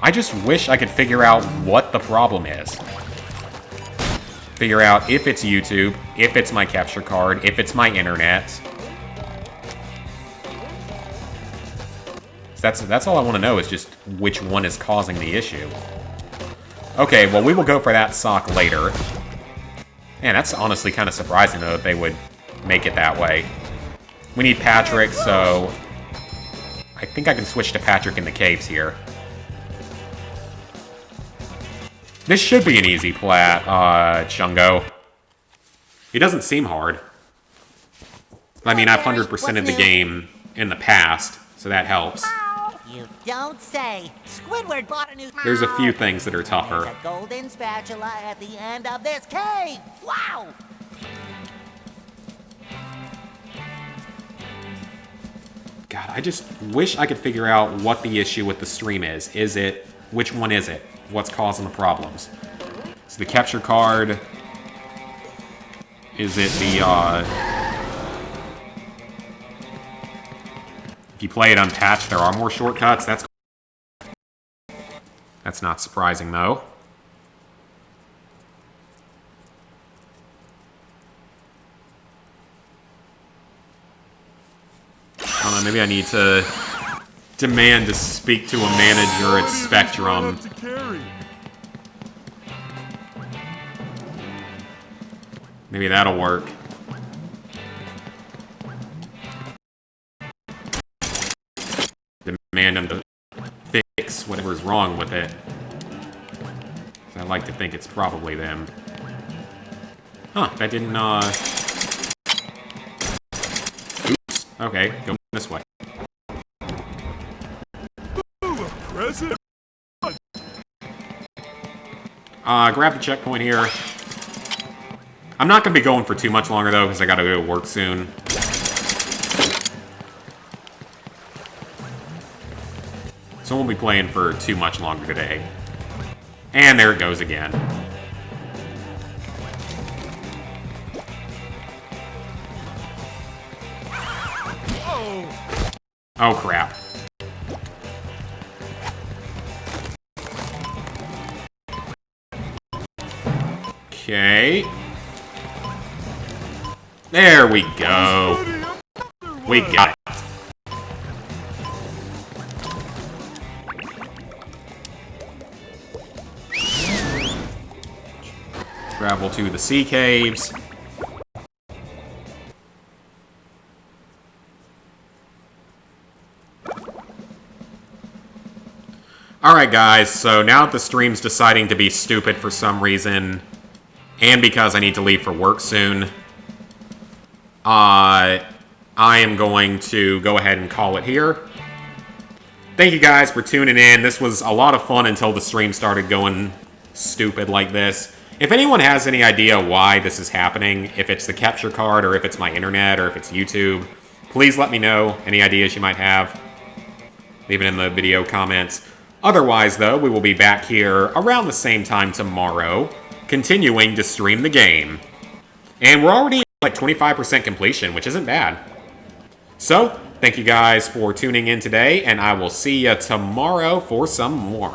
I just wish I could figure out what the problem is. Figure out if it's YouTube, if it's my capture card, if it's my internet. That's all I want to know, is just which one is causing the issue. Okay, well, we will go for that sock later. Man, that's honestly kind of surprising, though, that they would make it that way. We need Patrick, so I think I can switch to Patrick in the caves here. This should be an easy plat, Chungo. He doesn't seem hard. I mean, I've 100%ed the game in the past, so that helps. You don't say. Squidward bought a new... There's a few things that are tougher. There's a golden spatula at the end of this cave. Wow! God, I just wish I could figure out what the issue with the stream is. Which one is it? What's causing the problems? Is it the capture card? Is it the, if you play it unpatched, there are more shortcuts. That's not surprising, though. I don't know, maybe I need to demand to speak to a manager at Spectrum. Maybe that'll work. Demand them to fix whatever's wrong with it. So I like to think it's probably them. Huh, that didn't, Oops. Okay, go this way. Grab the checkpoint here. I'm not going to be going for too much longer, though, because I got to go to work soon. So I won't be playing for too much longer today. And there it goes again. Oh, crap. Okay. There we go. We got it. Travel to the sea caves. Alright guys, so now that the stream's deciding to be stupid for some reason, and because I need to leave for work soon, I am going to go ahead and call it here. Thank you guys for tuning in. This was a lot of fun until the stream started going stupid like this. If anyone has any idea why this is happening, if it's the capture card or if it's my internet or if it's YouTube, please let me know. Any ideas you might have, leave it in the video comments. Otherwise, though, we will be back here around the same time tomorrow, continuing to stream the game. And we're already like 25% completion, which isn't bad. So, thank you guys for tuning in today, and I will see you tomorrow for some more.